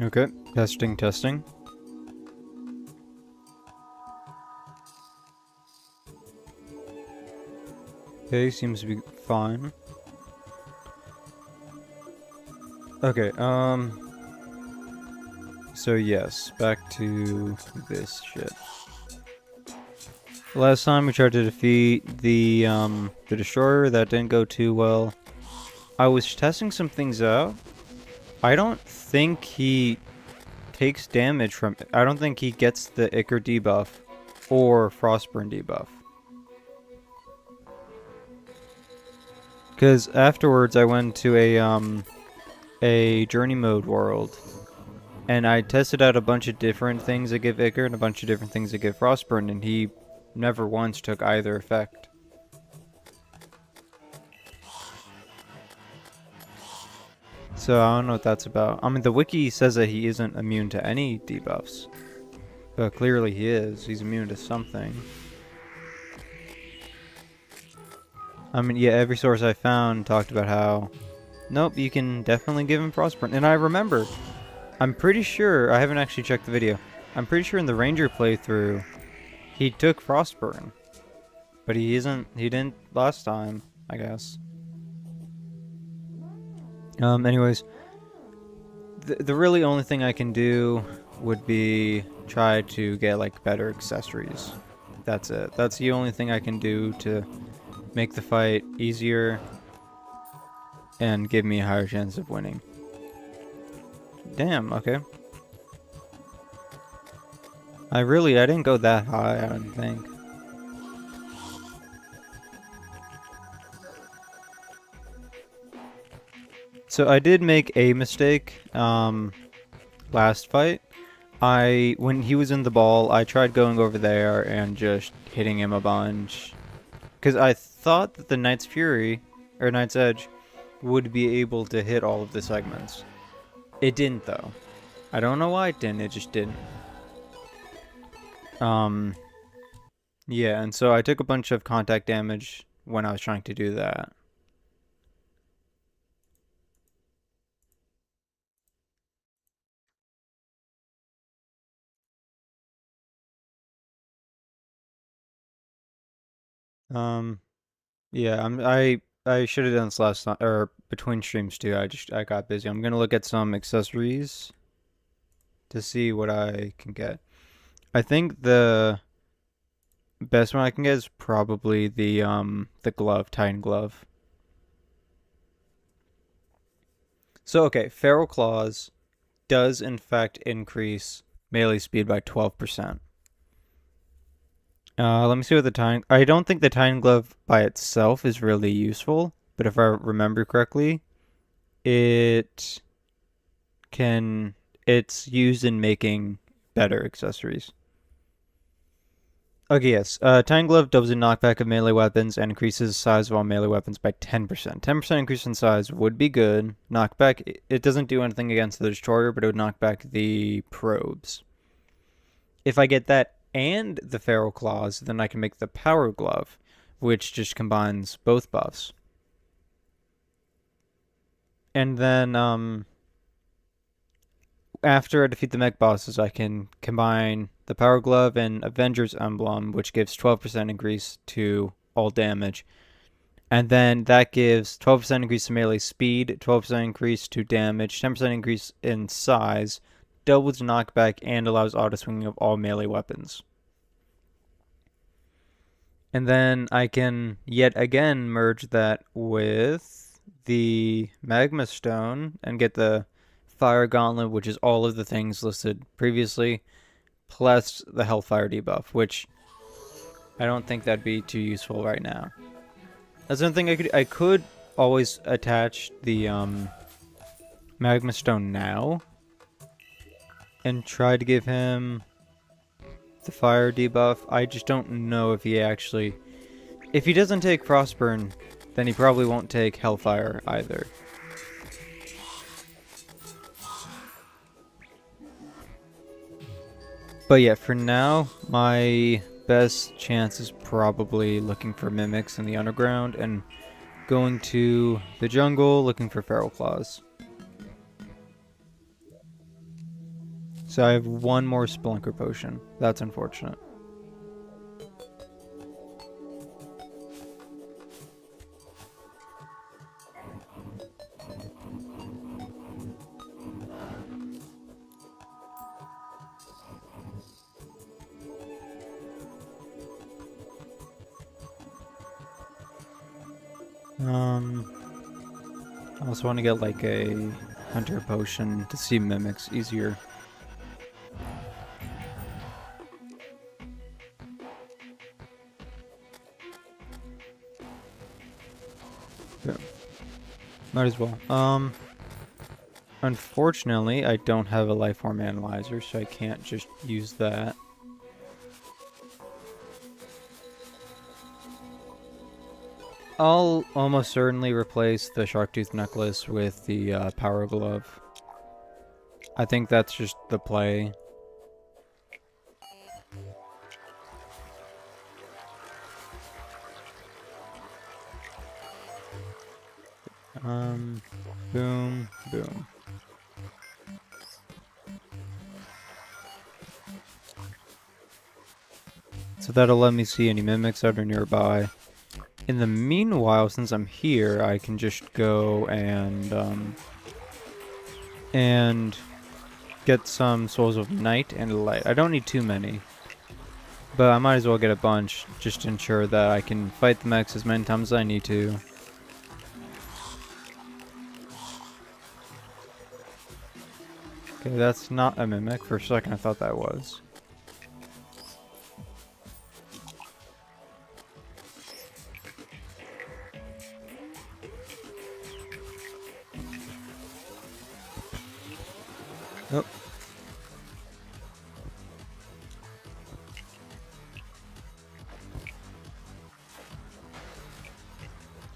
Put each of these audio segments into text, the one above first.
Okay, testing, testing. Okay, seems to be fine. Okay, so yes, back to this shit. Last time we tried to defeat the destroyer, that didn't go too well. I was testing some things out. I don't think he takes damage from it. I don't think he gets the Ichor debuff or Frostburn debuff. Because afterwards I went to a journey mode world, and I tested out a bunch of different things that give Ichor and a bunch of different things that give Frostburn, and he never once took either effect. So I don't know what that's about. I mean, the wiki says that he isn't immune to any debuffs, but clearly he is. He's immune to something. I mean, yeah, every source I found talked about how, nope, you can definitely give him Frostburn. And I remember, I'm pretty sure, I haven't actually checked the video, I'm pretty sure in the Ranger playthrough, he took Frostburn. But he didn't last time, I guess. Anyways, the really only thing I can do would be try to get, like, better accessories. That's it. That's the only thing I can do to make the fight easier and give me a higher chance of winning. Damn, okay. I didn't go that high, I don't think. So I did make a mistake last fight. When he was in the ball, I tried going over there and just hitting him a bunch. Because I thought that the Knight's Fury, or Knight's Edge, would be able to hit all of the segments. It didn't, though. I don't know why it didn't, it just didn't. Yeah, and so I took a bunch of contact damage when I was trying to do that. Yeah, I should have done this last time, or between streams too. I got busy. I'm gonna look at some accessories to see what I can get. I think the best one I can get is probably the glove, Titan glove. So okay, Feral Claws does in fact increase melee speed by 12%. Let me see what the Titan. I don't think the Titan glove by itself is really useful, but if I remember correctly, it can. It's used in making better accessories. Okay, yes. Titan Glove doubles the knockback of melee weapons and increases the size of all melee weapons by 10%. 10% increase in size would be good. Knockback, it doesn't do anything against the destroyer, but it would knock back the probes. If I get that and the Feral Claws, then I can make the Power Glove, which just combines both buffs. And then, after I defeat the mech bosses, I can combine the Power Glove and Avenger's Emblem, which gives 12% increase to all damage. And then that gives 12% increase to melee speed, 12% increase to damage, 10% increase in size, doubles knockback, and allows auto swinging of all melee weapons. And then I can yet again merge that with the Magma Stone and get the Fire Gauntlet, which is all of the things listed previously, plus the Hellfire debuff, which I don't think that'd be too useful right now. That's another thing I could always attach the Magma Stone now and try to give him the fire debuff. I just don't know if he actually... If he doesn't take Frostburn, then he probably won't take Hellfire either. But yeah, for now, my best chance is probably looking for mimics in the underground and going to the jungle looking for feral claws. So I have one more Spelunker potion. That's unfortunate. I also want to get like a hunter potion to see mimics easier. Yeah. Might as well. Unfortunately, I don't have a life form analyzer, so I can't just use that. I'll almost certainly replace the Sharktooth necklace with the Power Glove. I think that's just the play. Boom, boom. So that'll let me see any mimics that are nearby. In the meanwhile, since I'm here, I can just go and get some Souls of Night and Light. I don't need too many, but I might as well get a bunch just to ensure that I can fight the mechs as many times as I need to. Okay, that's not a mimic. For a second I thought that was. Oh.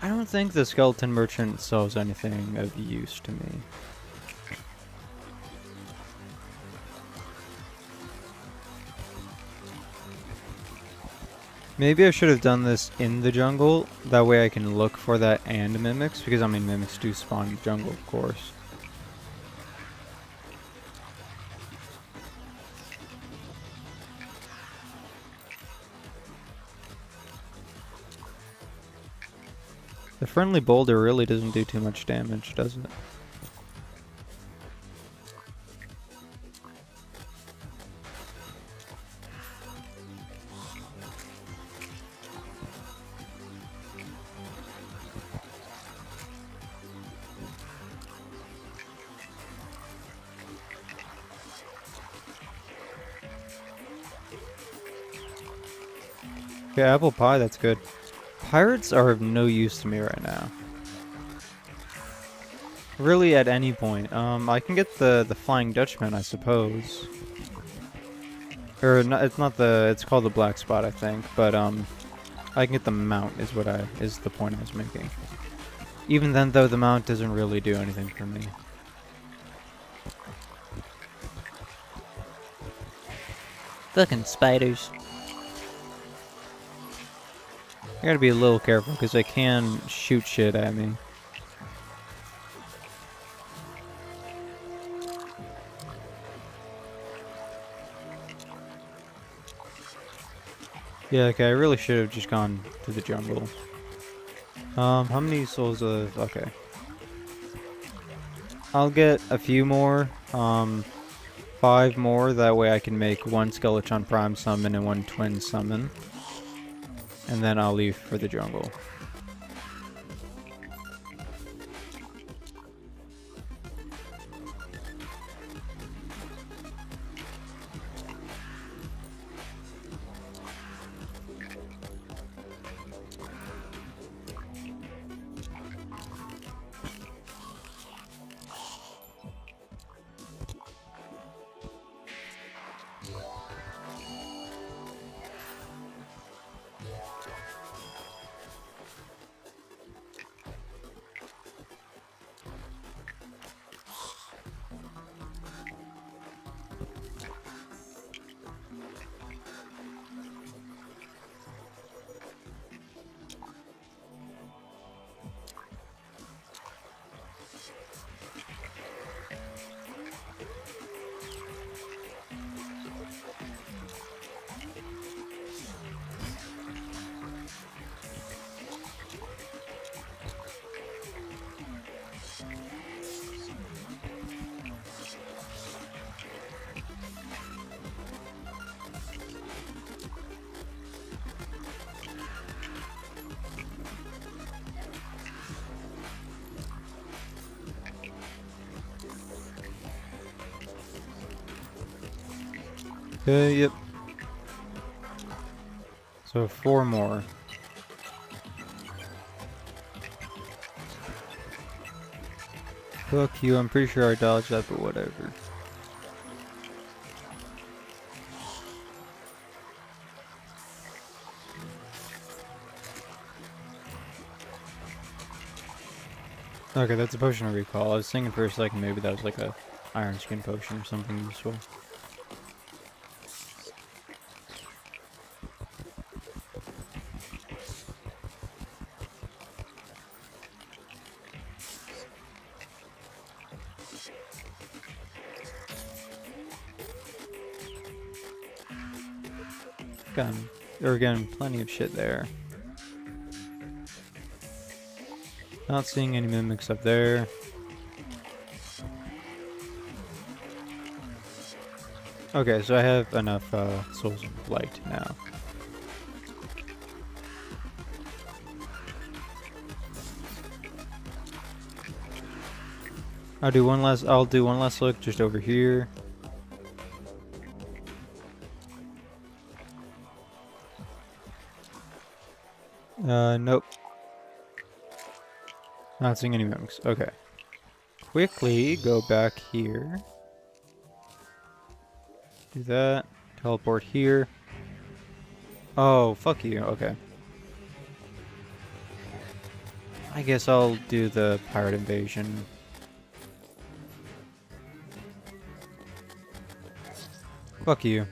I don't think the skeleton merchant sells anything of use to me. Maybe I should have done this in the jungle, that way I can look for that and mimics, because I mean mimics do spawn in the jungle, of course. The friendly boulder really doesn't do too much damage, does it? Okay, apple pie, that's good. Pirates are of no use to me right now. Really, at any point. I can get the Flying Dutchman, I suppose. Or, no, it's called the Black Spot, I think. But, I can get the mount, is the point I was making. Even then, though, the mount doesn't really do anything for me. Fucking spiders. I gotta be a little careful, because they can shoot shit at me. Yeah, okay, I really should have just gone to the jungle. How many souls of... okay. I'll get a few more, 5 more, that way I can make 1 Skeleton Prime summon and 1 Twin summon. And then I'll leave for the jungle. Okay, yep. So 4 more. Fuck you, I'm pretty sure I dodged that, but whatever. Okay, that's a potion of recall. I was thinking for a second maybe that was like a iron skin potion or something useful. Again, plenty of shit there. Not seeing any mimics up there. Okay, so I have enough souls of light now. I'll do one last look just over here. Nope. Not seeing any mimics. Okay. Quickly go back here. Do that. Teleport here. Oh, fuck you. Okay. I guess I'll do the pirate invasion. Fuck you.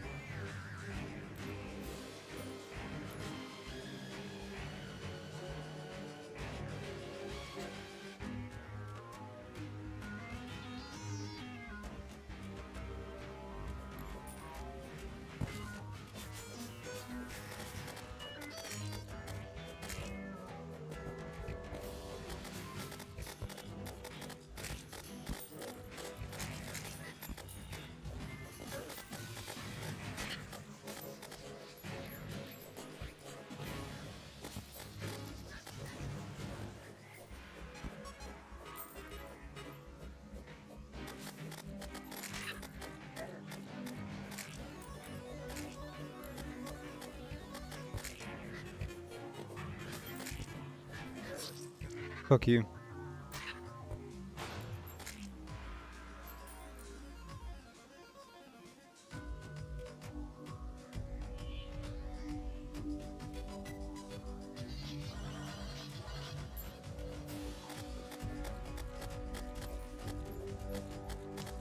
Fuck you.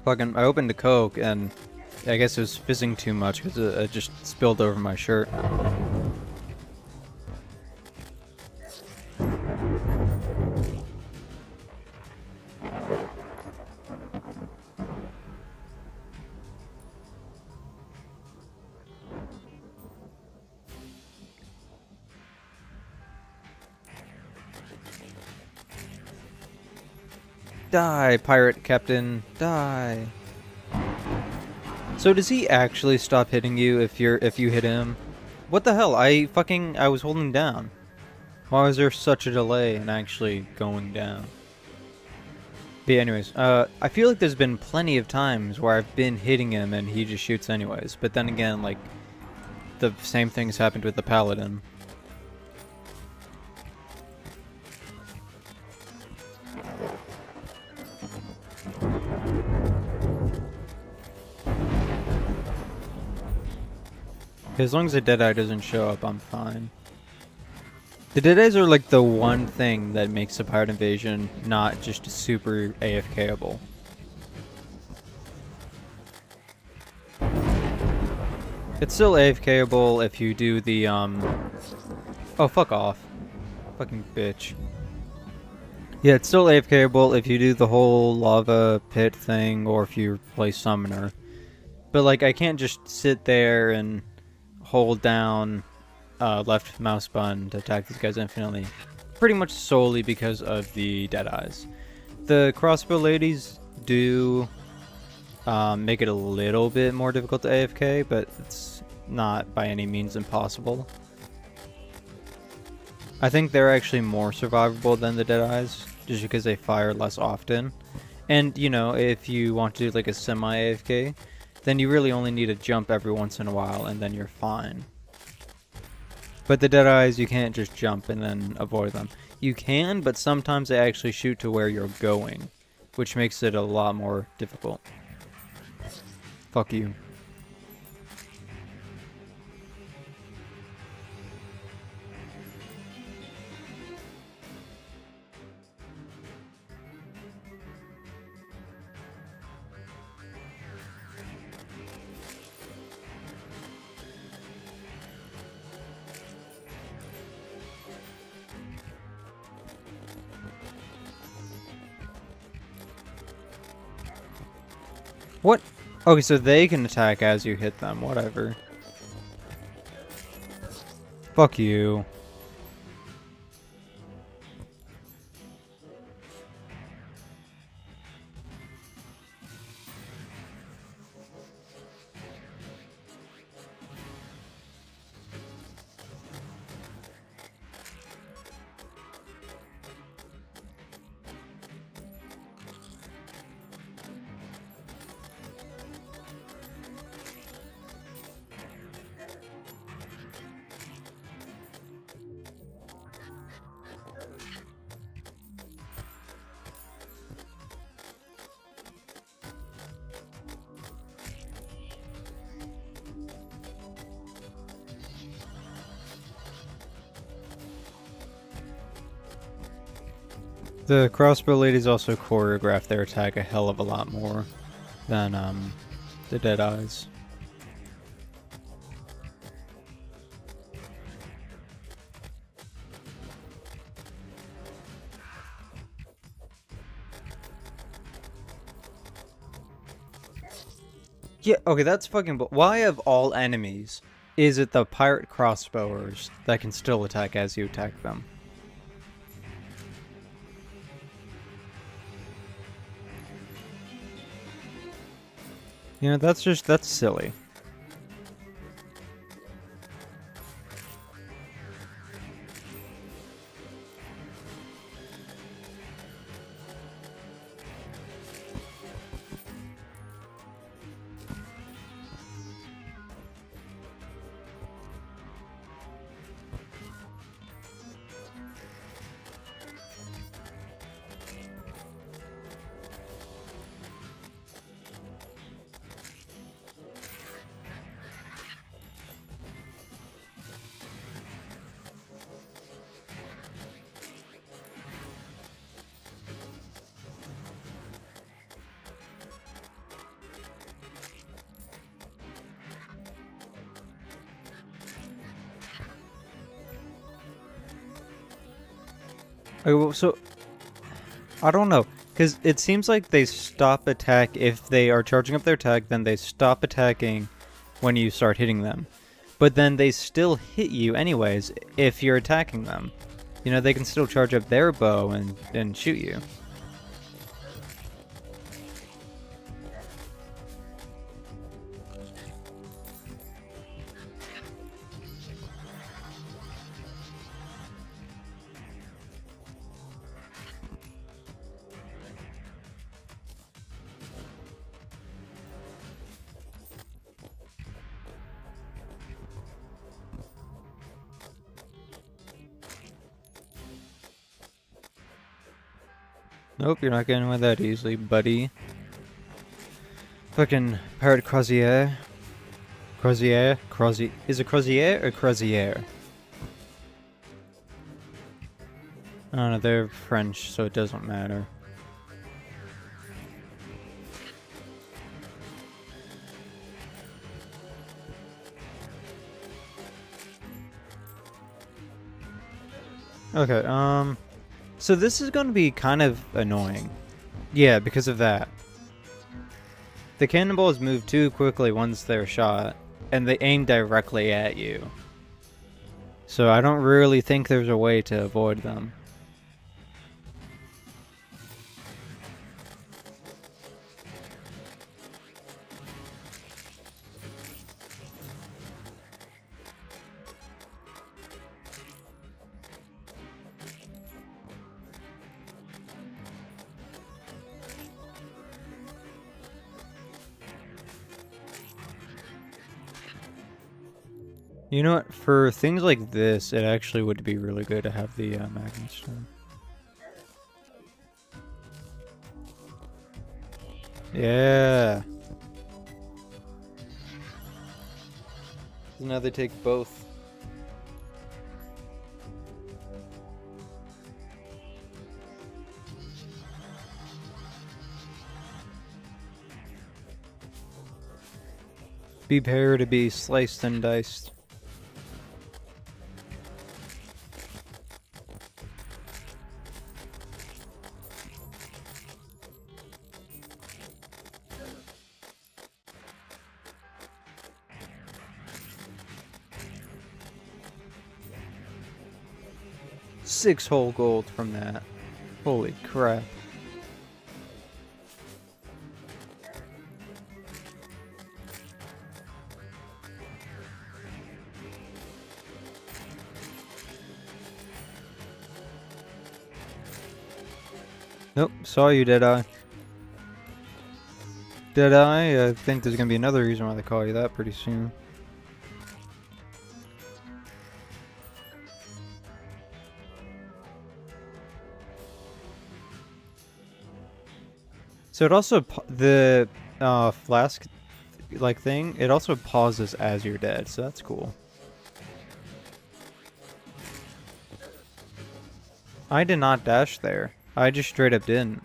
Fucking, I opened the Coke and I guess it was fizzing too much because it just spilled over my shirt. Die, pirate captain, die. So does he actually stop hitting you if you hit him? What the hell? I was holding down. Why was there such a delay in actually going down? But yeah, anyways, I feel like there's been plenty of times where I've been hitting him and he just shoots anyways. But then again, like, the same things happened with the paladin. As long as the Deadeye doesn't show up, I'm fine. The Deadeyes are like the one thing that makes the Pirate Invasion not just super AFKable. It's still AFKable if you do the, Oh, fuck off. Fucking bitch. Yeah, it's still AFKable if you do the whole lava pit thing or if you play Summoner. But, like, I can't just sit there and hold down left mouse button to attack these guys infinitely. Pretty much solely because of the Deadeyes. The crossbow ladies do make it a little bit more difficult to AFK, but it's not by any means impossible. I think they're actually more survivable than the Deadeyes, just because they fire less often. And, you know, if you want to do like a semi-AFK, then you really only need to jump every once in a while, and then you're fine. But the Deadeyes, you can't just jump and then avoid them. You can, but sometimes they actually shoot to where you're going, which makes it a lot more difficult. Fuck you. What? Okay, so they can attack as you hit them. Whatever. Fuck you. The crossbow ladies also choreograph their attack a hell of a lot more than the Deadeyes. Yeah, okay, that's fucking why of all enemies is it the pirate crossbowers that can still attack as you attack them? You know, that's silly. Okay, well, so I don't know, because it seems like they stop attack if they are charging up their attack, then they stop attacking when you start hitting them. But then they still hit you anyways if you're attacking them. You know, they can still charge up their bow and shoot you. Nope, you're not getting away that easily, buddy. Fucking pirate crozier. Crozier? Is it crozier or crozier? I don't know, they're French, so it doesn't matter. Okay, so this is going to be kind of annoying. Yeah, because of that. The cannonballs move too quickly once they're shot, and they aim directly at you. So I don't really think there's a way to avoid them. You know what? For things like this, it actually would be really good to have the magma stone. Yeah. So now they take both. Prepare to be sliced and diced. Six whole gold from that. Holy crap. Nope, saw you, Deadeye. Deadeye, I think there's gonna be another reason why they call you that pretty soon. So it also, the flask like thing, it also pauses as you're dead, so that's cool. I did not dash there. I just straight up didn't.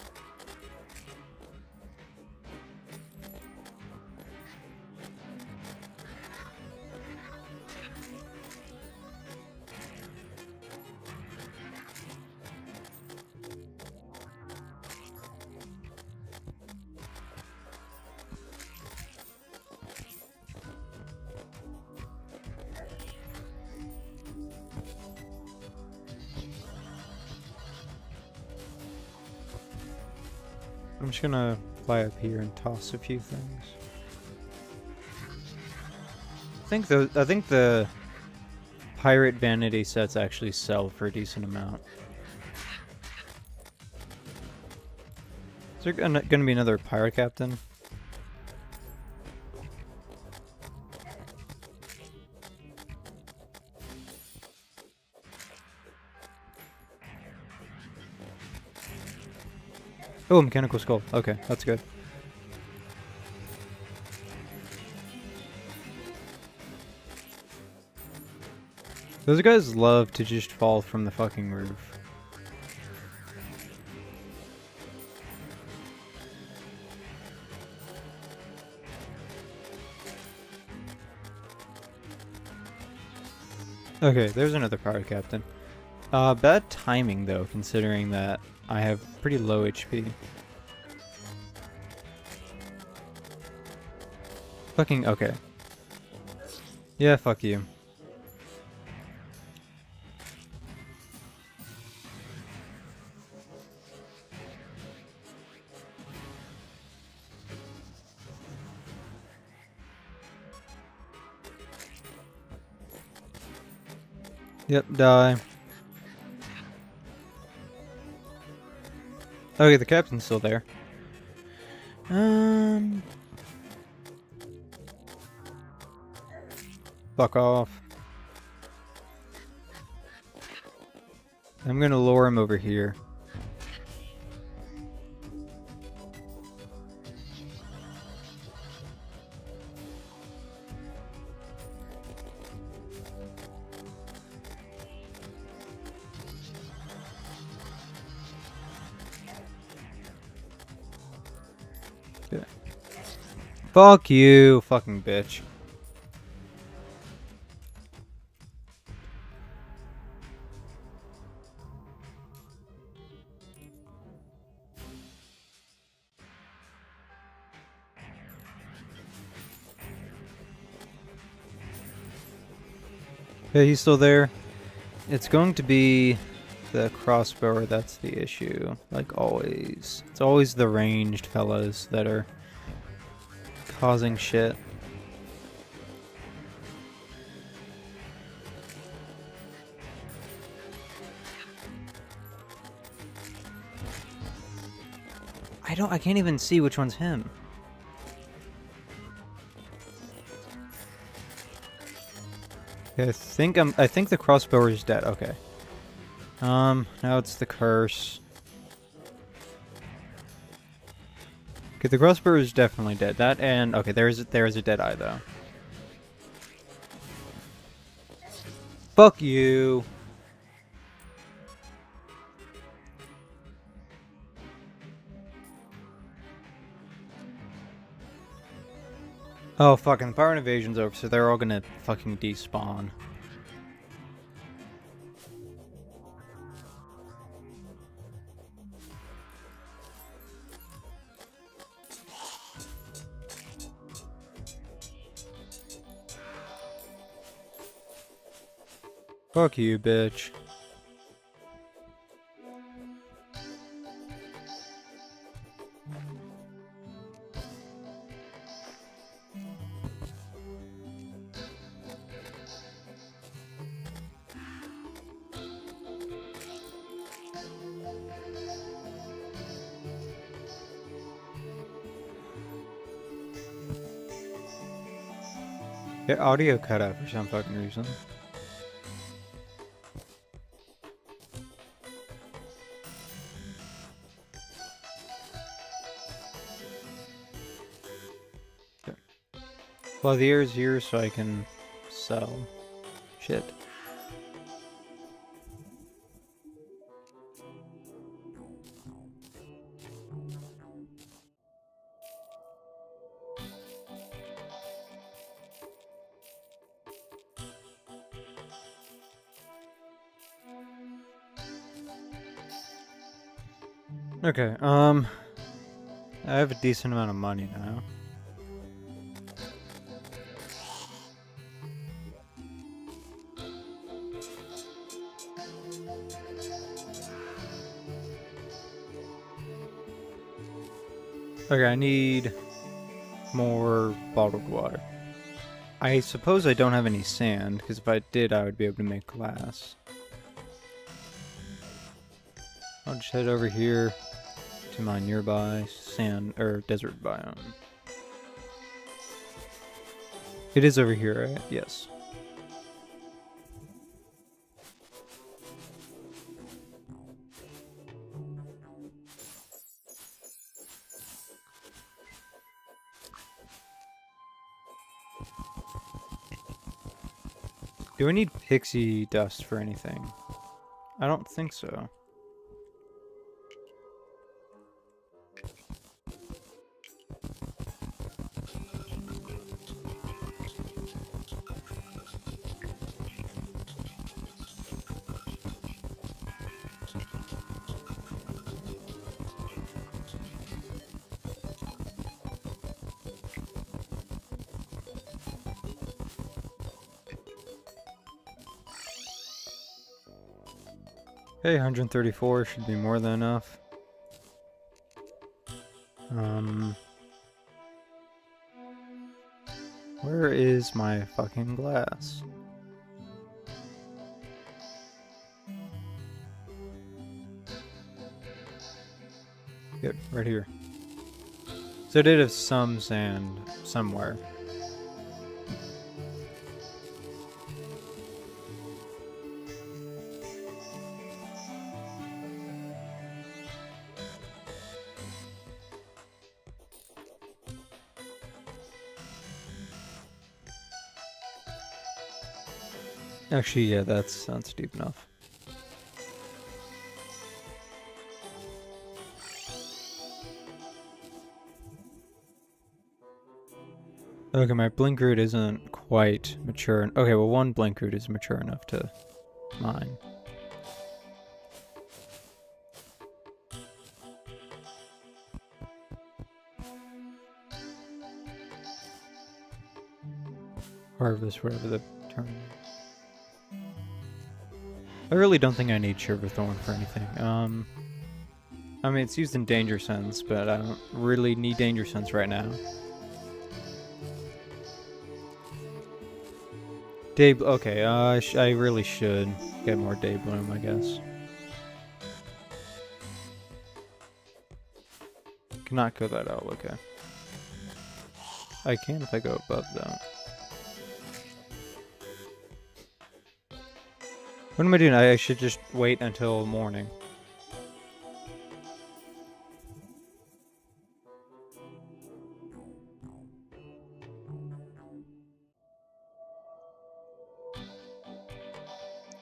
I'm just gonna fly up here and toss a few things. I think the pirate vanity sets actually sell for a decent amount. Is there gonna be another pirate captain? Oh, mechanical skull. Okay, that's good. Those guys love to just fall from the fucking roof. Okay, there's another pirate captain. Bad timing though, considering that I have pretty low HP. Fucking, okay. Yeah, fuck you. Yep, die. Okay, the captain's still there. Fuck off. I'm gonna lure him over here. Yeah. Fuck you, fucking bitch. Yeah, he's still there. It's going to be the crossbow that's the issue, like always. It's always the ranged fellas that are causing shit. I can't even see which one's him. Okay, I think the crossbow is dead. Okay. Now it's the curse. Okay, the crossbow is definitely dead. That and okay, there's a dead eye though. Fuck you. Oh fucking the power invasion's over, so they're all gonna fucking despawn. Fuck you, bitch. Your audio cut out for some fucking reason. Okay. Well, the air is here, so I can sell shit. Okay, I have a decent amount of money now. Okay, I need more bottled water. I suppose I don't have any sand, because if I did, I would be able to make glass. I'll just head over here to my nearby sand or desert biome. It is over here, right? Yes. Do I need pixie dust for anything? I don't think so. Hey, 134 should be more than enough. Where is my fucking glass? Yep, right here. So I did have some sand somewhere. Actually, yeah, that sounds deep enough. Okay, my blink root isn't quite mature. Okay, well, one blink root is mature enough to mine. Harvest, whatever the term is. I really don't think I need Shiverthorn for anything. I mean, it's used in Danger Sense, but I don't really need Danger Sense right now. Okay, I really should get more Day Bloom, I guess. Cannot go that out, okay. I can if I go above that. What am I doing? I should just wait until morning.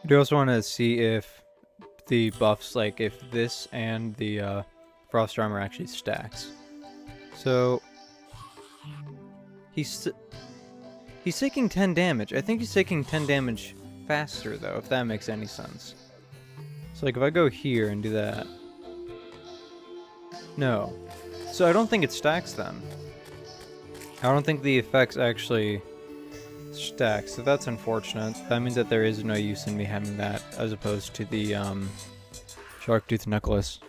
I do also want to see if the buffs, like if this and the frost armor actually stacks. So he's taking 10 damage. I think he's taking 10 damage faster though, if that makes any sense. So like if I go here and do that. No. So I don't think it stacks then. I don't think the effects actually stack, so that's unfortunate. That means that there is no use in me having that as opposed to the shark tooth necklace.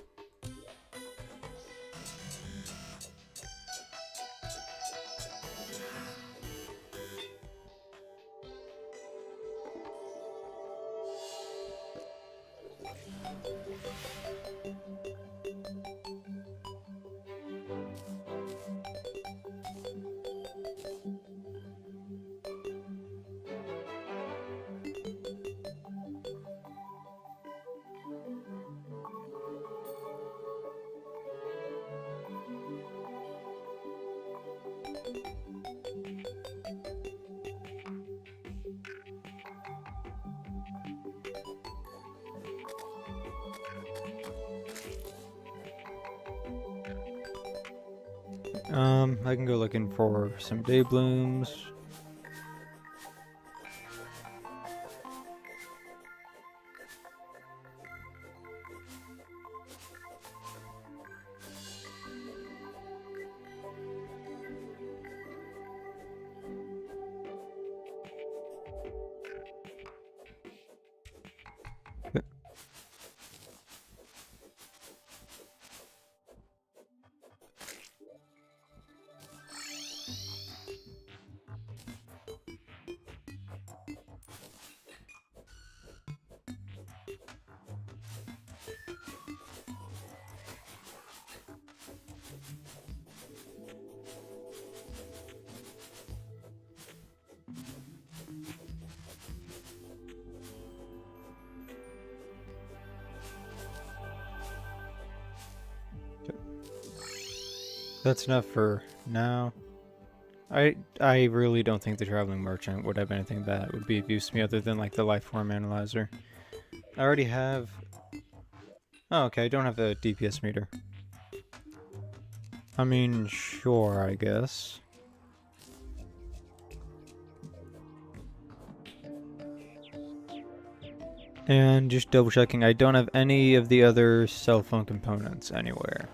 I can go looking for some day blooms. That's enough for now. I really don't think the traveling merchant would have anything that would be of use to me other than like the life form analyzer. I already have. Oh, okay. I don't have the DPS meter. I mean, sure, I guess. And just double checking, I don't have any of the other cell phone components anywhere.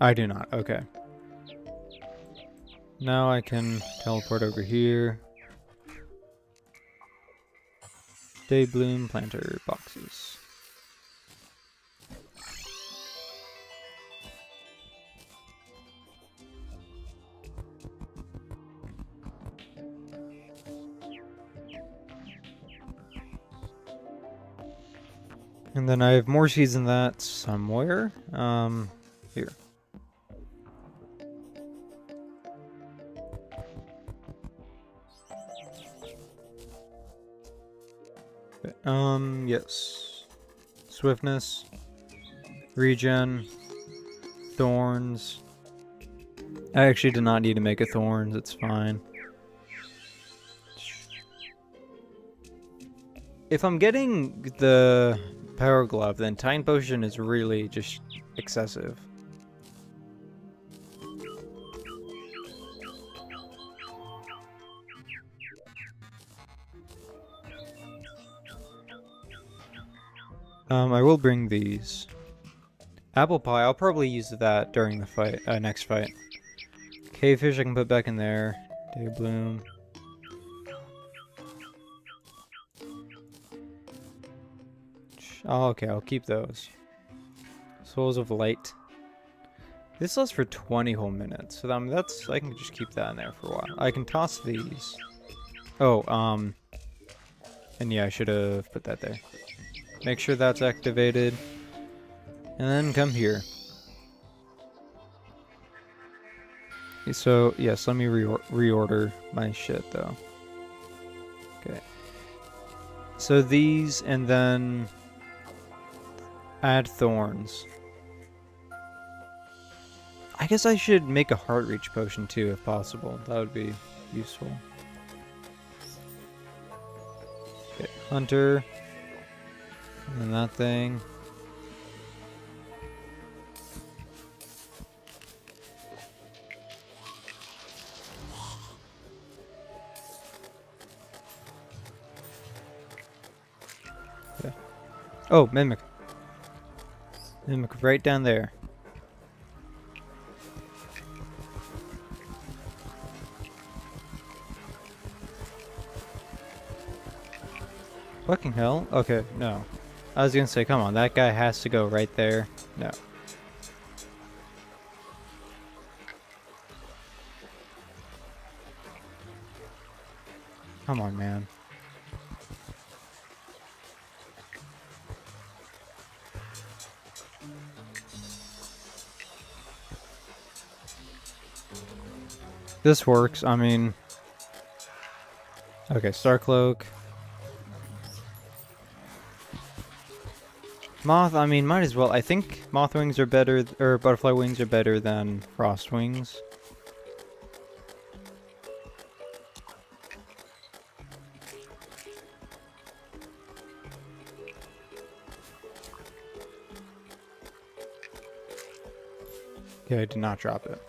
I do not, okay. Now I can teleport over here. Day bloom planter boxes. And then I have more seeds than that somewhere. Here. Yes. Swiftness. Regen. Thorns. I actually did not need to make a thorns, it's fine. If I'm getting the power glove, then Titan Potion is really just excessive. I will bring these. Apple pie, I'll probably use that during the fight, next fight. Cavefish I can put back in there. Day bloom. Oh, okay, I'll keep those. Souls of Light. This lasts for 20 whole minutes, so that's I can just keep that in there for a while. I can toss these. Oh, and yeah, I should have put that there. Make sure that's activated, and then come here. So yes, let me reorder my shit though. Okay. So these, and then add thorns. I guess I should make a heart reach potion too, if possible. That would be useful. Okay, hunter. And then that thing. Okay. Oh, mimic. Mimic right down there. Fucking hell. Okay, no. I was gonna say, come on, that guy has to go right there. No. Come on, man. This works, I mean... Okay, Starcloak. Moth, I mean, might as well. I think moth wings are better, or butterfly wings are better than frost wings. Okay, I did not drop it.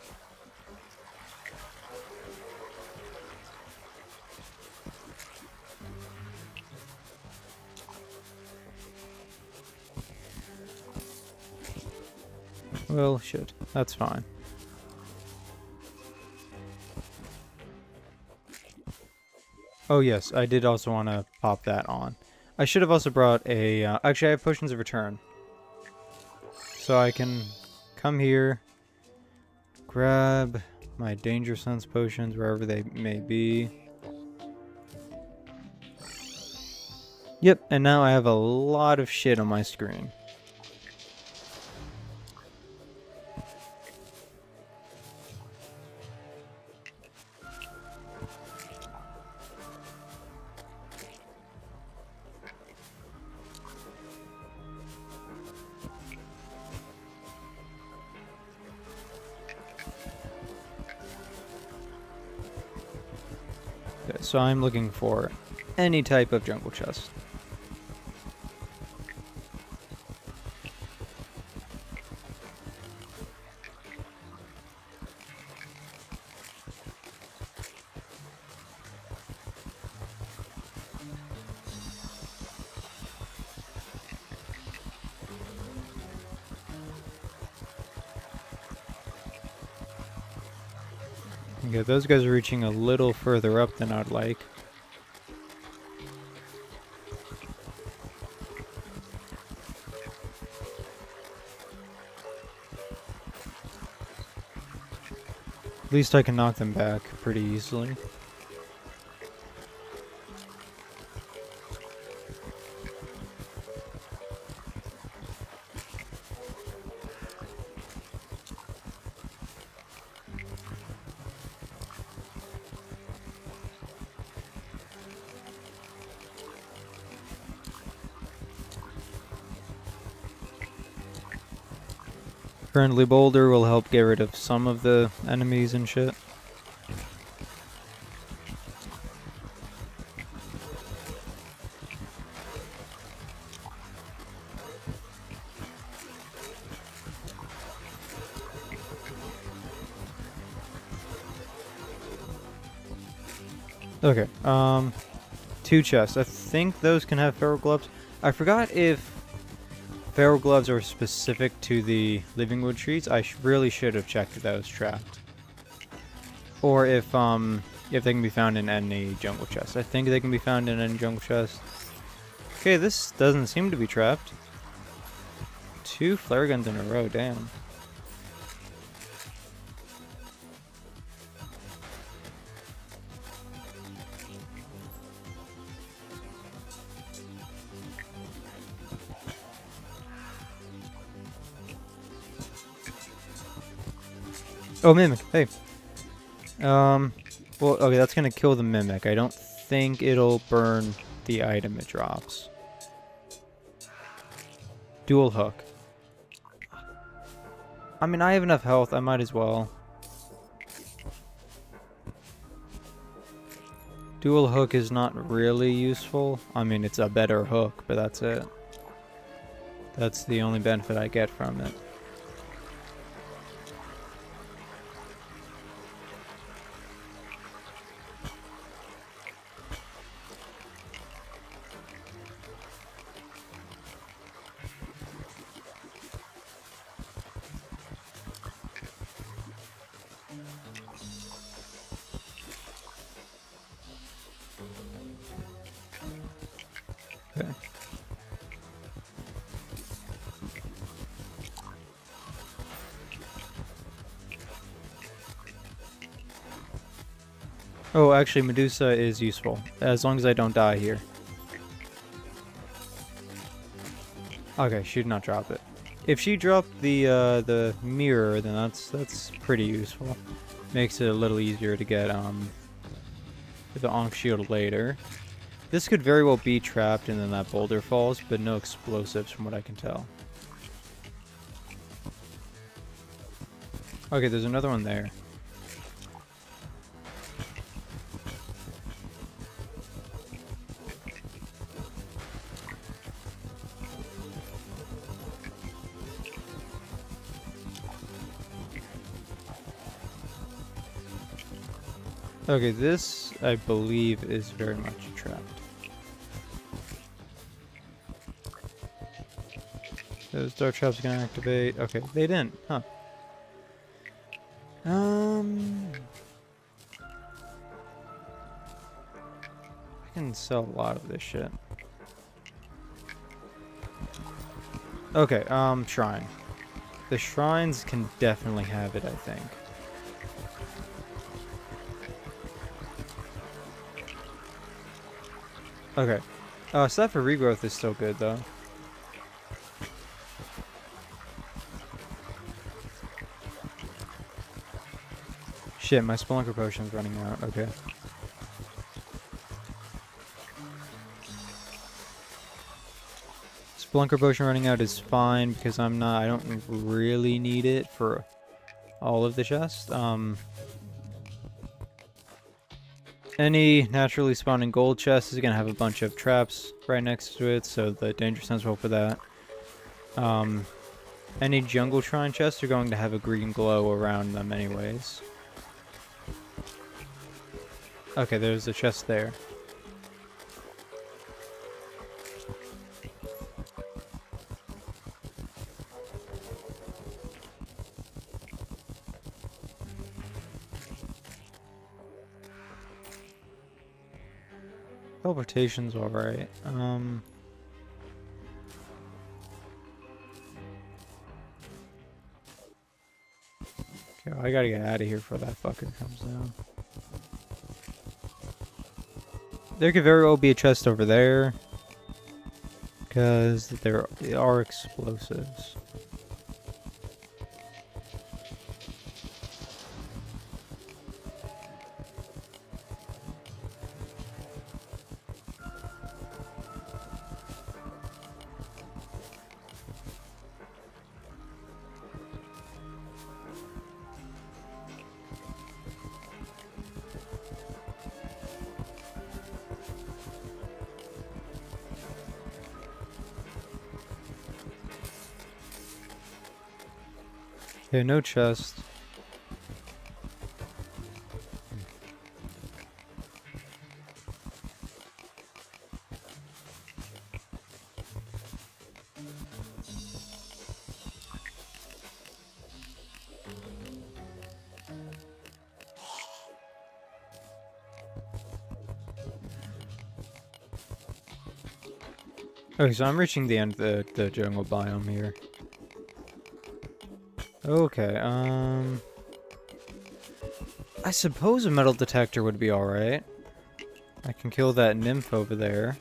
Well, shit. That's fine. Oh yes, I did also want to pop that on. I should have also brought a... actually, I have potions of return. So I can come here, grab my danger sense potions wherever they may be. Yep, and now I have a lot of shit on my screen. Okay, so I'm looking for any type of jungle chest. Okay, those guys are reaching a little further up than I'd like. At least I can knock them back pretty easily. Friendly boulder will help get rid of some of the enemies and shit. Okay, 2 chests. I think those can have feral gloves. I forgot if feral gloves are specific to the living wood trees. I really should have checked if that was trapped. Or if they can be found in any jungle chest. I think they can be found in any jungle chest. Okay, this doesn't seem to be trapped. 2 flare guns in a row, damn. Oh, mimic. Hey. Well, okay, that's gonna kill the mimic. I don't think it'll burn the item it drops. Dual hook. I mean, I have enough health, I might as well. Dual hook is not really useful. I mean, it's a better hook, but that's it. That's the only benefit I get from it. Okay. Oh, actually, Medusa is useful, as long as I don't die here. Okay, she did not drop it. If she dropped the mirror, then that's pretty useful. Makes it a little easier to get the Ankh shield later. This could very well be trapped and then that boulder falls, but no explosives from what I can tell. Okay, there's another one there. Okay, this, I believe, is very much trapped. Those dark traps are gonna activate. Okay, they didn't, huh? I can sell a lot of this shit. Okay, shrine. The shrines can definitely have it, I think. Okay. Stuff for regrowth is still good, though. Shit, my Spelunker potion's running out. Okay. Spelunker potion running out is fine because I don't really need it for all of the chests. Any naturally spawning gold chest is gonna have a bunch of traps right next to it, so the danger sense roll for that. Any jungle shrine chests are going to have a green glow around them anyways. Okay, there's a chest there. Teleportation's alright. Okay, well, I gotta get out of here before that fucker comes down. There could very well be a chest over there, because there are explosives. Okay, no chest. Okay, so I'm reaching the end of the jungle biome here. Okay, I suppose a metal detector would be alright. I can kill that nymph over there.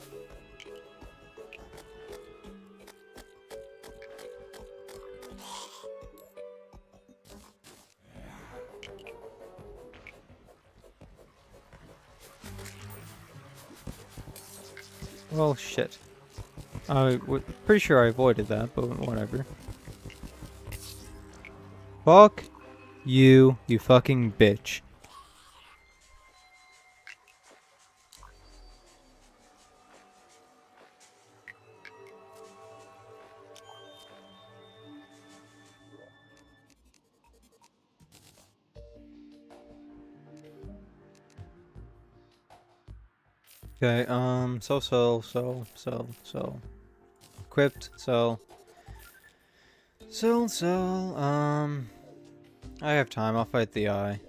Well, shit. Pretty sure I avoided that, but whatever. Fuck you, you fucking bitch. Okay, sell. Equipped, sell. I have time, I'll fight the eye.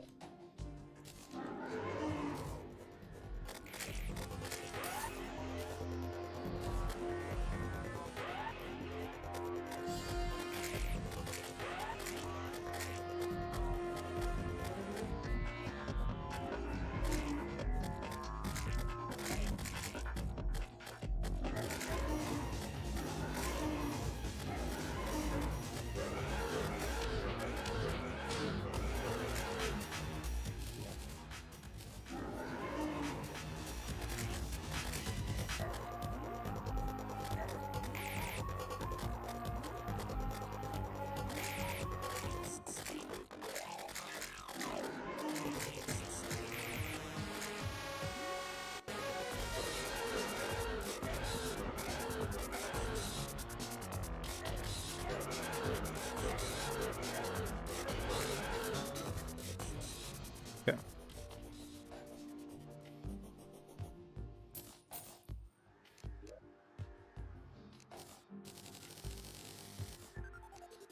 Okay.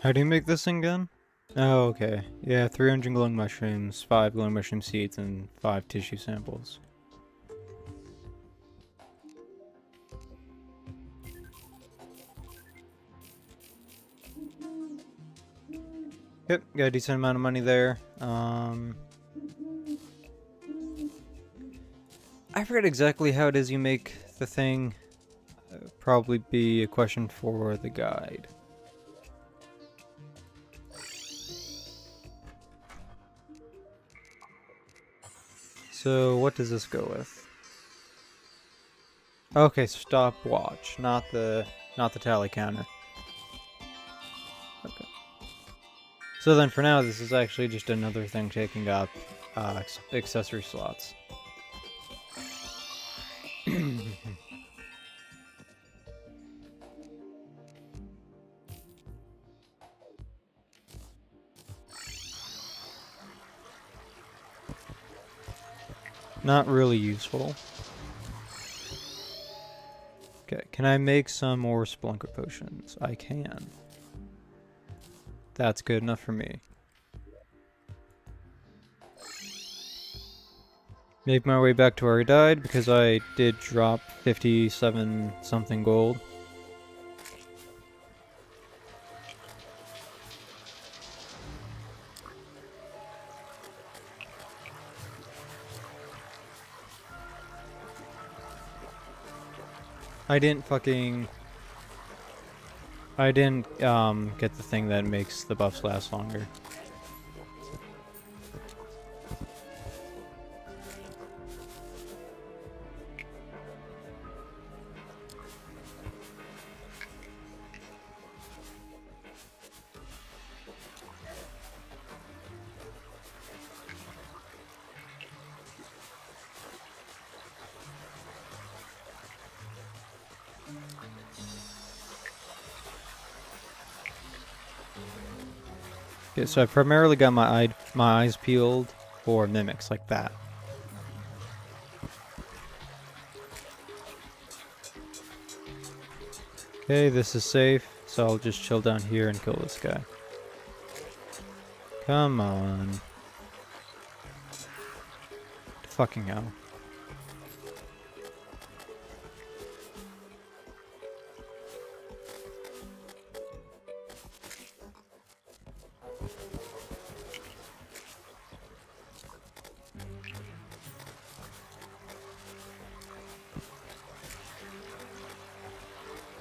How do you make this thing again? Oh, okay. Yeah, 300 glowing mushrooms, 5 glowing mushroom seeds, and 5 tissue samples. Yep, got a decent amount of money there. I forget exactly how it is you make the thing. Probably be a question for the guide. So what does this go with? Okay, stopwatch, not the tally counter. Okay. So then for now, this is actually just another thing taking up accessory slots. Not really useful. Okay, can I make some more Spelunker potions? I can. That's good enough for me. Make my way back to where I died because I did drop 57 something gold. I didn't get the thing that makes the buffs last longer. Okay, so I primarily got my eyes peeled for mimics like that. Okay, this is safe, so I'll just chill down here and kill this guy. Come on. Fucking hell.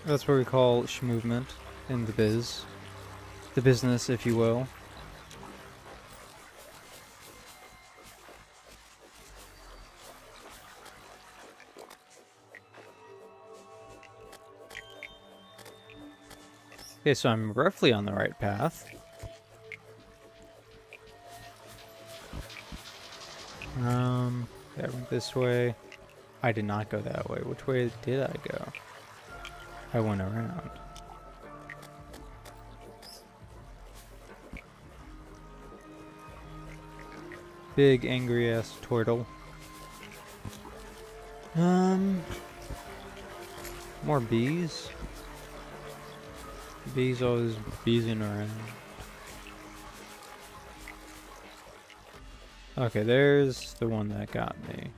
That's what we call movement in the biz. The business, if you will. Okay, so I'm roughly on the right path. Yeah, I went this way. I did not go that way. Which way did I go? I went around. Big angry ass turtle. More bees. Bees always beesing around. Okay, there's the one that got me.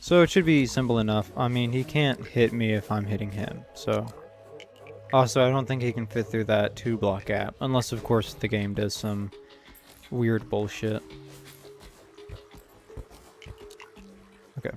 So it should be simple enough. I mean, he can't hit me if I'm hitting him, so... Also, I don't think he can fit through that 2-block gap, unless of course the game does some weird bullshit. Okay.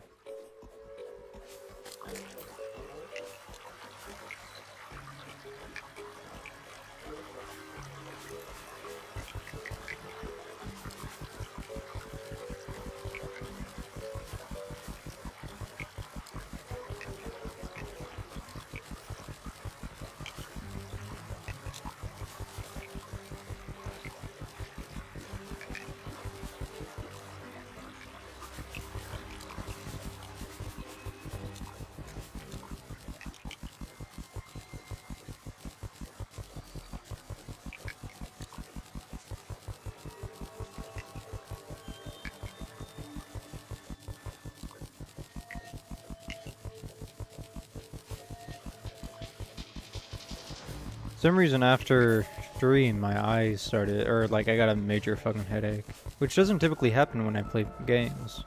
For some reason after stream my eyes started, or like I got a major fucking headache, which doesn't typically happen when I play games.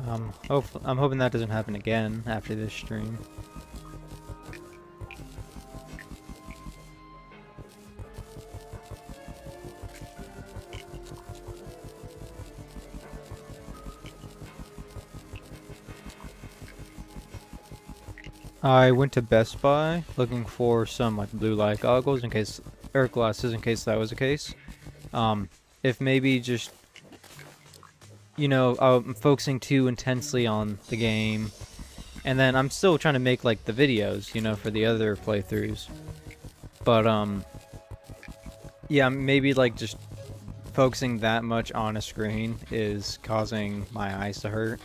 I'm hoping that doesn't happen again after this stream. I went to Best Buy looking for some like blue light goggles in case, or glasses in case that was the case. If maybe just, you know, I'm focusing too intensely on the game, and then I'm still trying to make like the videos, you know, for the other playthroughs. But yeah, maybe like just focusing that much on a screen is causing my eyes to hurt,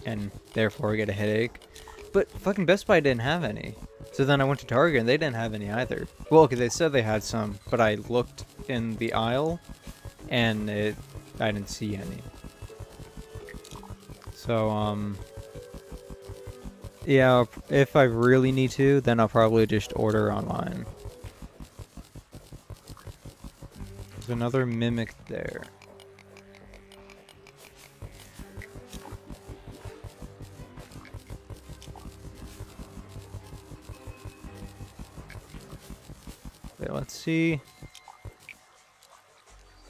and therefore get a headache. But fucking Best Buy didn't have any. So then I went to Target and they didn't have any either. Well, okay, they said they had some, but I looked in the aisle and I didn't see any. So, yeah, if I really need to, then I'll probably just order online. There's another mimic there. Okay, let's see.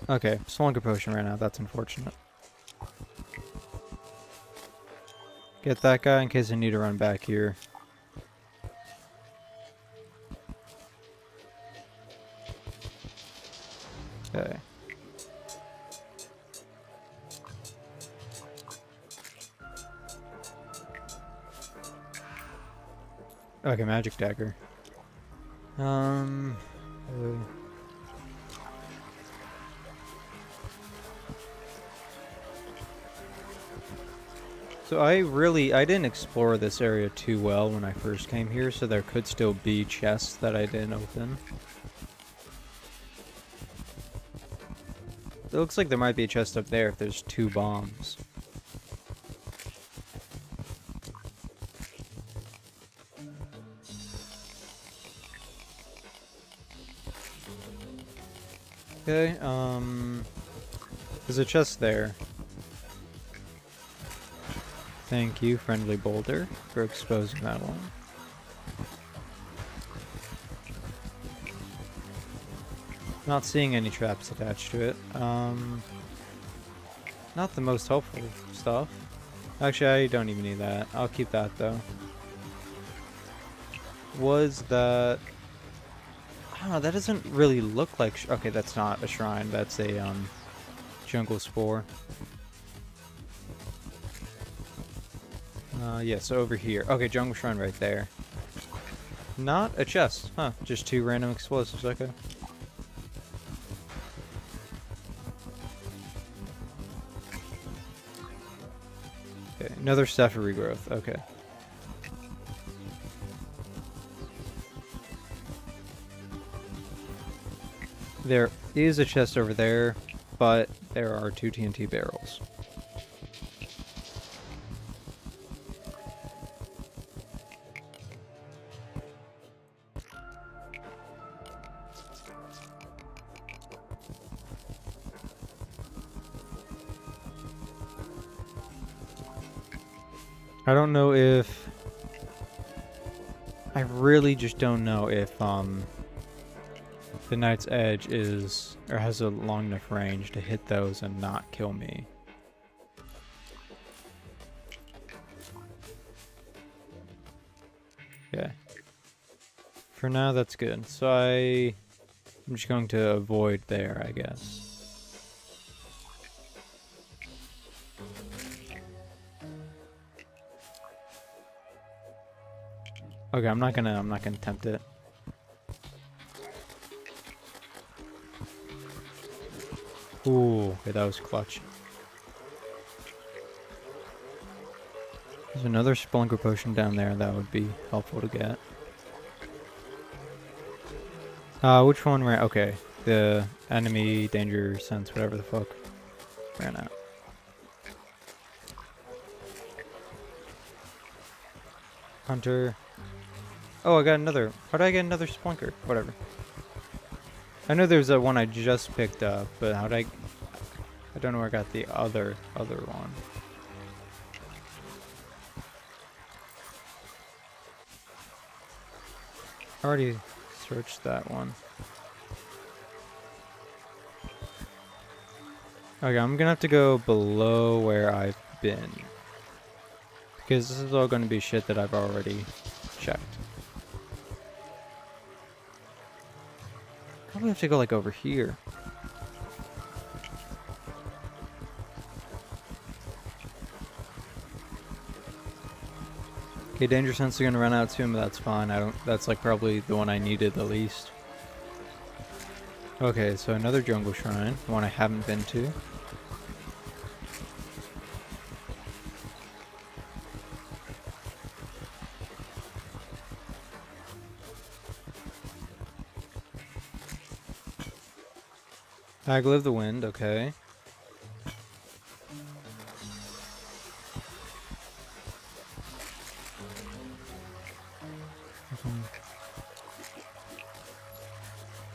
Okay, Slunker Potion right now. That's unfortunate. Get that guy in case I need to run back here. Okay. Okay, Magic Dagger. So I didn't explore this area too well when I first came here, so there could still be chests that I didn't open. It looks like there might be a chest up there if there's 2 bombs. Okay, there's a chest there. Thank you, Friendly Boulder, for exposing that one. Not seeing any traps attached to it. Not the most helpful stuff. Actually, I don't even need that. I'll keep that, though. Was that... Oh, that doesn't really look like... okay, that's not a shrine. That's a jungle spore. Yeah, so over here. Okay, jungle shrine right there. Not a chest. Huh, just 2 random explosives. Okay. Okay, another staff of regrowth. Okay. There is a chest over there, but there are 2 TNT barrels. I don't know if... I really just don't know if the Knight's Edge is, or has a long enough range to hit those and not kill me. Okay. For now, that's good. So I'm just going to avoid there, I guess. Okay, I'm not gonna tempt it. Ooh, okay, that was clutch. There's another Spelunker potion down there that would be helpful to get. Which one ran? Okay, the enemy danger sense, whatever the fuck, ran out. Hunter. Oh, I got another. How did I get another Spelunker? Whatever. I know there's a one I just picked up, but how did I don't know where I got the other one. I already searched that one. Okay, I'm gonna have to go below where I've been. Because this is all gonna be shit that I've already checked. Probably have to go like over here. Okay, danger sense are gonna run out soon, but that's fine. That's like probably the one I needed the least. Okay, so another jungle shrine, one I haven't been to. Aggle of the Wind, okay.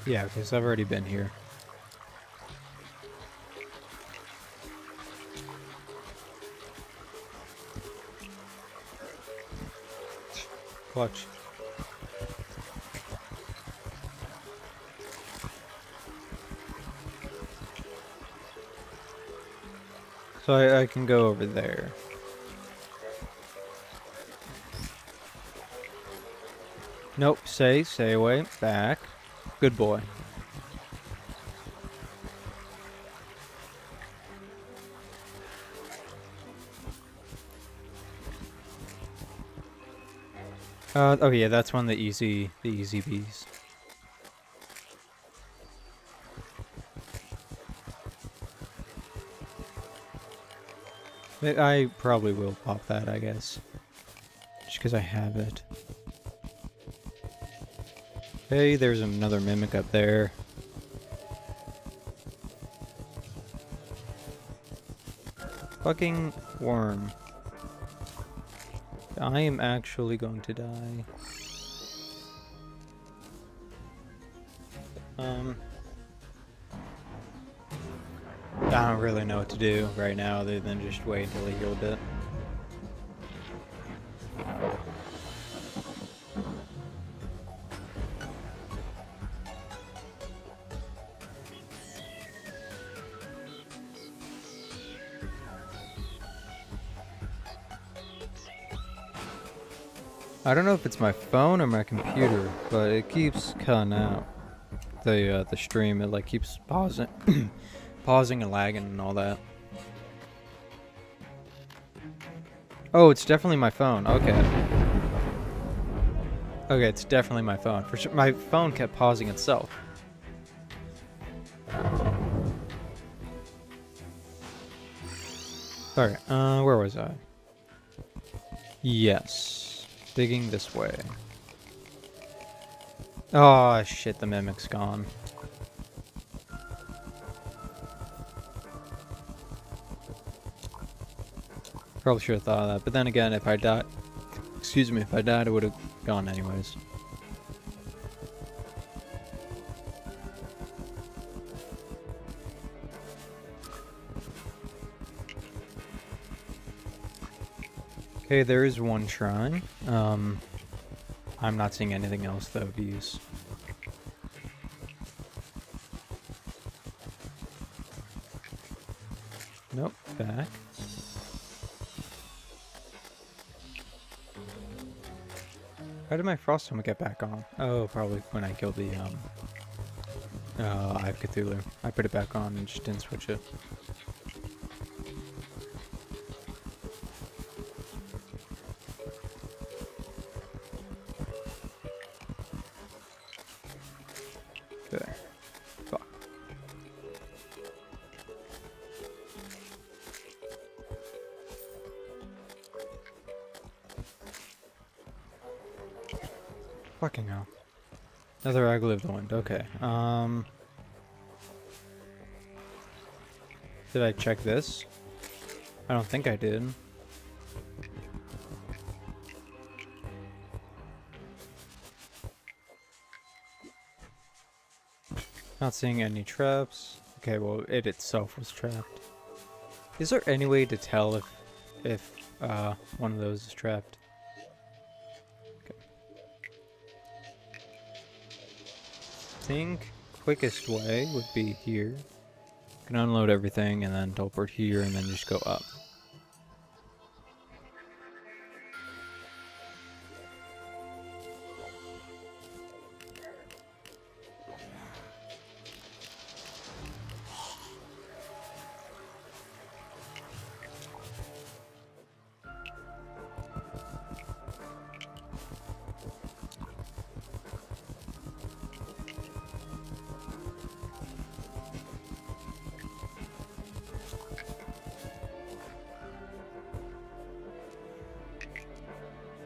Yeah, because I've already been here. Clutch. So I can go over there. Nope, stay away, back. Good boy. Oh yeah, that's one of the easy bees. I probably will pop that, I guess. Just because I have it. Hey, there's another mimic up there. Fucking worm. I am actually going to die. I don't really know what to do right now other than just wait until he healed it. I don't know if it's my phone or my computer, but it keeps cutting out. the stream. It like keeps pausing, pausing and lagging and all that. Oh, it's definitely my phone. Okay. Okay, it's definitely my phone. For sure, my phone kept pausing itself. Alright, where was I? Yes. Digging this way. Oh, shit, the mimic's gone. Probably should have thought of that, but then again, if I died... Excuse me, if I died, it would have gone anyways. Okay, there is one shrine. I'm not seeing anything else though of use. Nope, back. How did my frost helmet get back on? Oh, probably when I killed the Eye of Cthulhu. I put it back on and just didn't switch it. Okay. Fuck. Fucking hell. Another Ugly of the Wind. Okay. Did I check this? I don't think I did. Not seeing any traps. Okay, well, it itself was trapped. Is there any way to tell if one of those is trapped? Okay. I think quickest way would be here. You can unload everything and then teleport here and then just go up.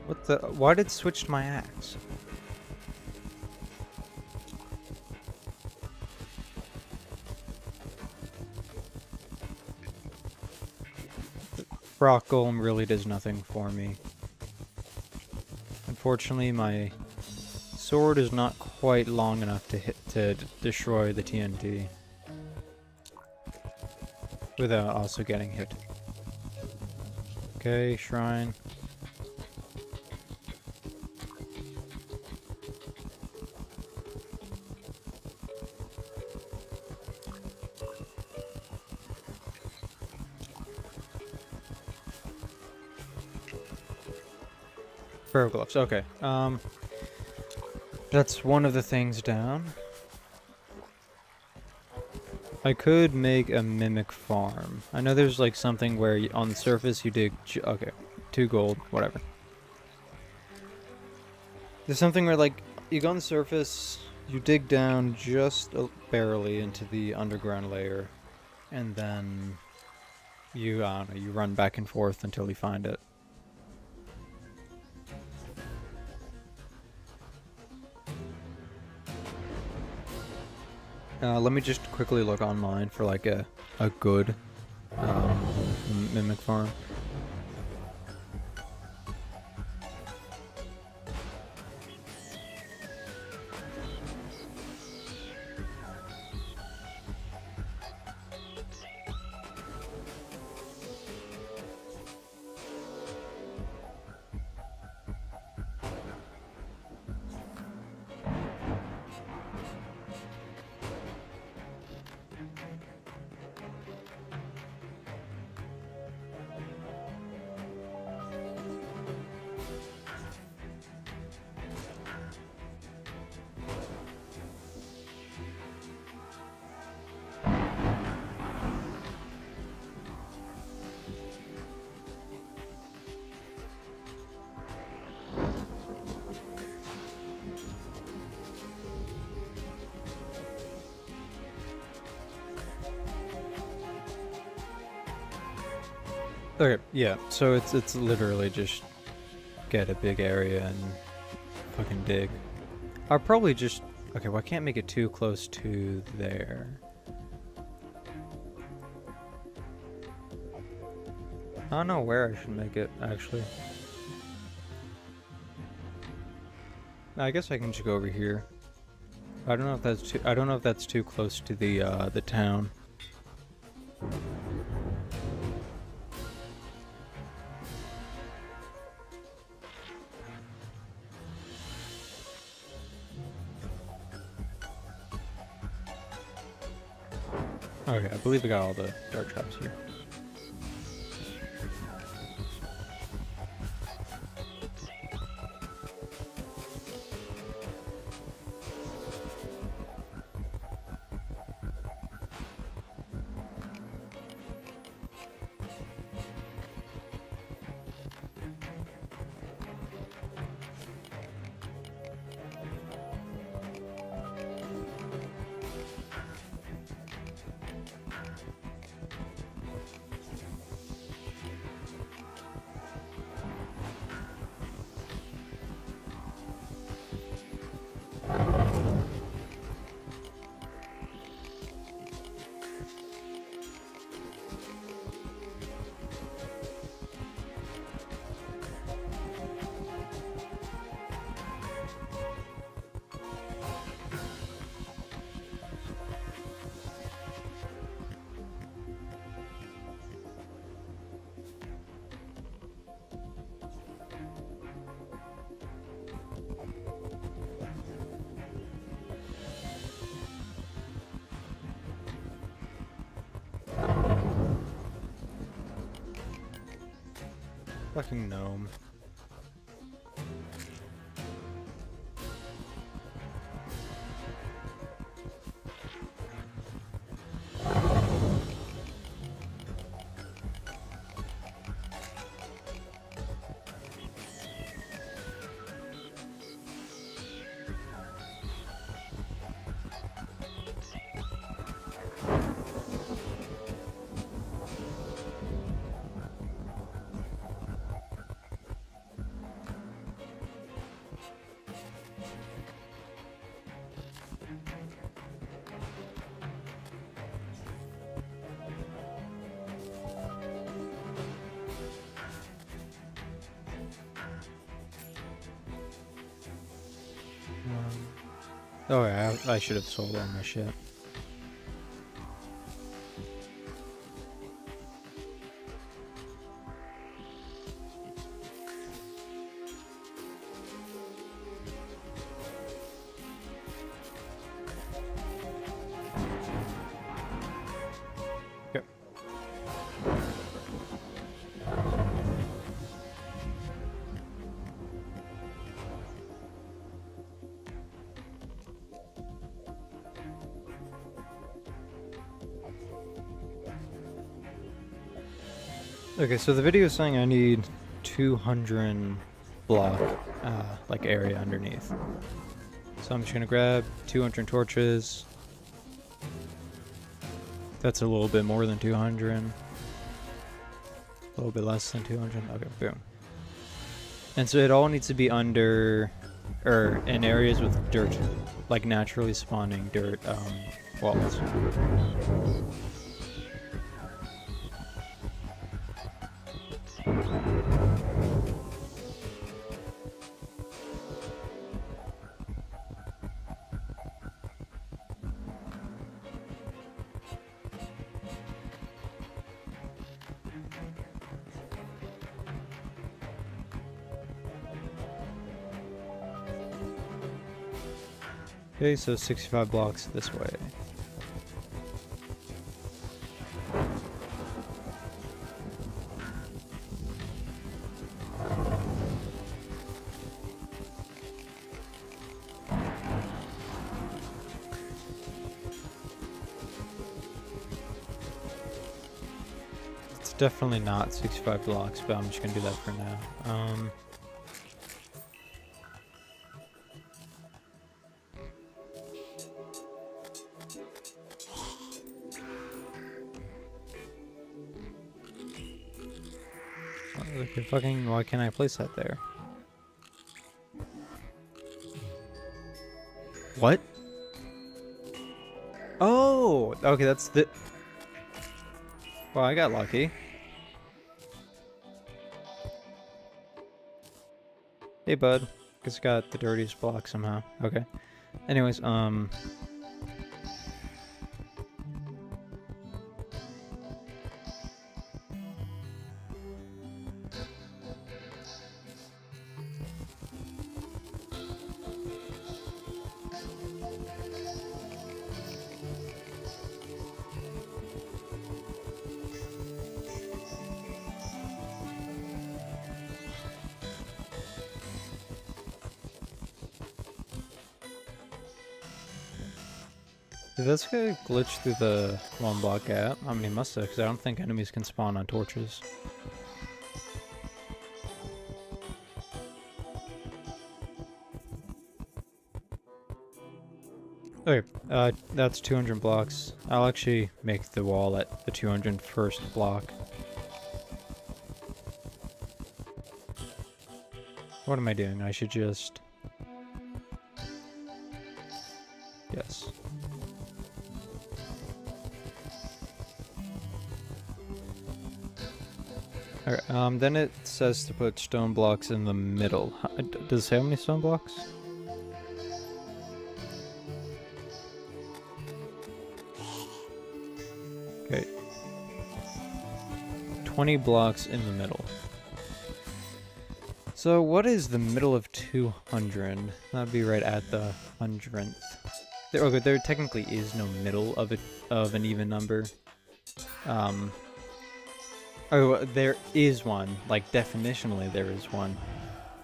What the? Why did it switch to my axe? The rock golem really does nothing for me. Unfortunately, my sword is not quite long enough to destroy the TNT without also getting hit. Okay, shrine. Prayer gloves, okay. That's one of the things down. I could make a mimic farm. I know there's like something where on the surface you dig... Okay, 2 gold, whatever. There's something where like you go on the surface, you dig down just barely into the underground layer, and then you, I don't know, you run back and forth until you find it. Let me just quickly look online for like a good mimic farm. Okay, yeah. So it's literally just get a big area and fucking dig. I'll probably just okay. Well, I can't make it too close to there. I don't know where I should make it actually. I guess I can just go over here. I don't know if that's too. I don't know if that's too close to the town. Okay, I believe I got all the dart traps here. Fucking gnome. Oh yeah, I should have sold all my shit. Yep. Okay, so the video is saying I need 200 block, like area underneath. So I'm just gonna grab 200 torches. That's a little bit more than 200. A little bit less than 200. Okay, boom. And so it all needs to be under, or in areas with dirt, like naturally spawning dirt walls. Okay, so 65 blocks this way. It's definitely not 65 blocks, but I'm just gonna do that for now. Okay, fucking, why can't I place that there? What? Oh! Okay, that's the... Well, I got lucky. Hey, bud. Just got the dirtiest block somehow. Okay. Anyways, did this guy glitch through the one block gap? I mean, he must have, because I don't think enemies can spawn on torches. Okay, that's 200 blocks. I'll actually make the wall at the 201st block. What am I doing? I should just... Yes. Alright, then it says to put stone blocks in the middle. Does it say how many stone blocks? Okay. 20 blocks in the middle. So what is the middle of 200? That'd be right at the 100th. Okay, there technically is no middle of an even number. Oh, there is one. Like, definitionally there is one.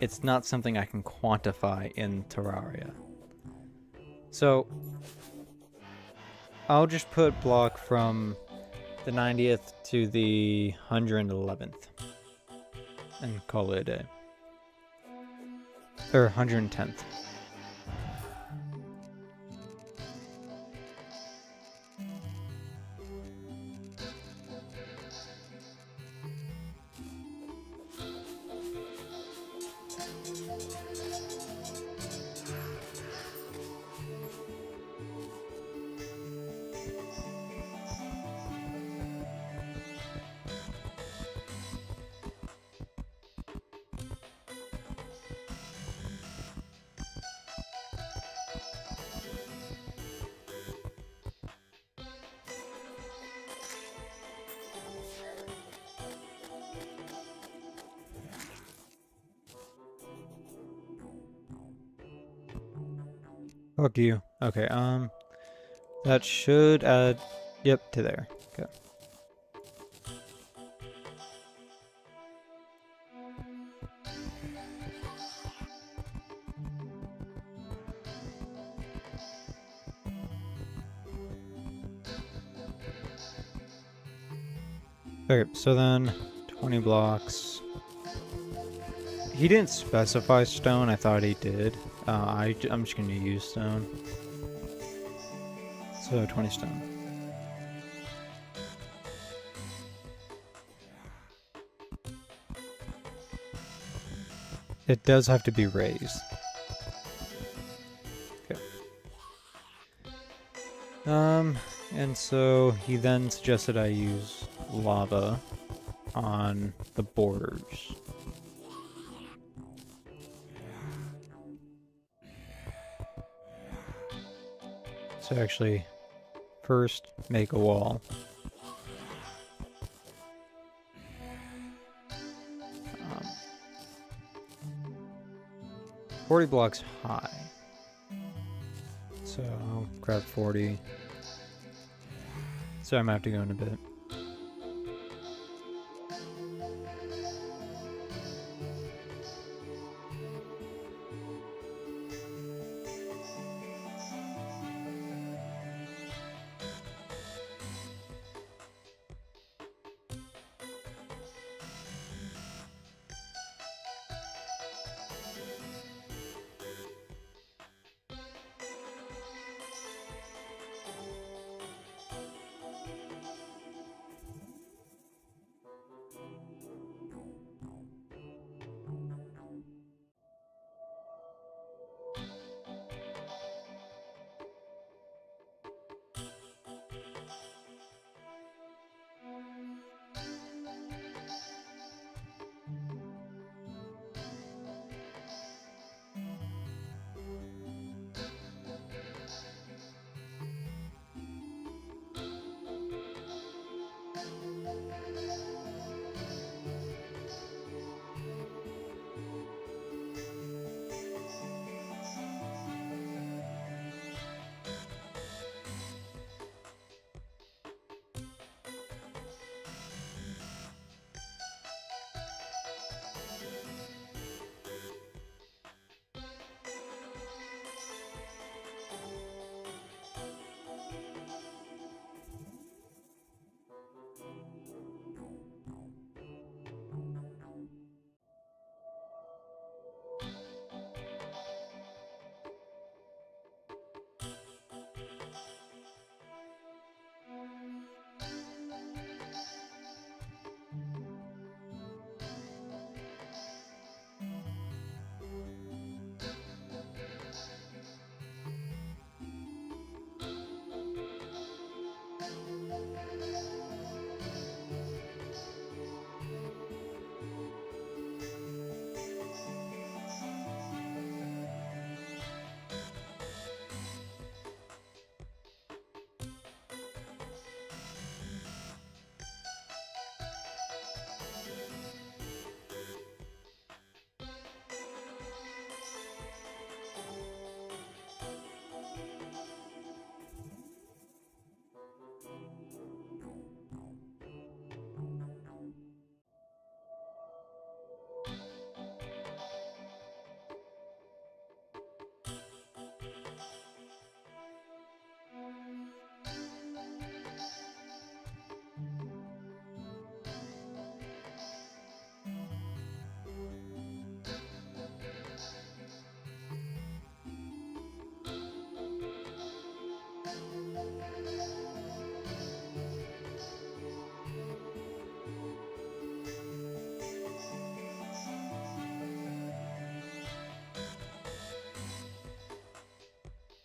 It's not something I can quantify in Terraria. So, I'll just put block from the 90th to the 111th. And call it a day. Or 110th. Fuck you. Okay, that should add, yep, to there. Okay. Okay, so then 20 blocks. He didn't specify stone, I thought he did. I'm just gonna use stone. So 20 stone. It does have to be raised. Okay. And so he then suggested I use lava on the borders. So actually, first make a wall. 40 blocks high. So I'll grab 40. So I might have to go in a bit.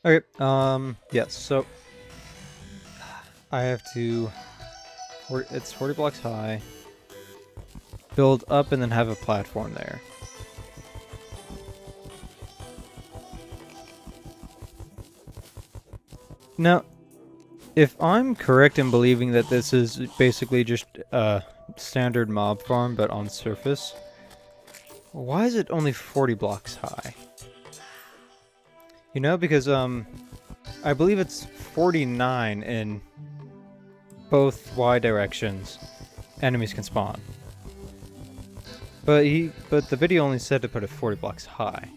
Okay, yes, so I have to, it's 40 blocks high, build up and then have a platform there. Now, if I'm correct in believing that this is basically just a standard mob farm but on surface, why is it only 40 blocks high? You know, because I believe it's 49 in both Y directions enemies can spawn. But the video only said to put it 40 blocks high.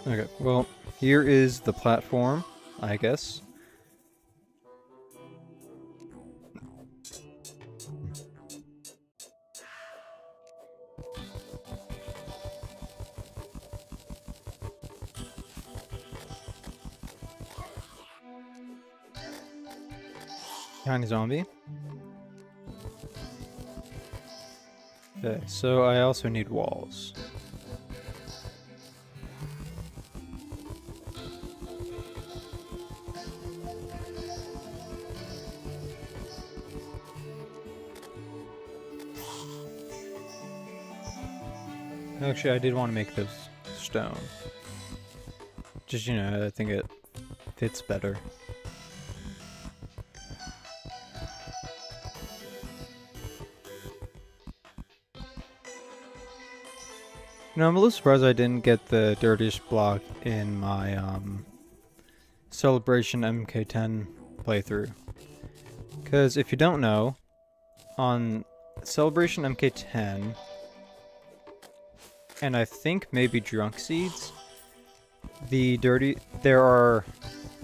Okay, well, here is the platform, I guess. Tiny zombie. Okay, so I also need walls. Actually, I did want to make those stone. Just, you know, I think it fits better. You know, I'm a little surprised I didn't get the dirtiest block in my Celebration MK10 playthrough. Because if you don't know, on Celebration MK10, and I think maybe Drunk Seeds, there are,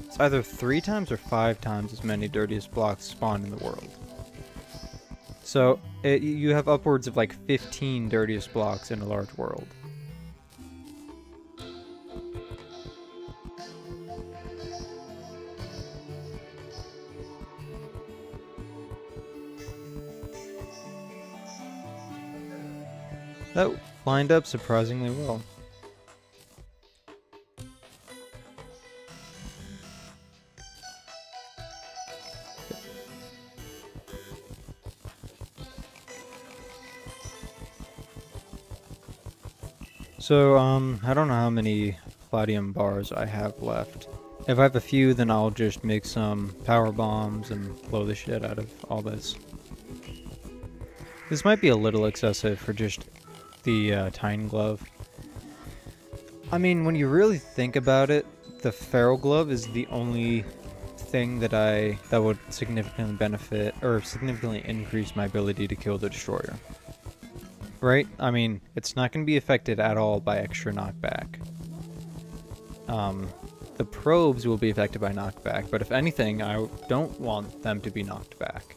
it's either 3 times or 5 times as many dirtiest blocks spawned in the world. So you have upwards of like 15 dirtiest blocks in a large world. That lined up surprisingly well. So, I don't know how many Palladium bars I have left. If I have a few, then I'll just make some power bombs and blow the shit out of all this. This might be a little excessive for just the Tine Glove. I mean, when you really think about it, the Feral Glove is the only thing that would significantly benefit or significantly increase my ability to kill the Destroyer. Right? I mean, it's not going to be affected at all by extra knockback. The probes will be affected by knockback, but if anything, I don't want them to be knocked back.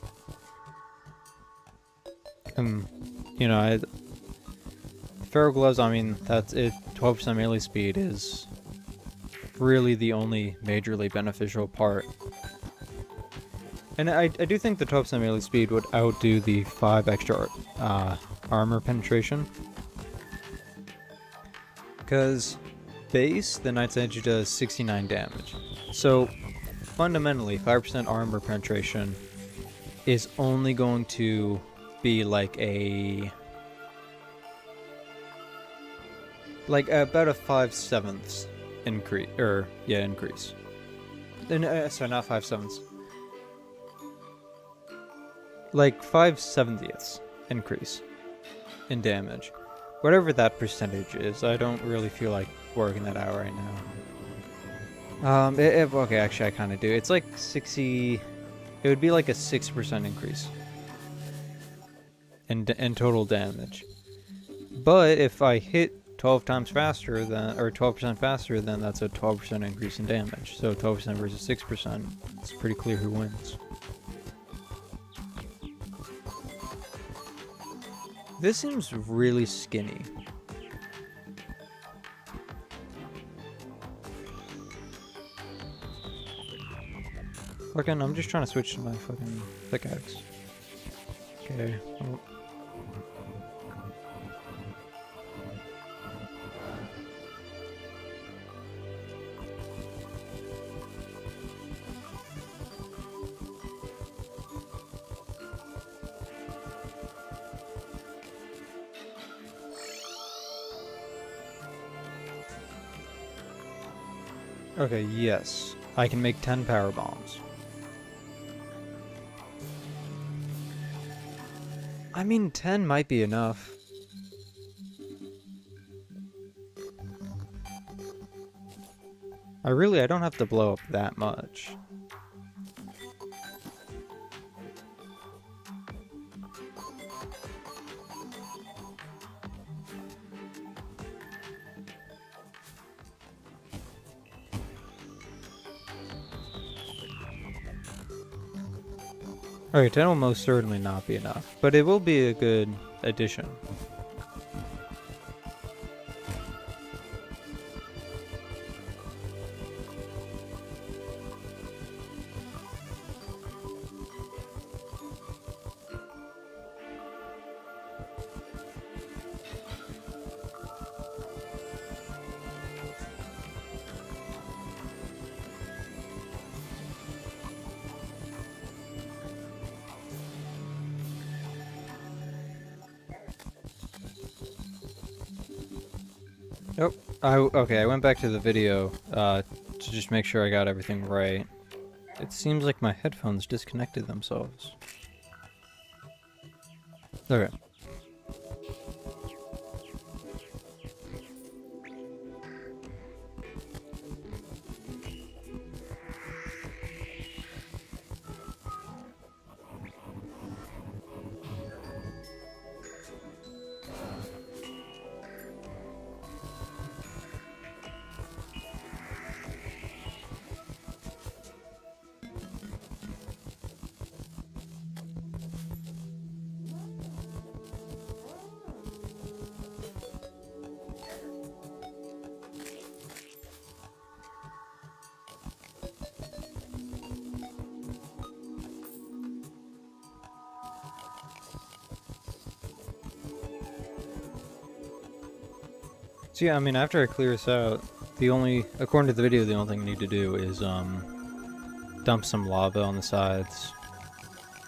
You know, Feral Gloves, I mean, that's it. 12% melee speed is really the only majorly beneficial part. And I do think the 12% melee speed would outdo the 5 extra armor penetration. Because base, the Knight's Edge does 69 damage. So fundamentally, 5% armor penetration is only going to be like about a 5/7 increase, increase. Sorry, not 5/7. Like 5/70 increase in damage. Whatever that percentage is, I don't really feel like working that out right now. Okay, actually I kind of do. It's like 60, it would be like a 6% increase in total damage. But if I hit 12 times faster than, or 12% faster, then that's a 12% increase in damage. So 12% versus 6%, it's pretty clear who wins. This seems really skinny. Fucking, I'm just trying to switch to my fucking pickaxe. Okay. Oh. Okay, yes. I can make 10 power bombs. I mean, 10 might be enough. I don't have to blow up that much. Okay, 10 will most certainly not be enough, but it will be a good addition. Oh, okay, I went back to the video to just make sure I got everything right. It seems like my headphones disconnected themselves. Okay. So yeah, I mean, after I clear this out, according to the video, the only thing I need to do is, dump some lava on the sides,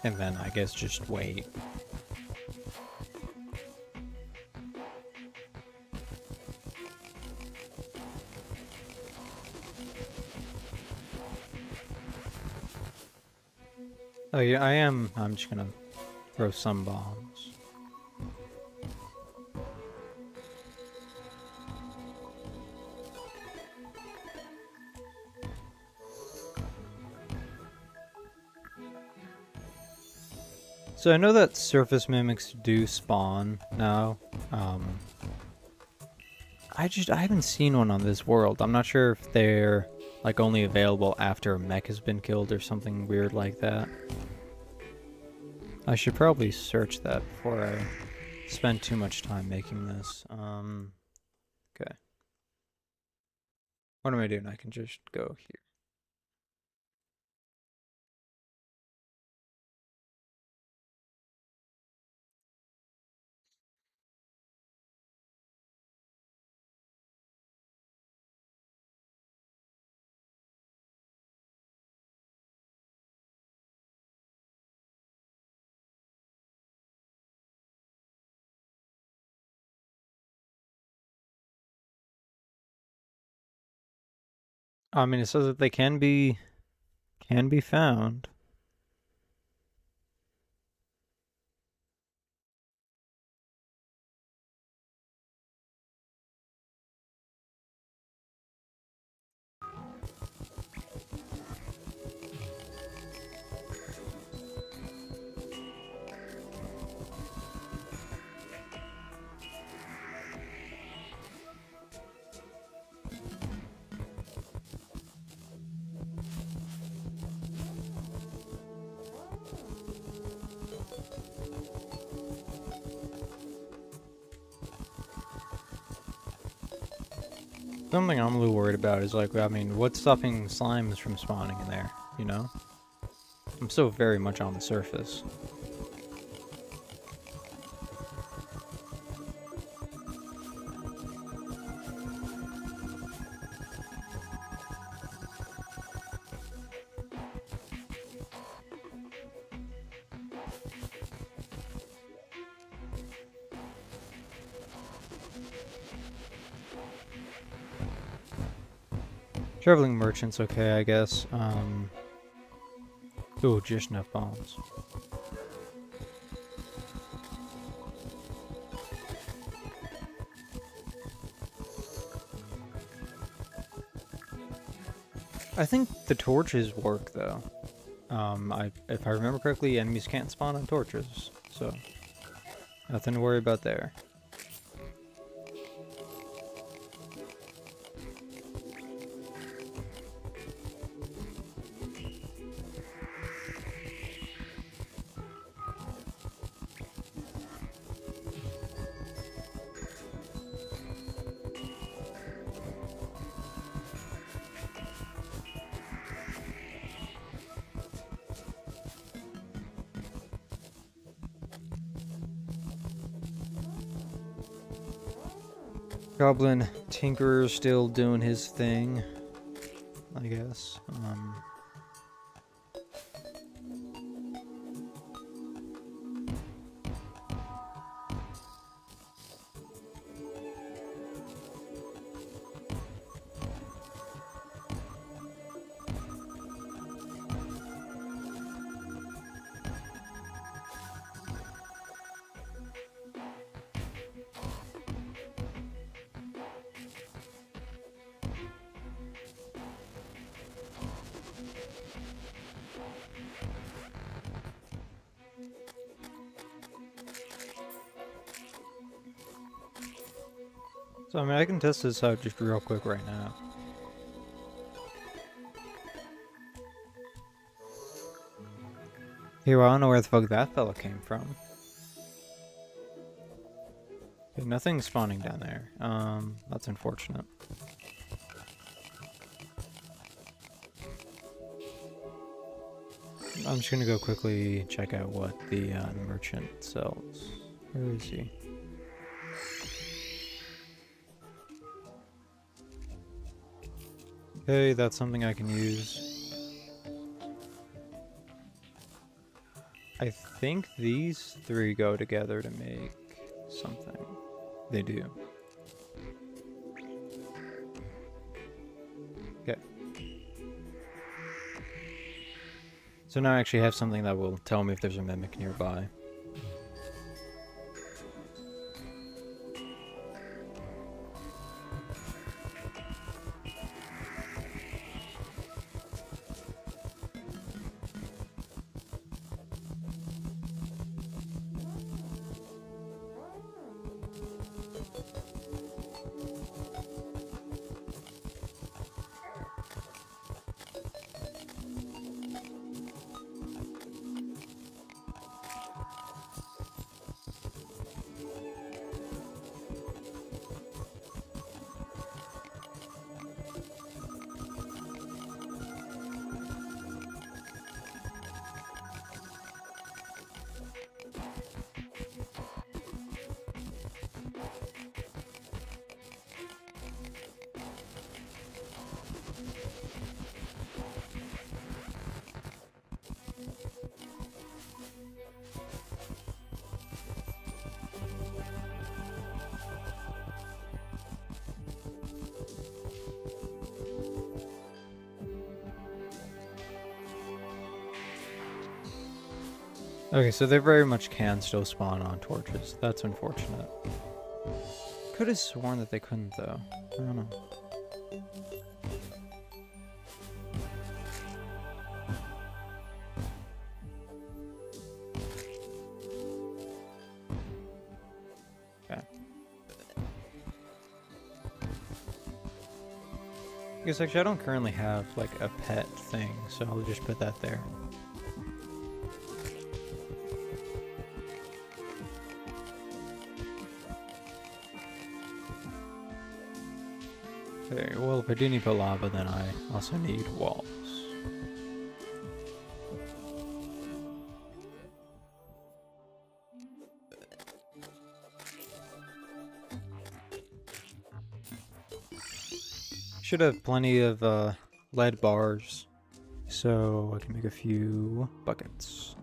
and then I guess just wait. Oh yeah, I'm just gonna throw some bombs. So I know that surface mimics do spawn now. I haven't seen one on this world. I'm not sure if they're like only available after a mech has been killed or something weird like that. I should probably search that before I spend too much time making this. Okay. What am I doing? I can just go here. I mean, it says that they can be found. Something I'm a little worried about is like, I mean, what's stopping slimes from spawning in there, you know? I'm still very much on the surface. Traveling merchant's okay, I guess. Ooh, just enough bombs. I think the torches work though. If I remember correctly, enemies can't spawn on torches, so nothing to worry about there. Goblin Tinkerer's still doing his thing, I guess. So, I mean, I can test this out just real quick right now. Here, well, I don't know where the fuck that fella came from. Okay, nothing's spawning down there. That's unfortunate. I'm just gonna go quickly check out what the merchant sells. Where is he? Okay, that's something I can use. I think these three go together to make something. They do. Okay. So now I actually have something that will tell me if there's a mimic nearby. Okay, so they very much can still spawn on torches. That's unfortunate. Could have sworn that they couldn't, though. I don't know. Okay. I guess actually I don't currently have, like, a pet thing, so I'll just put that there. Okay, well, if I do need to put lava, then I also need walls. Should have plenty of lead bars, so I can make a few buckets.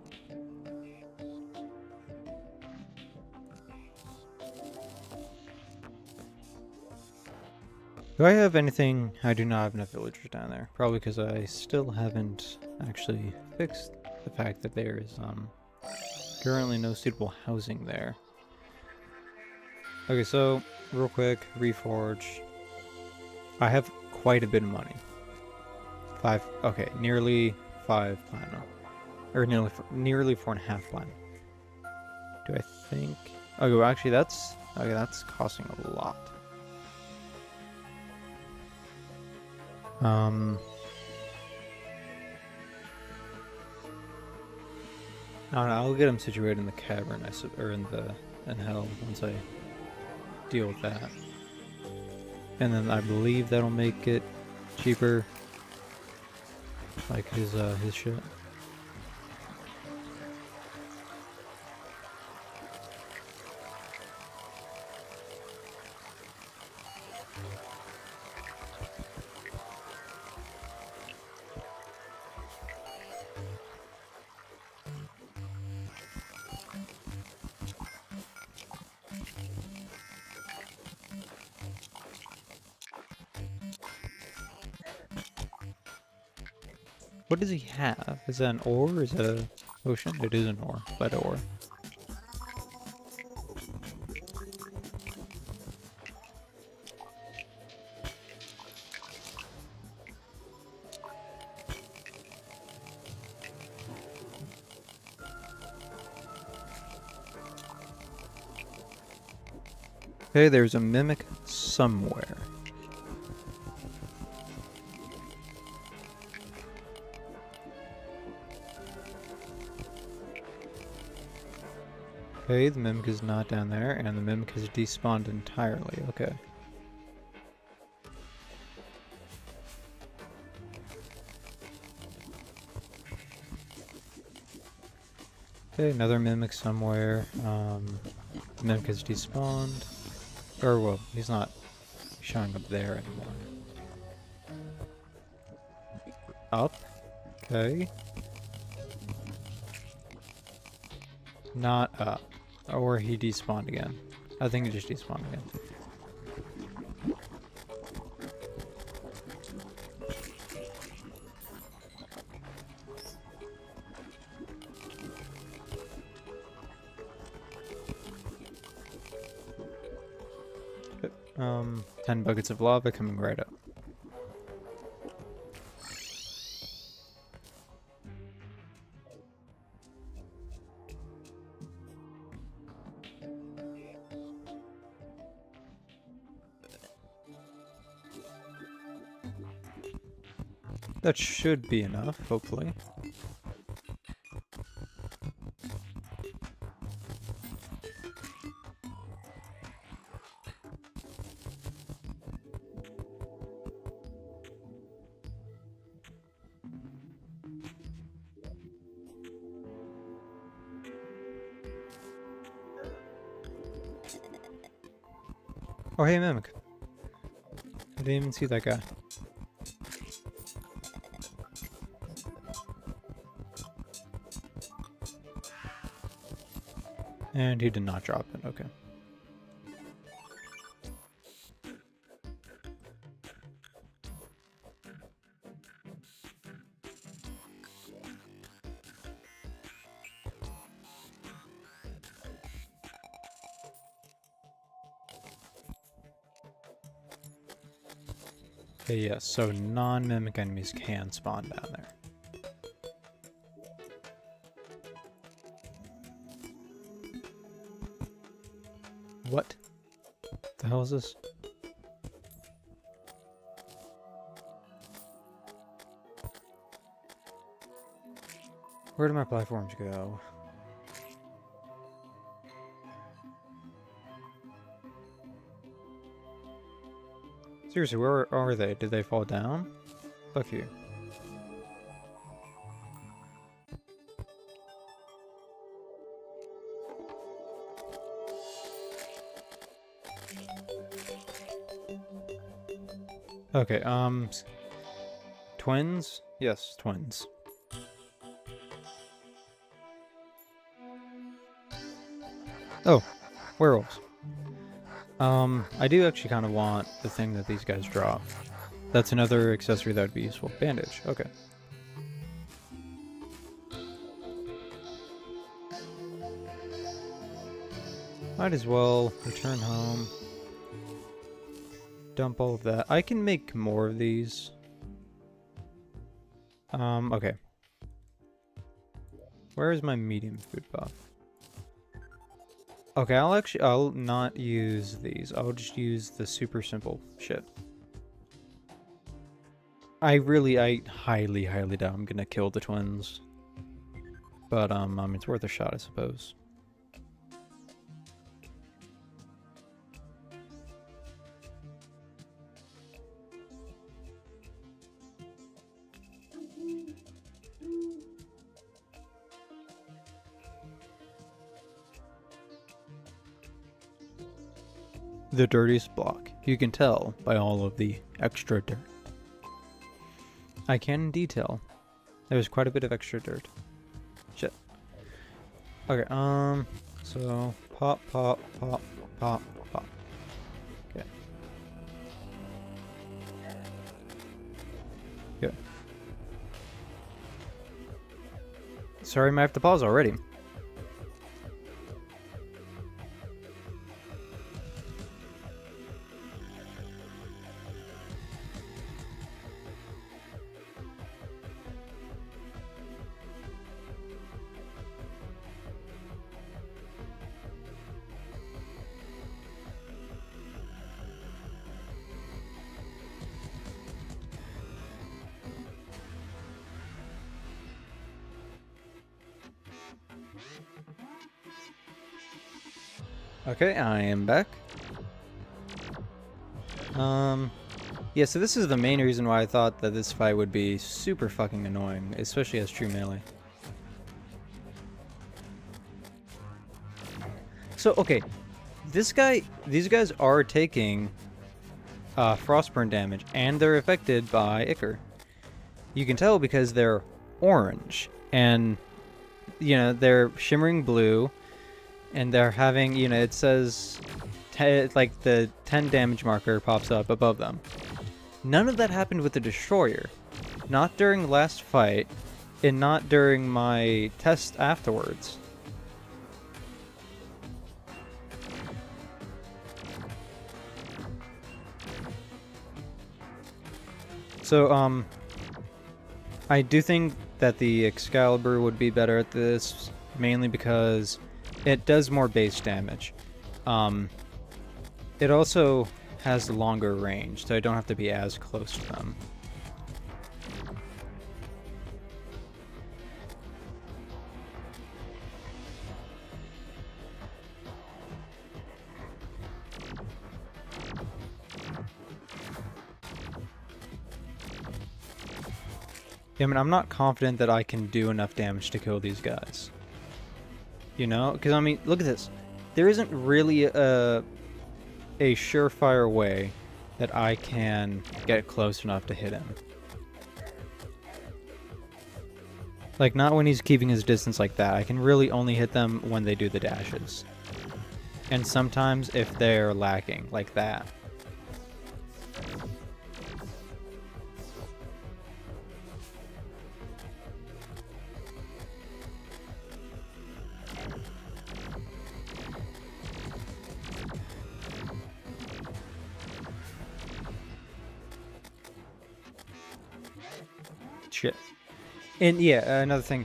Do I have anything? I do not have enough villagers down there. Probably because I still haven't actually fixed the fact that there is currently no suitable housing there. Okay, so real quick, reforge. I have quite a bit of money. Nearly 5 platinum. Or nearly 4.5 platinum. Do I think? Okay, well, actually that's costing a lot. I don't know, I'll get them situated in the cavern, or in hell once I deal with that. And then I believe that'll make it cheaper, like his shit. What does he have? Is that an ore or is that a ocean? It is an ore, lead ore. Okay, there's a mimic somewhere. Okay, the mimic is not down there, and the mimic has despawned entirely. Okay. Okay, another mimic somewhere. The mimic has despawned. Or, well, he's not showing up there anymore. Up. Okay. Not up. Or he despawned again. I think he just despawned again. Okay. 10 buckets of lava coming right up. That should be enough, hopefully. Oh, hey, Mimic. I didn't even see that guy. And he did not drop it, okay. Okay, yes, so non-mimic enemies can spawn down there. What the hell is this? Where do my platforms go? Is Seriously, where are they? Did they fall down? Fuck you. Okay, twins? Yes, twins. Oh, werewolves. I do actually kind of want the thing that these guys drop. That's another accessory that would be useful. Bandage, okay. Might as well return home. Dump all of that. I can make more of these. Okay. Where is my medium food buff? Okay, I'll not use these. I'll just use the super simple shit. I highly, highly doubt I'm gonna kill the twins. But, I mean, it's worth a shot, I suppose. The dirtiest block. You can tell by all of the extra dirt. I can indeed tell. There's quite a bit of extra dirt. Shit. Okay, so pop, pop, pop, pop, pop. Okay. Good. Sorry, I might have to pause already. Okay, I am back. Yeah, so this is the main reason why I thought that this fight would be super fucking annoying, especially as true melee. So, okay, these guys are taking frostburn damage, and they're affected by Ichor. You can tell because they're orange, and, you know, they're shimmering blue, and they're having, you know, it says, like, the 10 damage marker pops up above them. None of that happened with the Destroyer. Not during the last fight, and not during my test afterwards. So, I do think that the Excalibur would be better at this, mainly because it does more base damage. It also has longer range, so I don't have to be as close to them. I mean, I'm not confident that I can do enough damage to kill these guys. You know? Because, I mean, look at this. There isn't really a surefire way that I can get close enough to hit him. Like, not when he's keeping his distance like that. I can really only hit them when they do the dashes. And sometimes if they're lacking, like that. Shit. And yeah, another thing.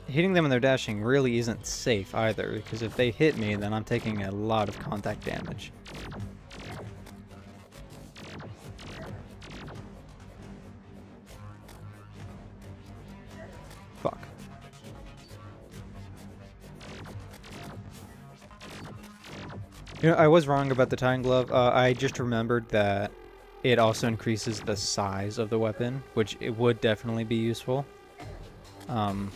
Hitting them when they're dashing really isn't safe either, because if they hit me, then I'm taking a lot of contact damage. Fuck. You know, I was wrong about the Titan Glove. I just remembered that it also increases the size of the weapon, which it would definitely be useful. Um,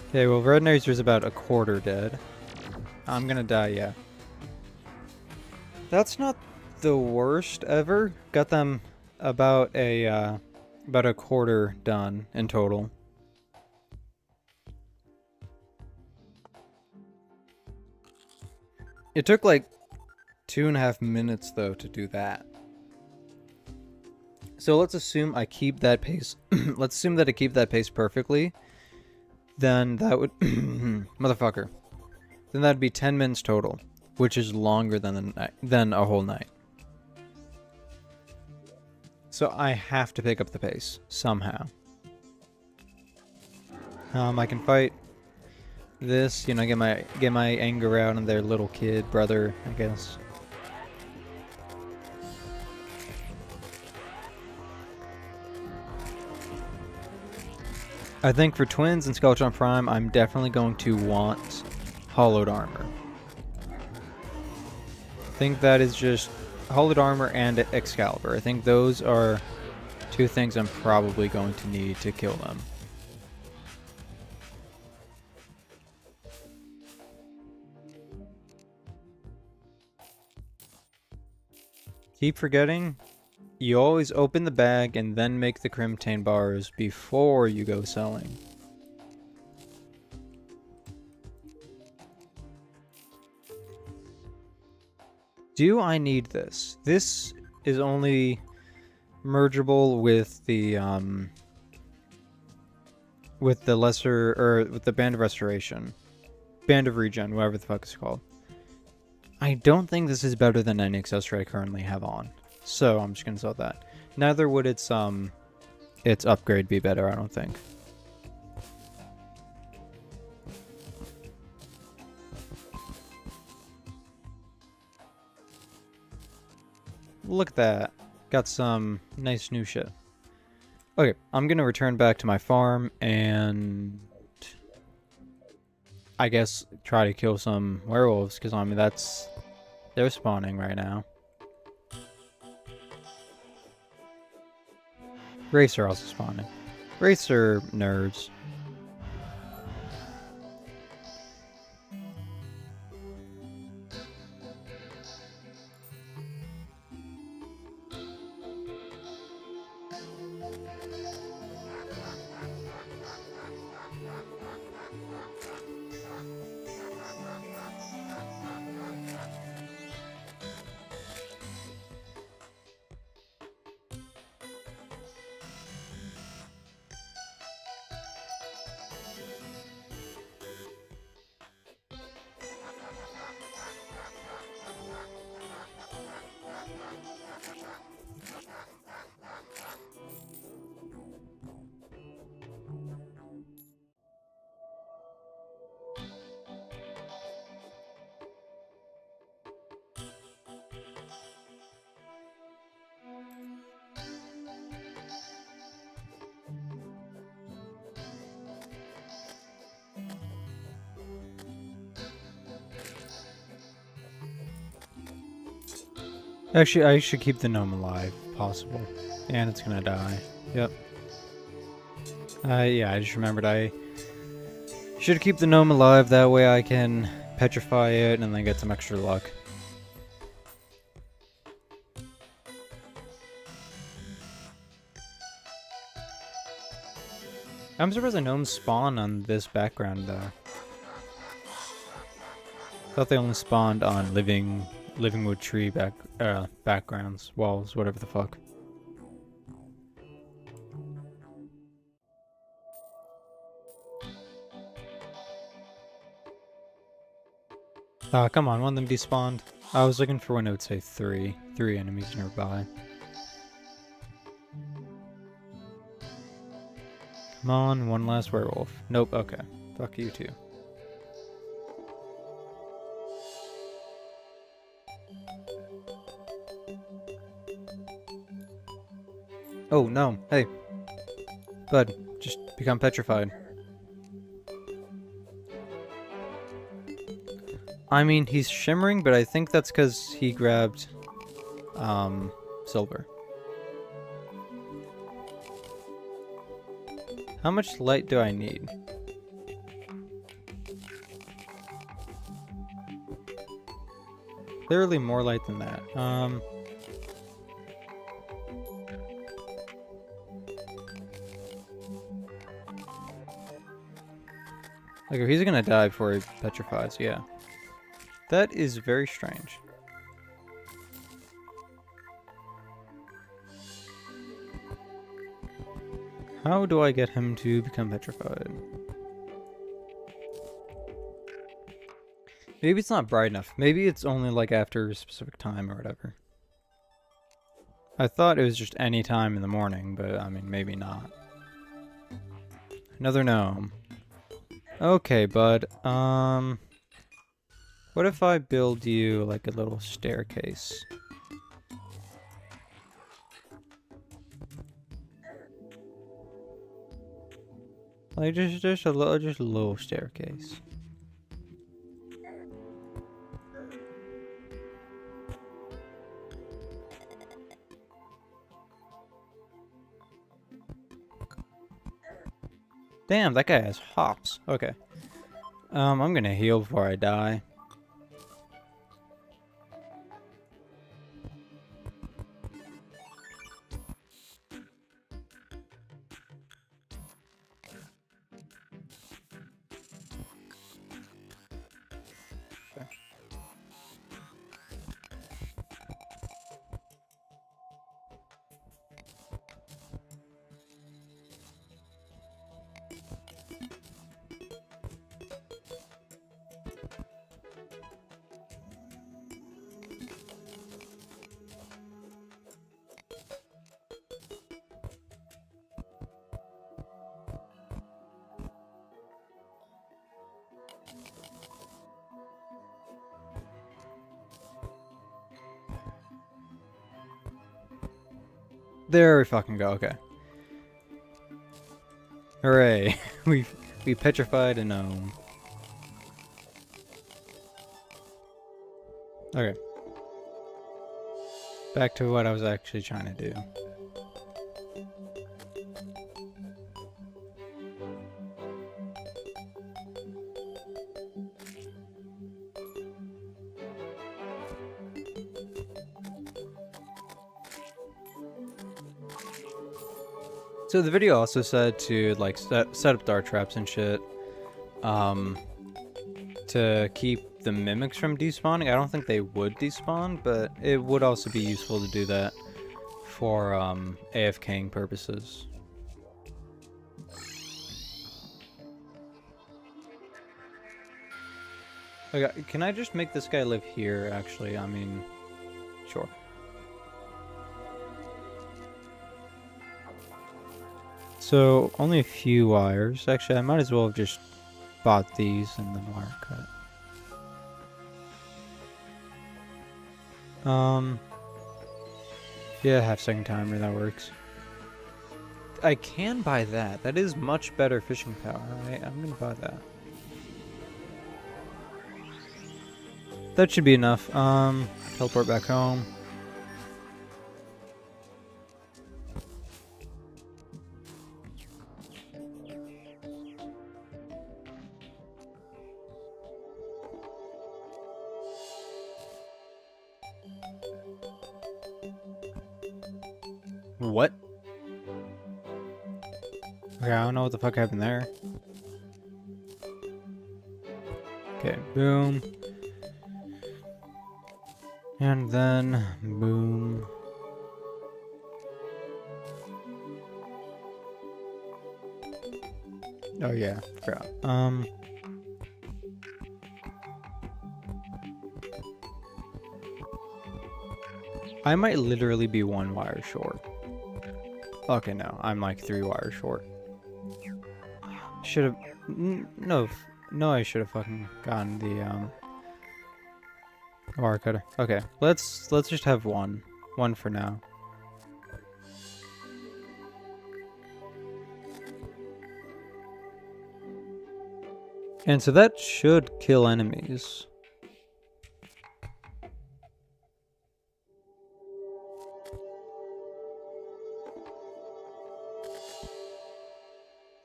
okay, well, Red Razor's about a quarter dead. I'm gonna die, yeah. That's not the worst ever. Got them about a quarter done in total. It took like 2.5 minutes though to do that. So let's assume I keep that pace. Let's assume that I keep that pace perfectly. Then that would motherfucker. Then that'd be 10 minutes total, which is longer than a whole night. So I have to pick up the pace somehow. I can fight this, you know, get my anger out on their little kid brother, I guess. I think for Twins and Skeletron Prime, I'm definitely going to want Hollowed Armor. I think that is just Hollowed Armor and Excalibur. I think those are two things I'm probably going to need to kill them. Keep forgetting, you always open the bag and then make the Crimtane bars before you go selling. Do I need this? This is only mergeable with the lesser, or with the Band of Restoration. Band of Regen, whatever the fuck it's called. I don't think this is better than any accessory I currently have on. So I'm just gonna sell that. Neither would its upgrade be better, I don't think. Look at that. Got some nice new shit. Okay, I'm gonna return back to my farm and I guess try to kill some werewolves, because I mean they're spawning right now. Wraiths are also spawning. Wraiths are nerds. Actually, I should keep the gnome alive, if possible. And it's gonna die. Yep. Yeah, I just remembered I should keep the gnome alive, that way I can petrify it and then get some extra luck. I'm surprised the gnomes spawn on this background, though. Thought they only spawned on living wood tree backgrounds, walls, whatever the fuck. Come on, one of them despawned. I was looking for when it would say three enemies nearby. Come on, one last werewolf. Nope, okay. Fuck you too. Oh, no. Hey. Bud, just become petrified. I mean, he's shimmering, but I think that's because he grabbed, silver. How much light do I need? Clearly more light than that. Like, if he's gonna die before he petrifies, yeah. That is very strange. How do I get him to become petrified? Maybe it's not bright enough. Maybe it's only like after a specific time or whatever. I thought it was just any time in the morning, but I mean, maybe not. Another gnome. Okay, bud. What if I build you like a little staircase? Like just a little staircase. Damn, that guy has hops. Okay. I'm gonna heal before I die. There we fucking go, okay. Hooray. we petrified a gnome. Okay. Back to what I was actually trying to do. So the video also said to like set up dart traps and shit, to keep the mimics from despawning. I don't think they would despawn, but it would also be useful to do that for AFKing purposes. Okay, can I just make this guy live here? Actually, I mean, sure. So, only a few wires. Actually, I might as well have just bought these and then wire cut. Yeah, half-second timer, that works. I can buy that. That is much better fishing power. I'm gonna buy that. That should be enough. Teleport back home. What? Okay, I don't know what the fuck happened there. Okay, boom. And then, boom. Oh yeah, forgot. I might literally be 1 wire short. Okay, no, I'm like 3 wires short. Should have, no, I should have fucking gotten the wire cutter. Okay, let's just have one for now. And so that should kill enemies.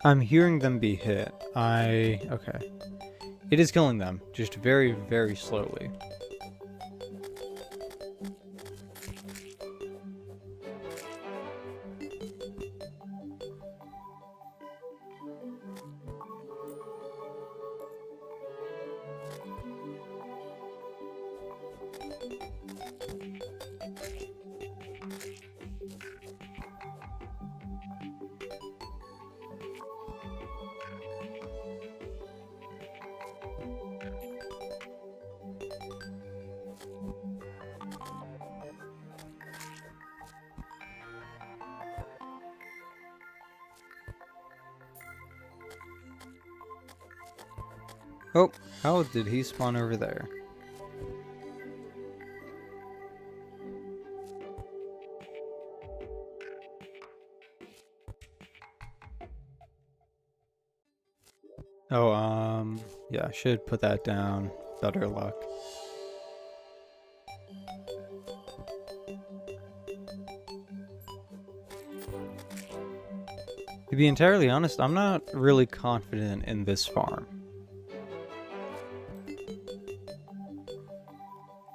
I'm hearing them be hit. Okay. It is killing them, just very, very slowly. Oh, how did he spawn over there? Oh, yeah, I should put that down. Better luck. To be entirely honest, I'm not really confident in this farm.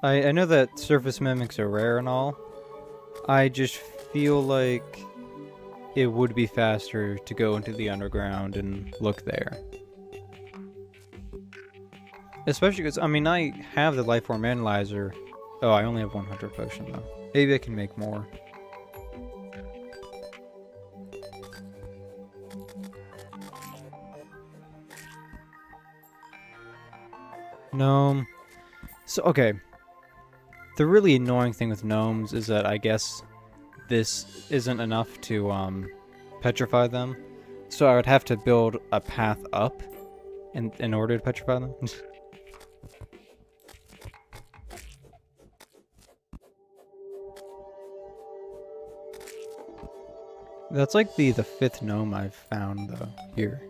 I know that surface mimics are rare and all. I just feel like it would be faster to go into the underground and look there. Especially because, I mean, I have the Lifeform Analyzer. Oh, I only have 100 potion though. Maybe I can make more. Gnome. So, okay. The really annoying thing with gnomes is that I guess this isn't enough to petrify them. So I would have to build a path up in order to petrify them. That's like the fifth gnome I've found though here.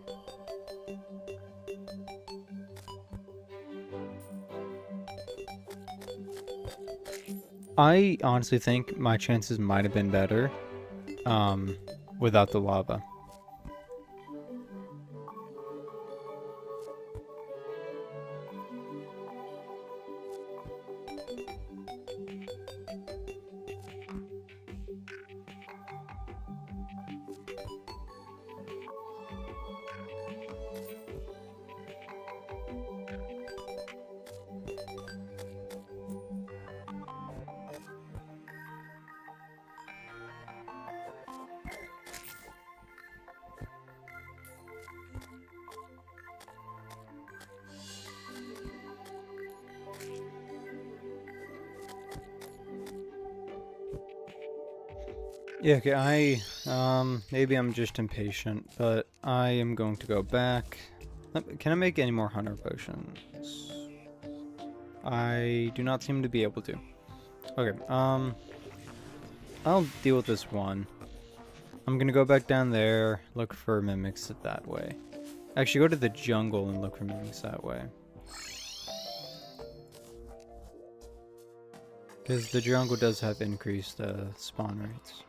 I honestly think my chances might have been better without the lava. Yeah, okay, maybe I'm just impatient, but I am going to go back. Can I make any more hunter potions? I do not seem to be able to. Okay, I'll deal with this one. I'm gonna go back down there, look for mimics that way. Actually, go to the jungle and look for mimics that way. Because the jungle does have increased spawn rates.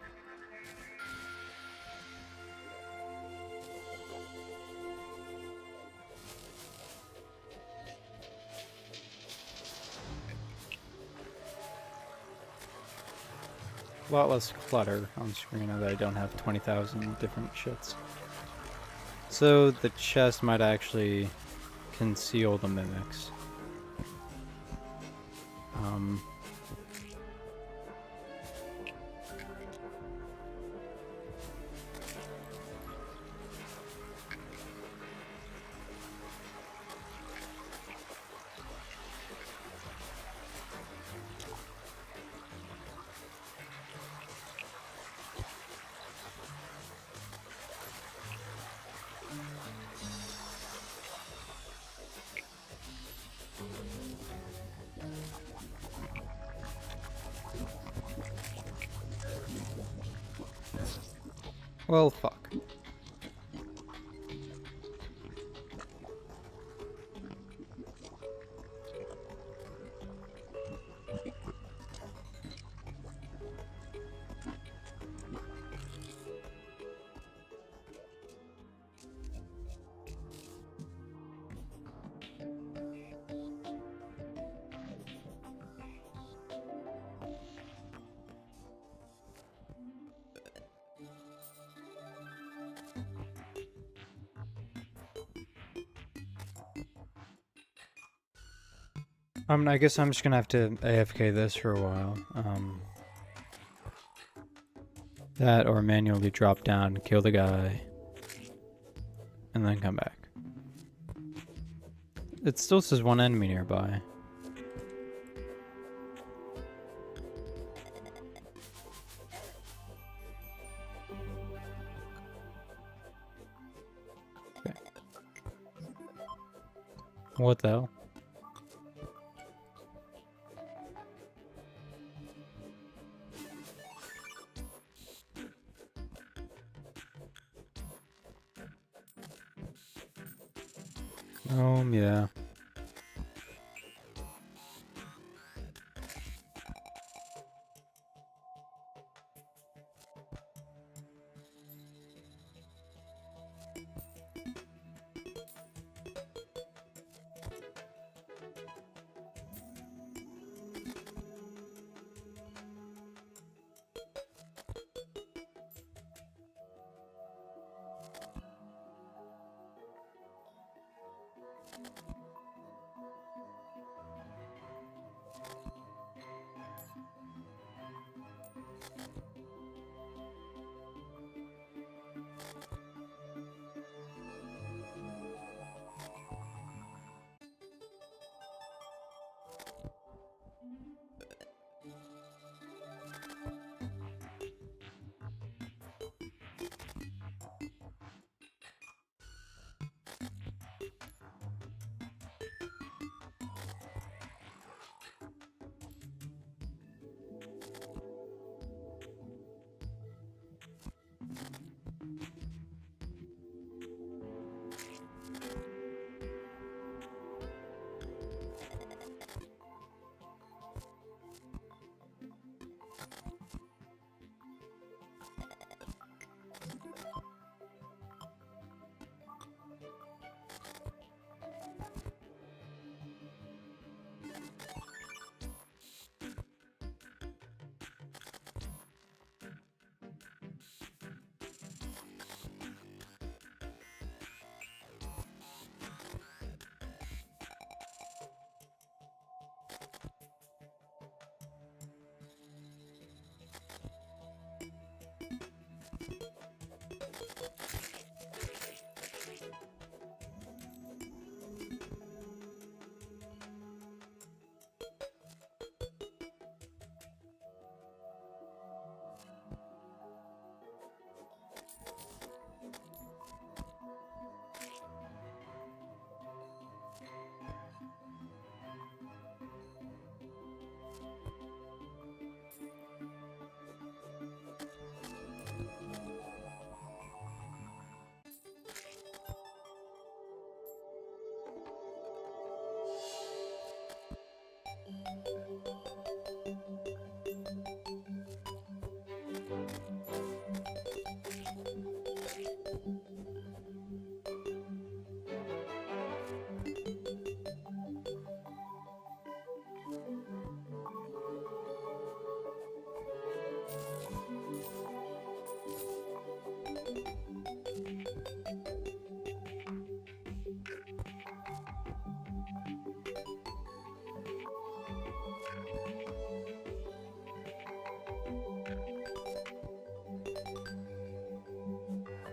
A lot less clutter on screen now that I don't have 20,000 different shits. So the chest might actually conceal the mimics. Well, fuck. I guess I'm just gonna have to AFK this for a while. That or manually drop down, kill the guy, and then come back. It still says one enemy nearby. Okay. What the hell? Yeah.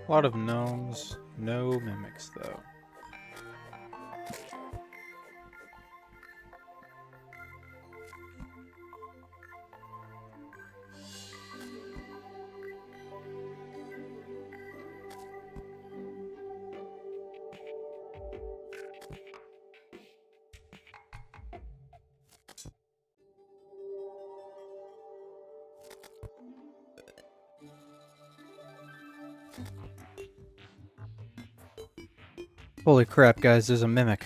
A lot of gnomes, no mimics though. Holy crap, guys, there's a mimic.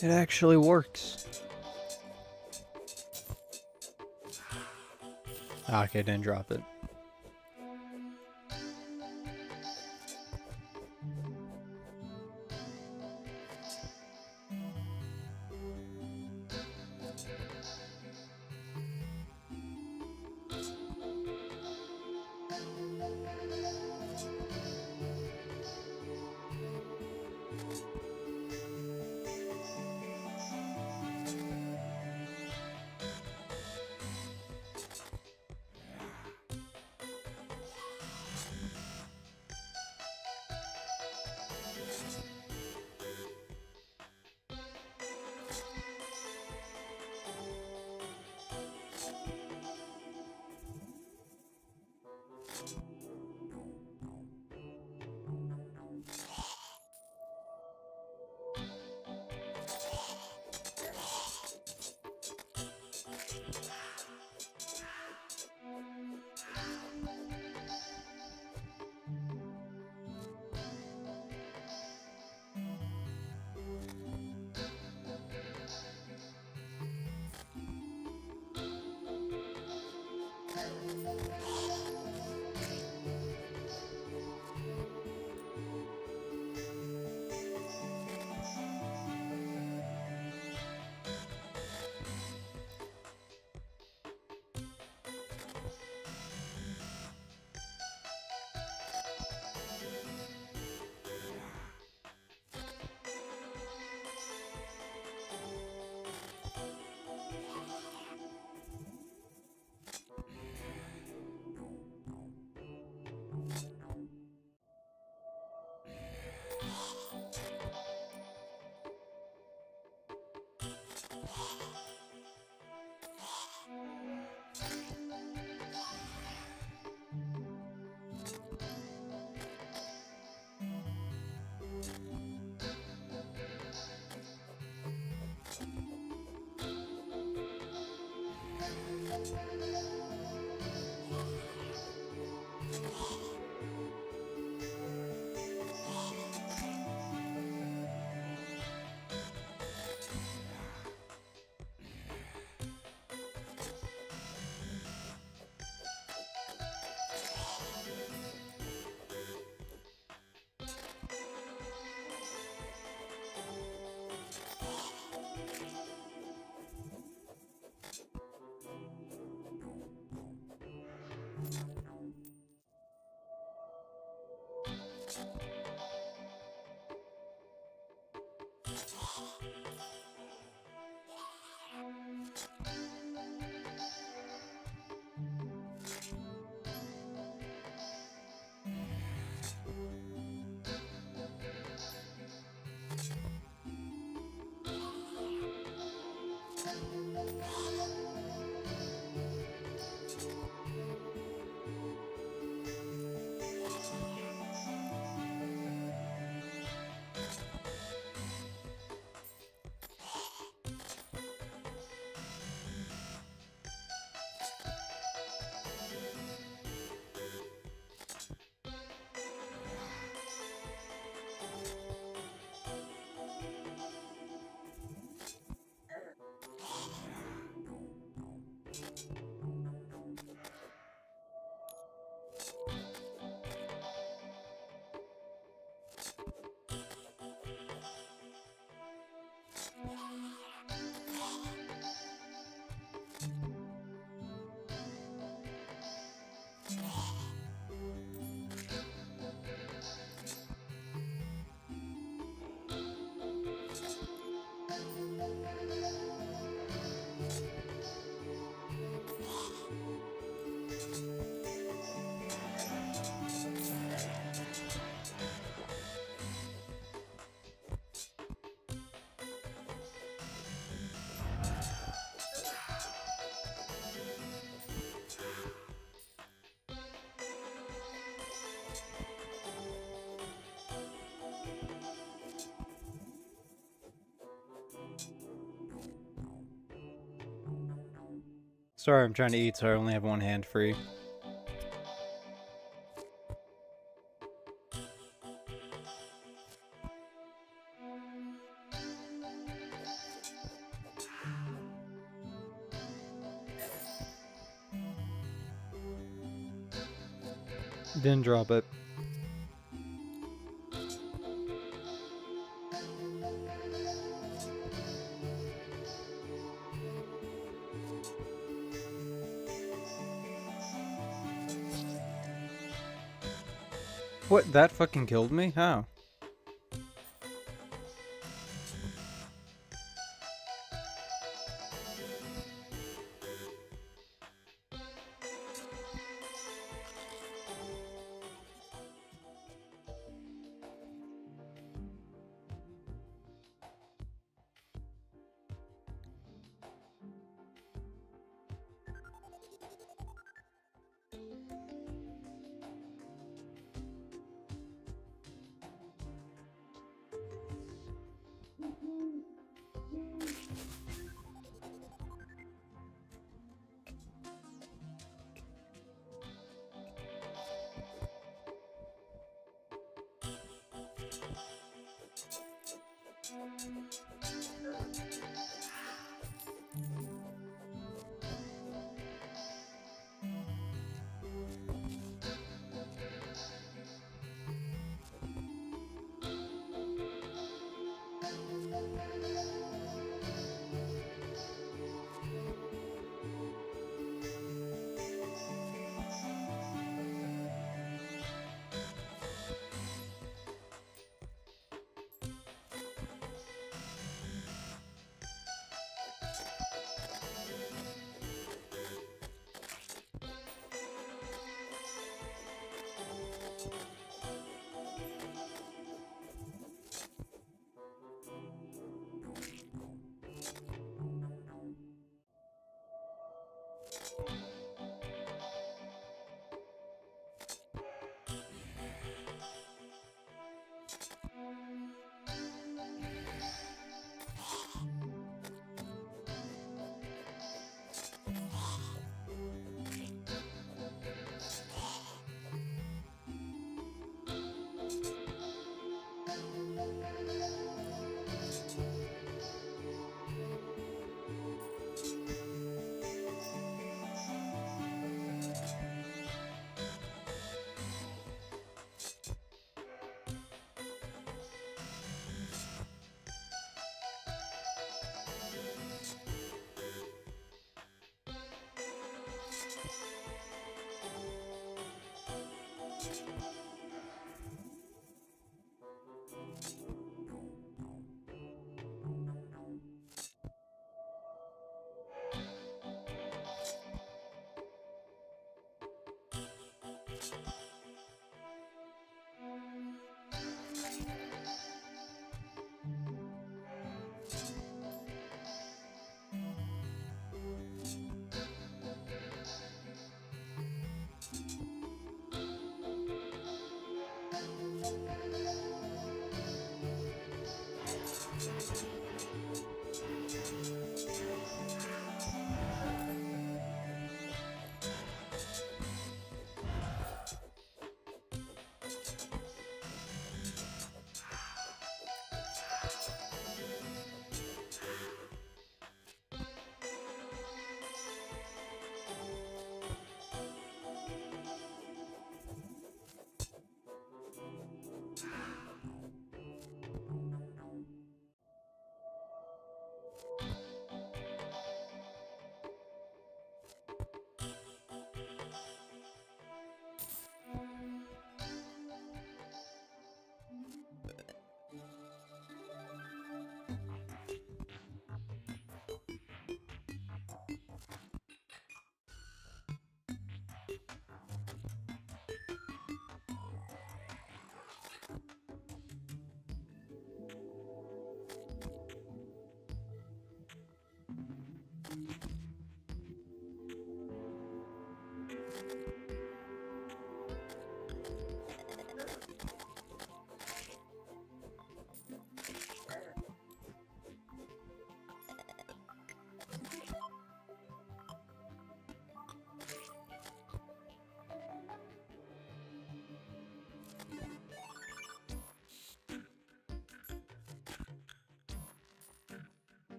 It actually works. Okay, didn't drop it. Sorry, I'm trying to eat, so I only have one hand free. Didn't drop it. What? That fucking killed me? How?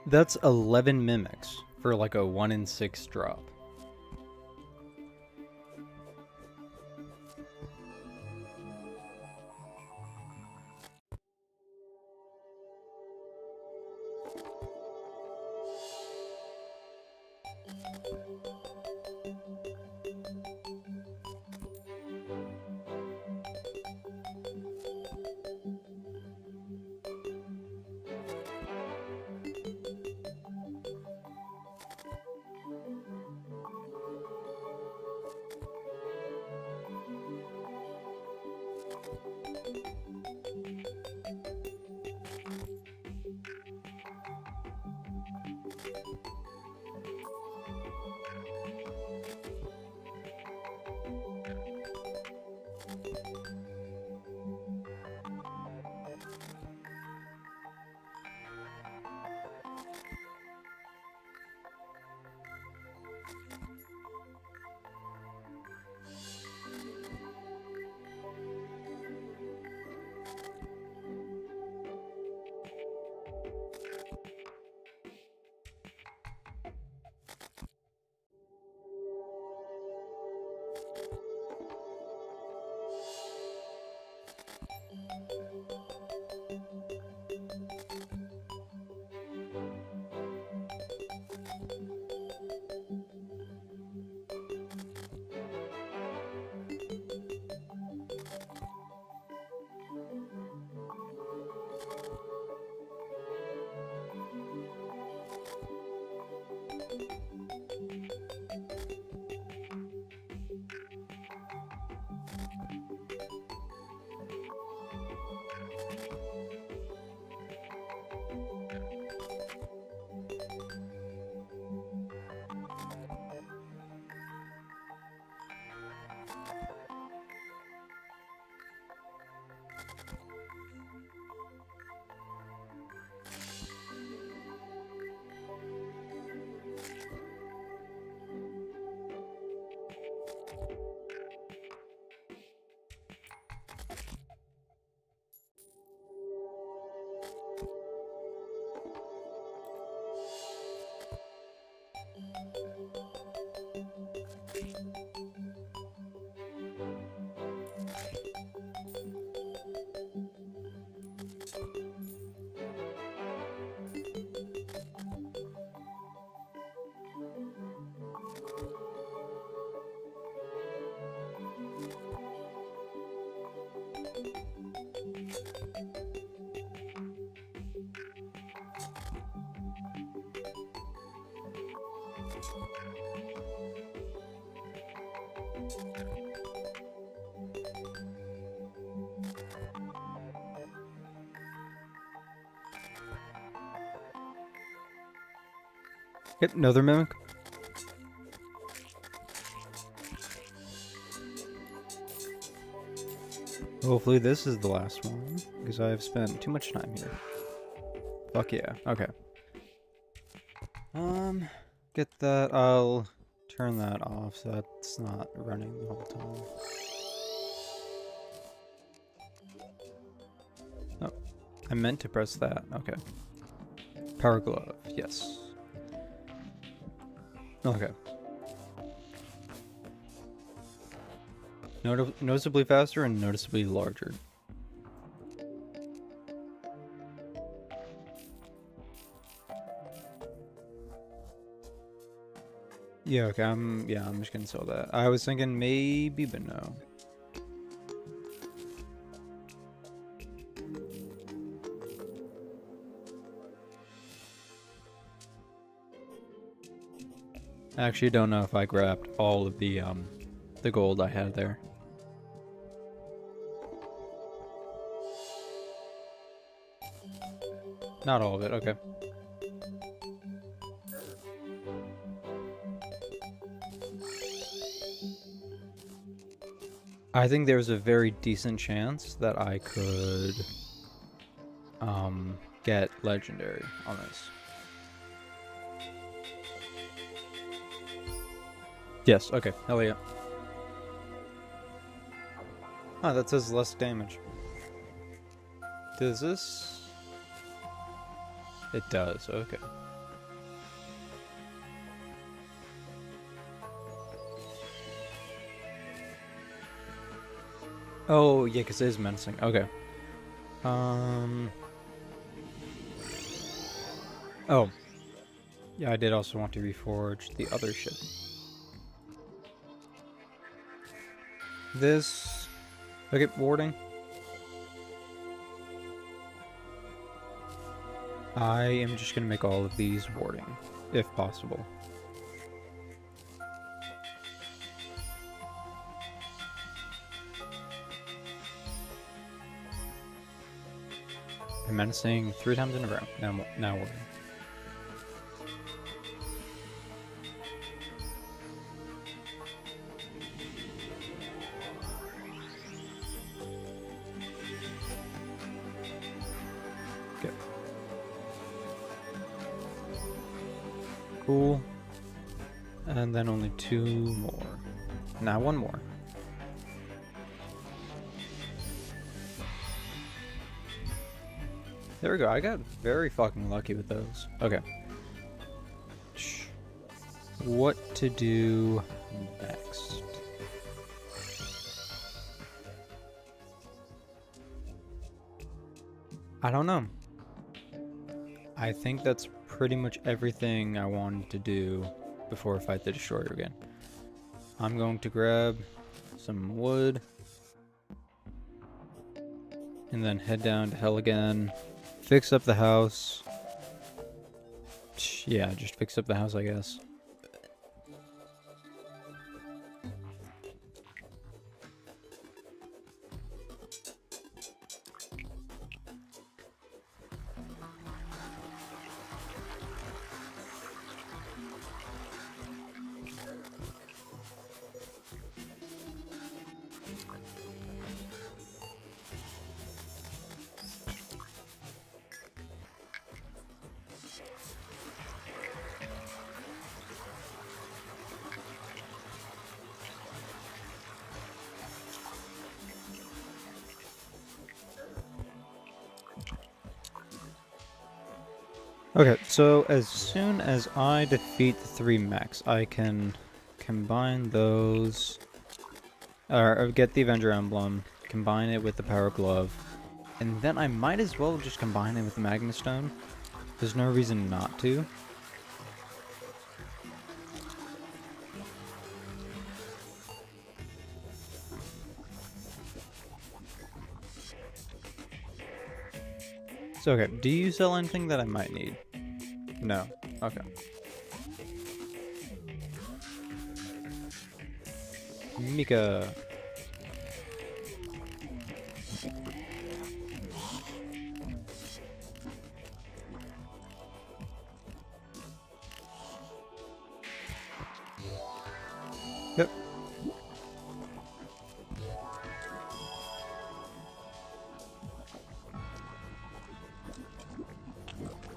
That's 11 mimics for like a 1 in 6 drop. Yep, another mimic. Hopefully this is the last one, because I've spent too much time here. Fuck yeah. Okay. Get that. I'll turn that off so that's not running the whole time. Oh, I meant to press that. Okay. Power glove. Yes. Okay. Noticeably faster and noticeably larger. Yeah, okay, I'm just gonna sell that. I was thinking maybe, but no. I actually don't know if I grabbed all of the gold I had there. Not all of it, okay. I think there's a very decent chance that I could get legendary on this. Yes, okay, hell yeah. Oh, that says less damage. Does this? It does, okay. Oh, yeah, because it is menacing. Okay. Oh. Yeah, I did also want to reforge the other ship. This... Okay, warding. I am just going to make all of these warding, if possible. I'm menacing 3 times in a row. Now warding. Okay. Cool. And then only 2 more. Now 1 more. There we go. I got very fucking lucky with those. Okay. What to do next? I don't know. I think that's pretty much everything I wanted to do before I fight the Destroyer again. I'm going to grab some wood and then head down to hell again. Fix up the house. Yeah, just fix up the house, I guess. Okay, so as soon as I defeat the 3 mechs, I can combine those, or get the Avenger Emblem, combine it with the Power Glove, and then I might as well just combine it with the Magma Stone. There's no reason not to. So, okay, do you sell anything that I might need? No. Okay. Mika. Yep.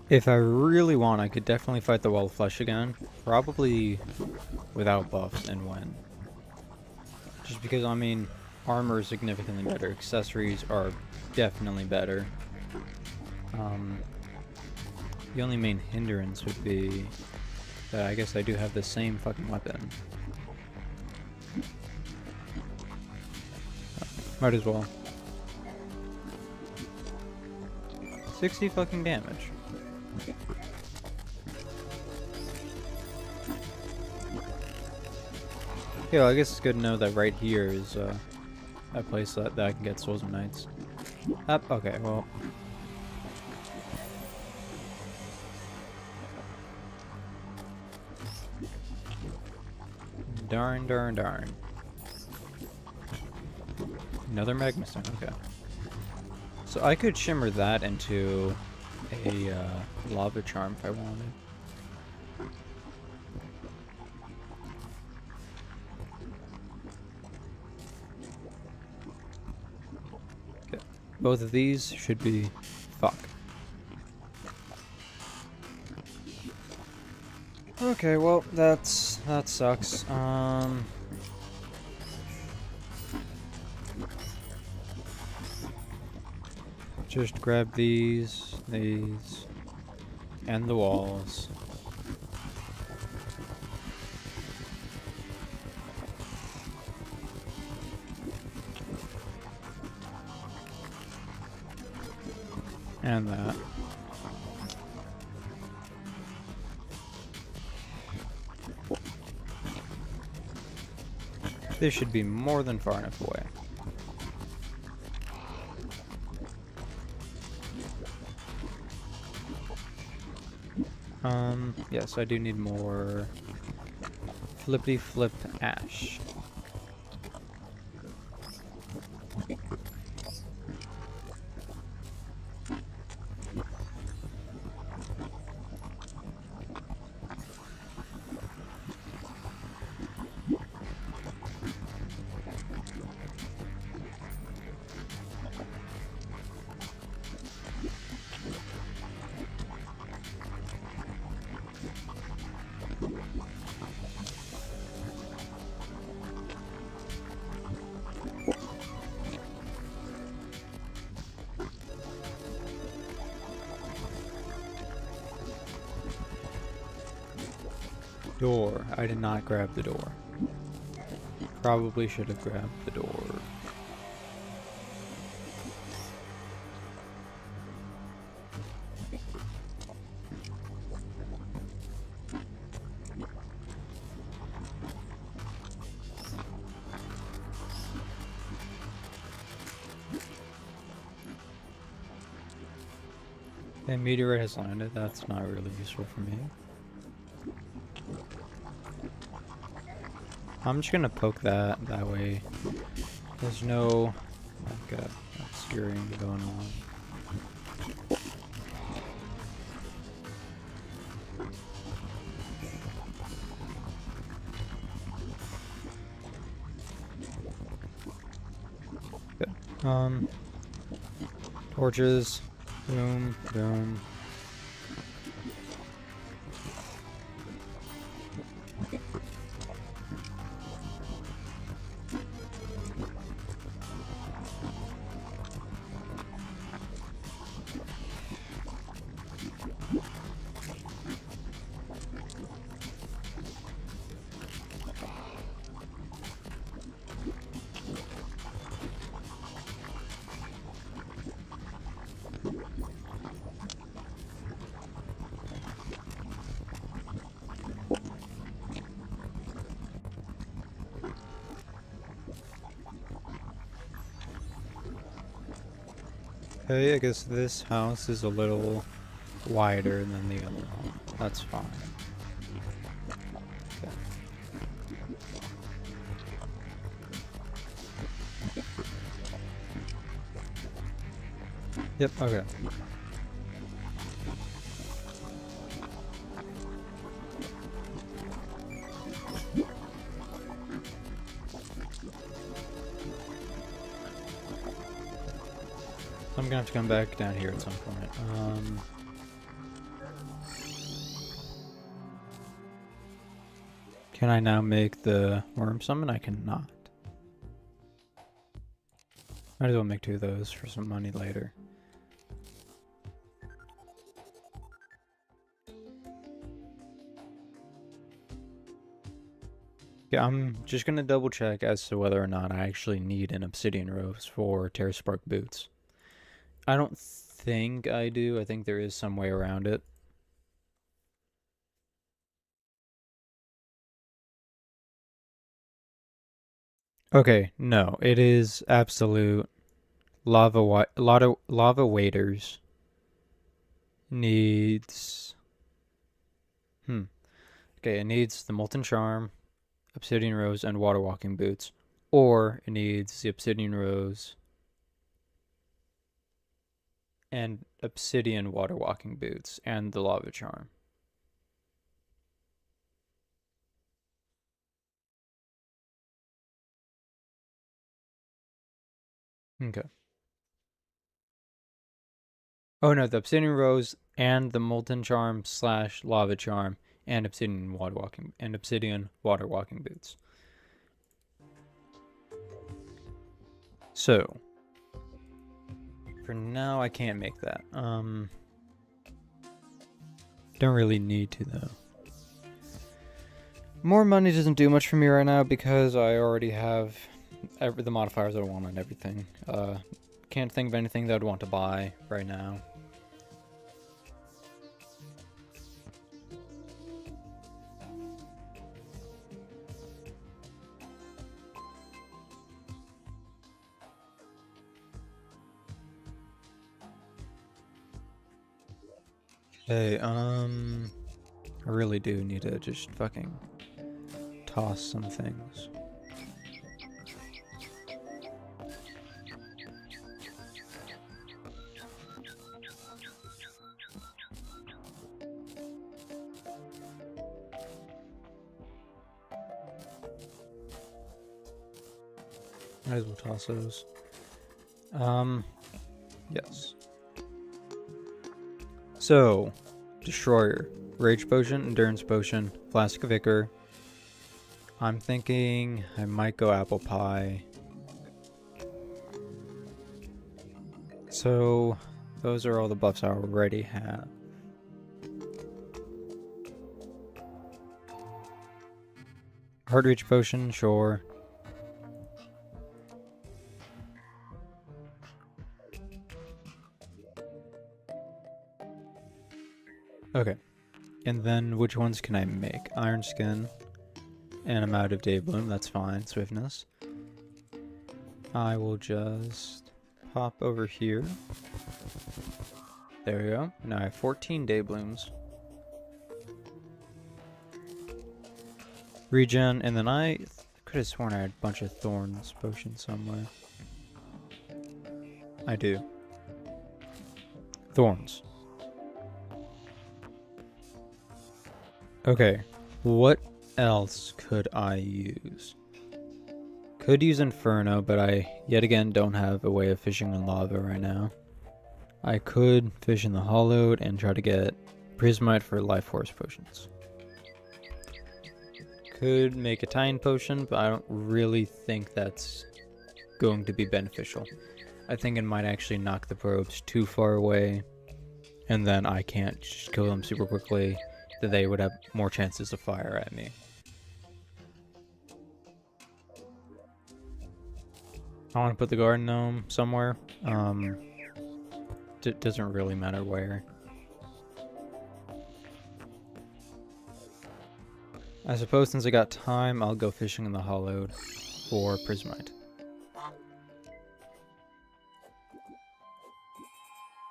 If I really want, I could definitely fight the Wall of Flesh again. Probably without buffs and when. Just because, I mean, armor is significantly better. Accessories are definitely better. The only main hindrance would be that I guess I do have the same fucking weapon. Might as well. 60 fucking damage. Yeah, well, I guess it's good to know that right here is a place that I can get Souls of Knights. Okay, well. Darn, darn, darn. Another Magma Stone, okay. So I could shimmer that into a Lava Charm if I wanted. Okay. Both of these should be... Fuck. Okay, well, that sucks. Just grab these, and the walls. And that. This should be more than far enough away. Yes, I do need more flippity flip ash. Door. I did not grab the door. Probably should have grabbed the door. A meteorite has landed. That's not really useful for me. I'm just gonna poke that way. There's no like obscuring going on. Good. Torches. Boom, boom. Okay, I guess this house is a little wider than the other one. That's fine. Okay. Yep, okay. I'm gonna have to come back down here at some point. Can I now make the worm summon? I cannot. Might as well make 2 of those for some money later. Yeah, I'm just gonna double check as to whether or not I actually need an obsidian rose for Terra Spark boots. I don't think I do. I think there is some way around it. Okay, no, it is absolute lava waders needs okay, it needs the molten charm, obsidian rose, and water walking boots, or it needs the obsidian rose and obsidian water walking boots and the lava charm. Okay. Oh no, the obsidian rose and the molten charm slash lava charm and obsidian water walking boots. So for now I can't make that. Don't really need to though. More money doesn't do much for me right now because I already have the modifiers I want on everything. Can't think of anything that I'd want to buy right now. Hey, I really do need to just fucking toss some things. Might as well toss those. Yes. So, Destroyer, Rage Potion, Endurance Potion, Flask of Ichor. I'm thinking I might go Apple Pie. So, those are all the buffs I already have. Heart Reach Potion, sure. Okay. And then which ones can I make? Iron Skin. And I'm out of Day Bloom, that's fine. Swiftness. I will just pop over here. There we go. Now I have 14 Day Blooms. Regen, and then I could have sworn I had a bunch of Thorns potions somewhere. I do. Thorns. Okay, what else could I use? Could use Inferno, but I, yet again, don't have a way of fishing in lava right now. I could fish in the Hollowed and try to get Prismite for Life Force potions. Could make a Titan potion, but I don't really think that's going to be beneficial. I think it might actually knock the probes too far away, and then I can't just kill them super quickly, that they would have more chances to fire at me. I want to put the garden gnome somewhere. It doesn't really matter where. I suppose since I got time, I'll go fishing in the Hollowed for Prismite. I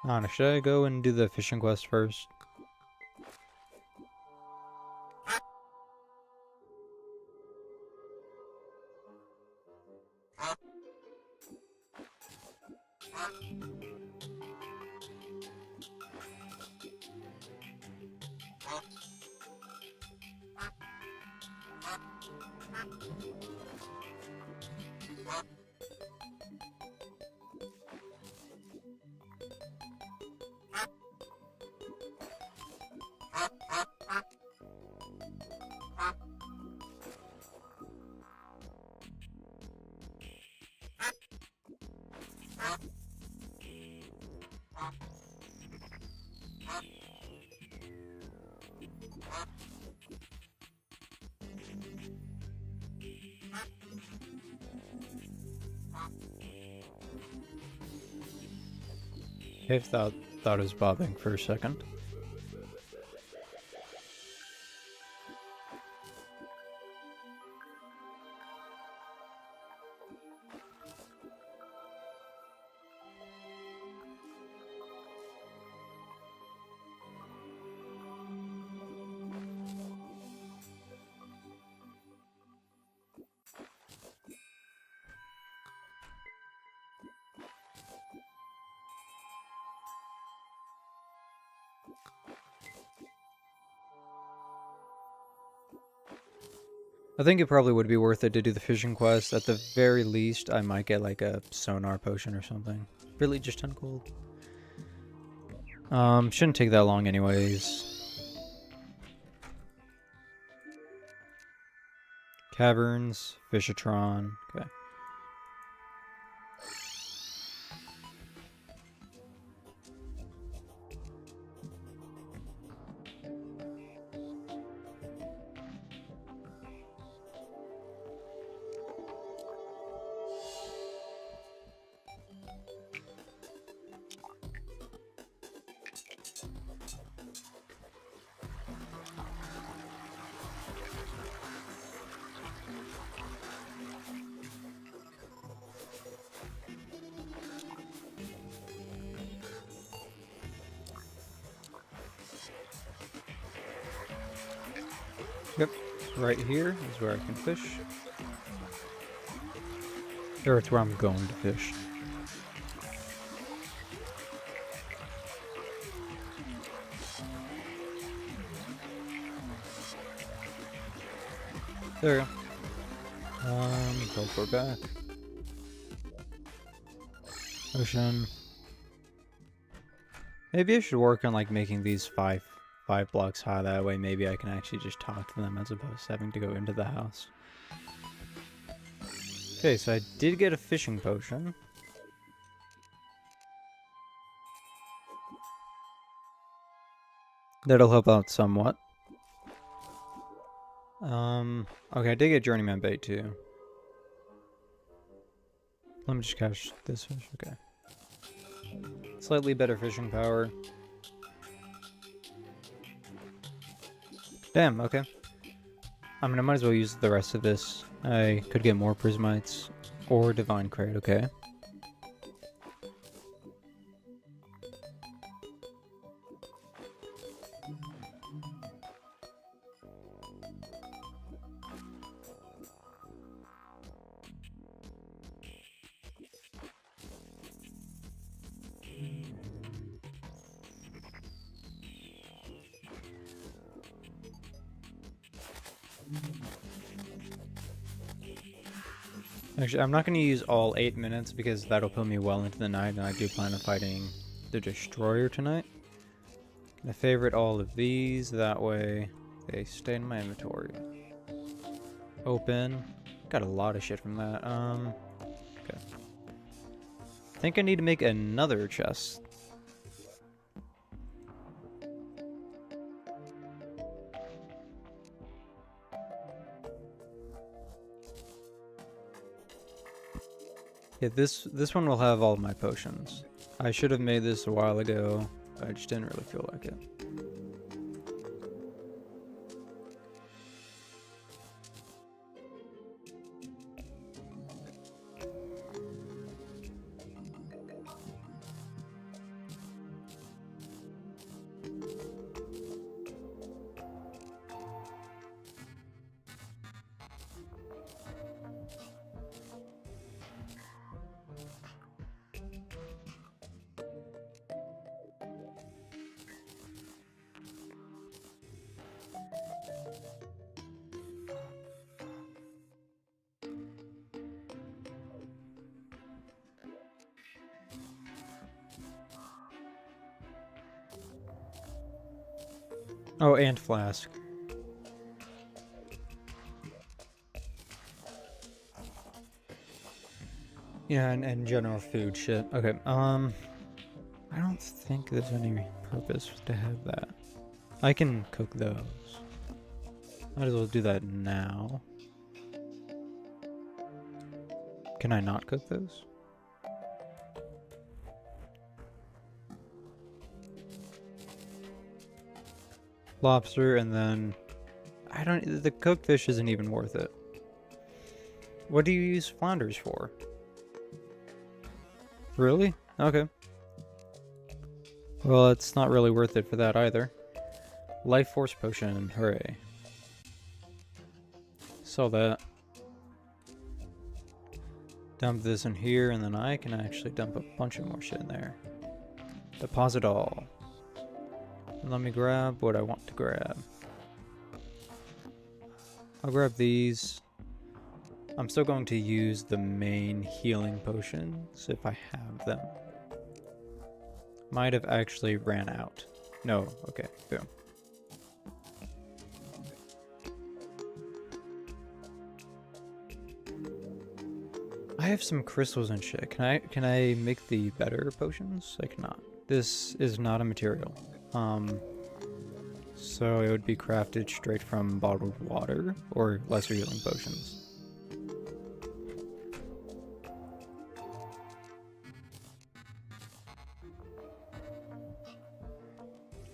don't know, should I go and do the fishing quest first? I thought it was bobbing for a second. I think it probably would be worth it to do the fishing quest. At the very least, I might get like a sonar potion or something. Really, just 10 gold. Shouldn't take that long anyways. Caverns, Fishatron, okay. Yep, right here is where I can fish. Or it's where I'm going to fish. There we go. Teleport back. Ocean. Maybe I should work on like making these five blocks high. That way maybe I can actually just talk to them as opposed to having to go into the house. Okay, so I did get a fishing potion. That'll help out somewhat. Okay, I did get journeyman bait too. Let me just catch this fish, okay. Slightly better fishing power. Damn, okay. I mean, I might as well use the rest of this. I could get more prismites or divine crate, okay. Actually, I'm not going to use all 8 minutes because that'll put me well into the night, and I do plan on fighting the Destroyer tonight. Gonna favorite all of these, that way they stay in my inventory. Open. Got a lot of shit from that. Okay. I think I need to make another chest. Yeah, this one will have all my potions. I should have made this a while ago, but I just didn't really feel like it. Oh, and flask. Yeah, and general food shit. Okay, I don't think there's any purpose to have that. I can cook those. Might as well do that now. Can I not cook those? Lobster, and then I don't. The cooked fish isn't even worth it. What do you use flounders for? Really? Okay. Well, it's not really worth it for that either. Life Force Potion, hooray. Sell that. Dump this in here, and then I can actually dump a bunch of more shit in there. Deposit all. And let me grab what I want to grab. I'll grab these. I'm still going to use the main healing potions if I have them. Might have actually ran out. No, okay, boom. I have some crystals and shit. Can I make the better potions? I cannot. This is not a material. So it would be crafted straight from bottled water or lesser healing potions.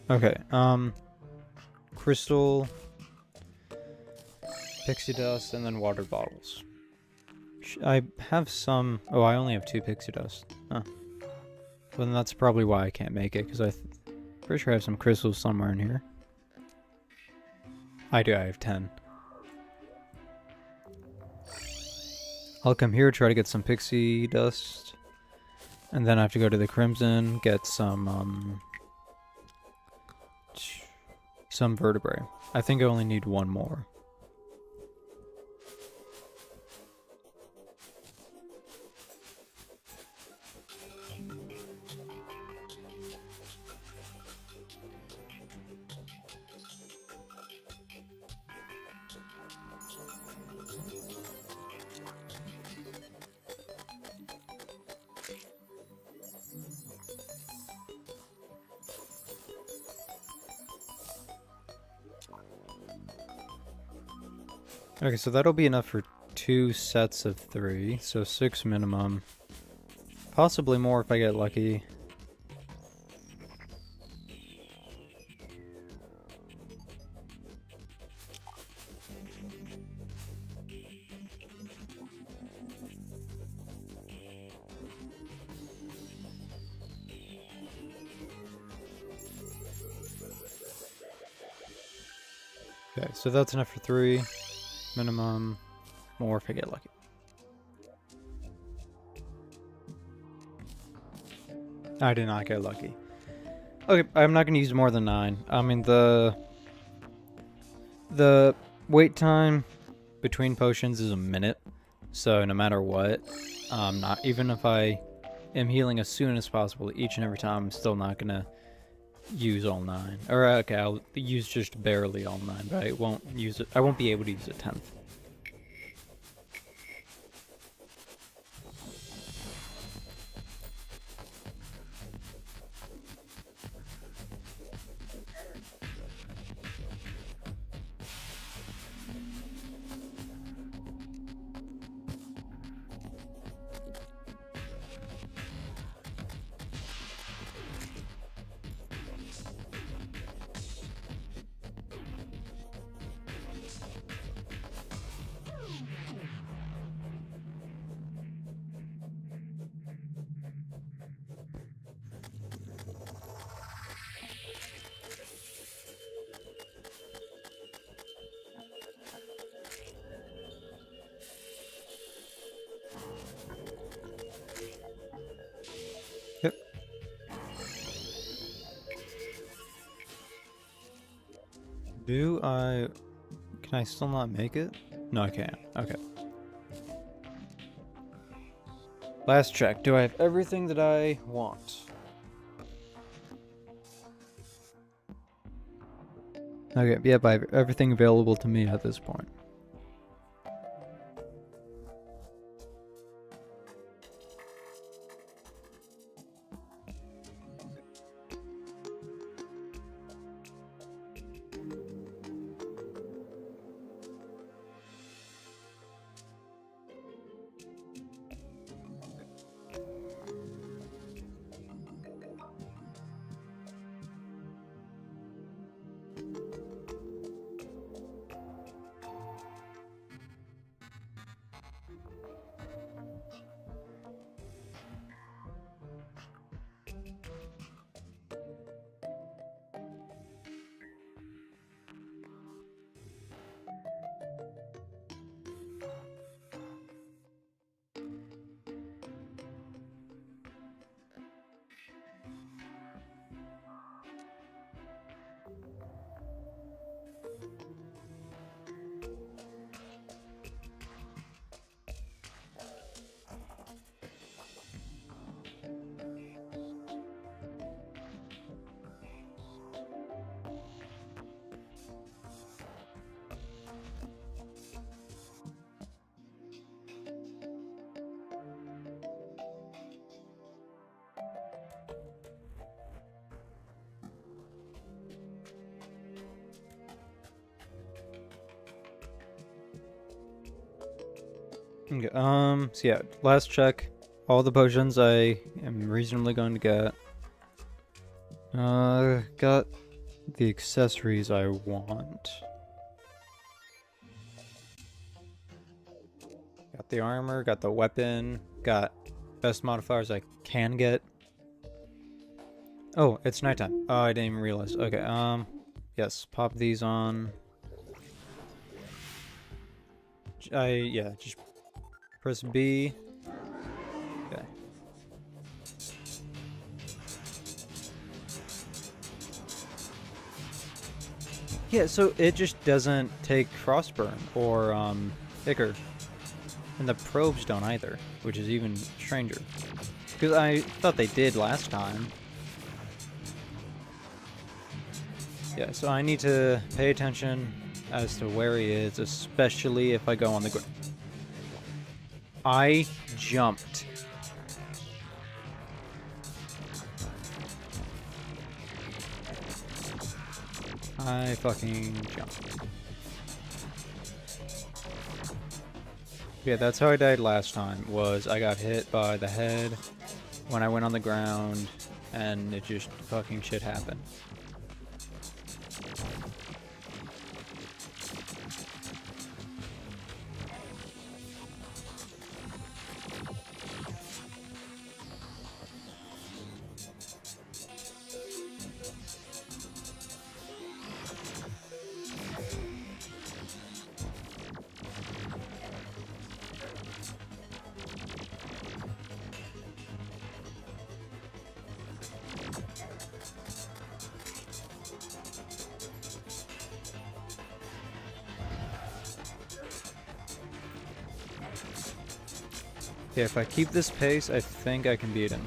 Okay, crystal, pixie dust, and then water bottles. I have some... Oh, I only have 2 pixie dust. Huh. Well, then that's probably why I can't make it, because I'm pretty sure I have some crystals somewhere in here. I do, I have 10. I'll come here, try to get some pixie dust, and then I have to go to the Crimson, get some vertebrae. I think I only need 1 more. Okay, so that'll be enough for 2 sets of 3, so 6 minimum. Possibly more if I get lucky. Okay, so that's enough for 3. Minimum, more if I get lucky. I did not get lucky. Okay, I'm not going to use more than 9. I mean, the wait time between potions is a minute, so no matter what, not even if I am healing as soon as possible each and every time, I'm still not going to use all 9. Or okay, I'll use just barely all 9, but I won't use it. I won't be able to use a 10th. Yep. Can I still not make it? No, I can't. Okay. Last check. Do I have everything that I want? Okay, yep, I have everything available to me at this point. Okay, so yeah, last check. All the potions I am reasonably going to get. Got the accessories I want. Got the armor, got the weapon, got best modifiers I can get. Oh, it's nighttime. Oh, I didn't even realize. Okay, yes, pop these on. Yeah, just press B. Okay. Yeah, so it just doesn't take Frostburn or, Ichor. And the probes don't either, which is even stranger. Because I thought they did last time. Yeah, so I need to pay attention as to where he is, especially if I go on the ground. I jumped. I fucking jumped. Yeah, that's how I died last time, was I got hit by the head when I went on the ground, and it just fucking shit happened. Yeah, if I keep this pace, I think I can beat him.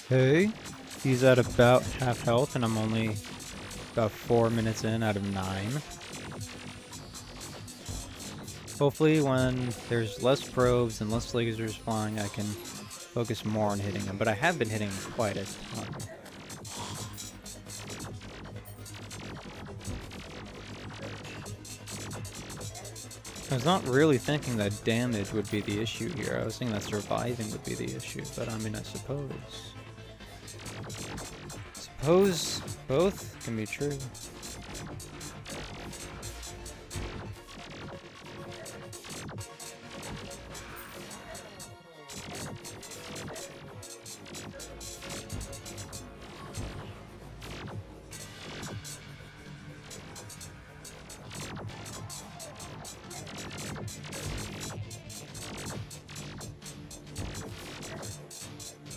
Okay, he's at about half health, and I'm only about 4 minutes in out of 9. Hopefully when there's less probes and less lasers flying, I can focus more on hitting him, but I have been hitting quite a ton. I was not really thinking that damage would be the issue here. I was thinking that surviving would be the issue, but I mean, I suppose both can be true.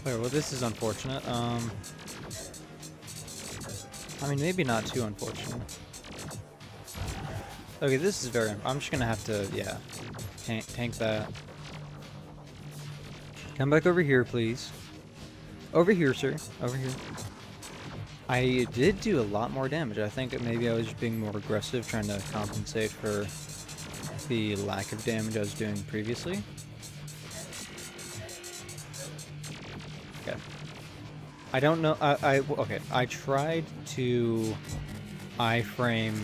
Well, this is unfortunate. I mean, maybe not too unfortunate. Okay, this is very... I'm just gonna have to, yeah, tank that. Come back over here, please. Over here, sir. Over here. I did do a lot more damage. I think maybe I was just being more aggressive, trying to compensate for the lack of damage I was doing previously. Okay. I don't know. Okay. I tried to iframe,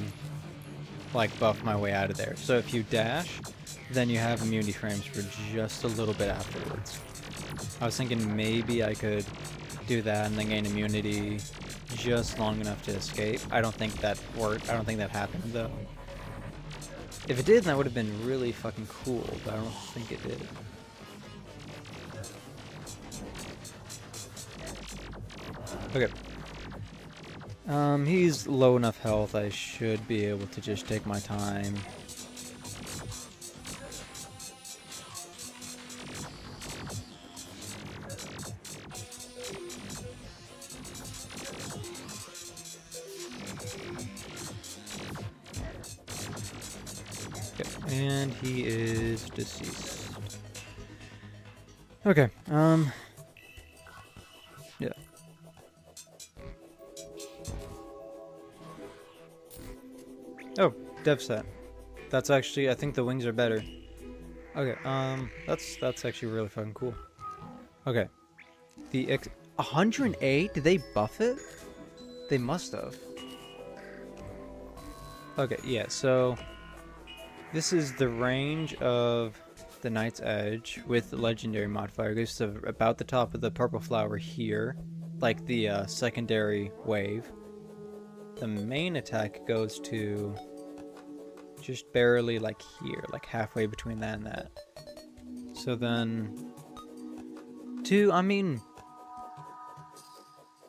like, buff my way out of there. So if you dash, then you have immunity frames for just a little bit afterwards. I was thinking maybe I could do that and then gain immunity just long enough to escape. I don't think that worked. I don't think that happened, though. If it did, that would have been really fucking cool, but I don't think it did. Okay. He's low enough health, I should be able to just take my time. Okay, and he is deceased. Okay, yeah. Oh, dev set. That's actually, I think the wings are better. Okay, that's actually really fucking cool. Okay. The 108? Did they buff it? They must have. Okay, yeah, so this is the range of the Knight's Edge with the legendary modifier. It goes to about the top of the purple flower here, like the secondary wave. The main attack goes to just barely like here, like halfway between that and that. So then, I mean,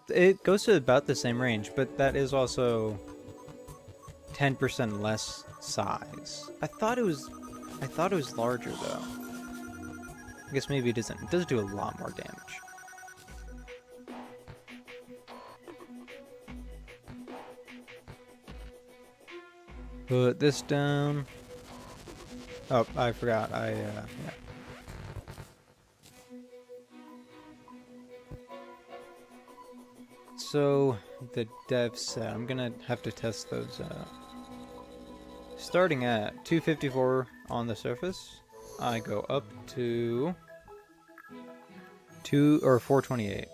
it goes to about the same range, but that is also 10% less size. I thought it was larger though. I guess maybe it isn't. It does do a lot more damage. Put this down. Oh, I forgot. Yeah. So, the dev set, I'm gonna have to test those out. Starting at 254 on the surface, I go up to 428.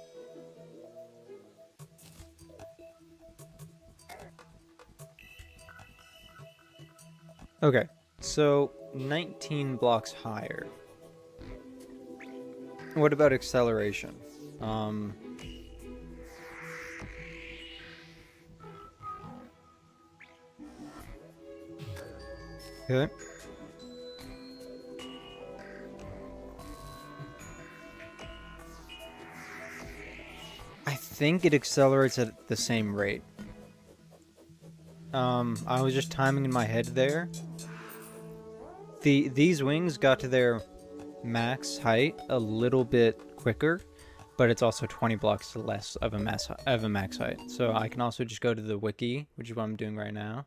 Okay, so 19 blocks higher. What about acceleration? Okay. I think it accelerates at the same rate. I was just timing in my head there. These wings got to their max height a little bit quicker, but it's also 20 blocks less of a max height. So I can also just go to the wiki, which is what I'm doing right now.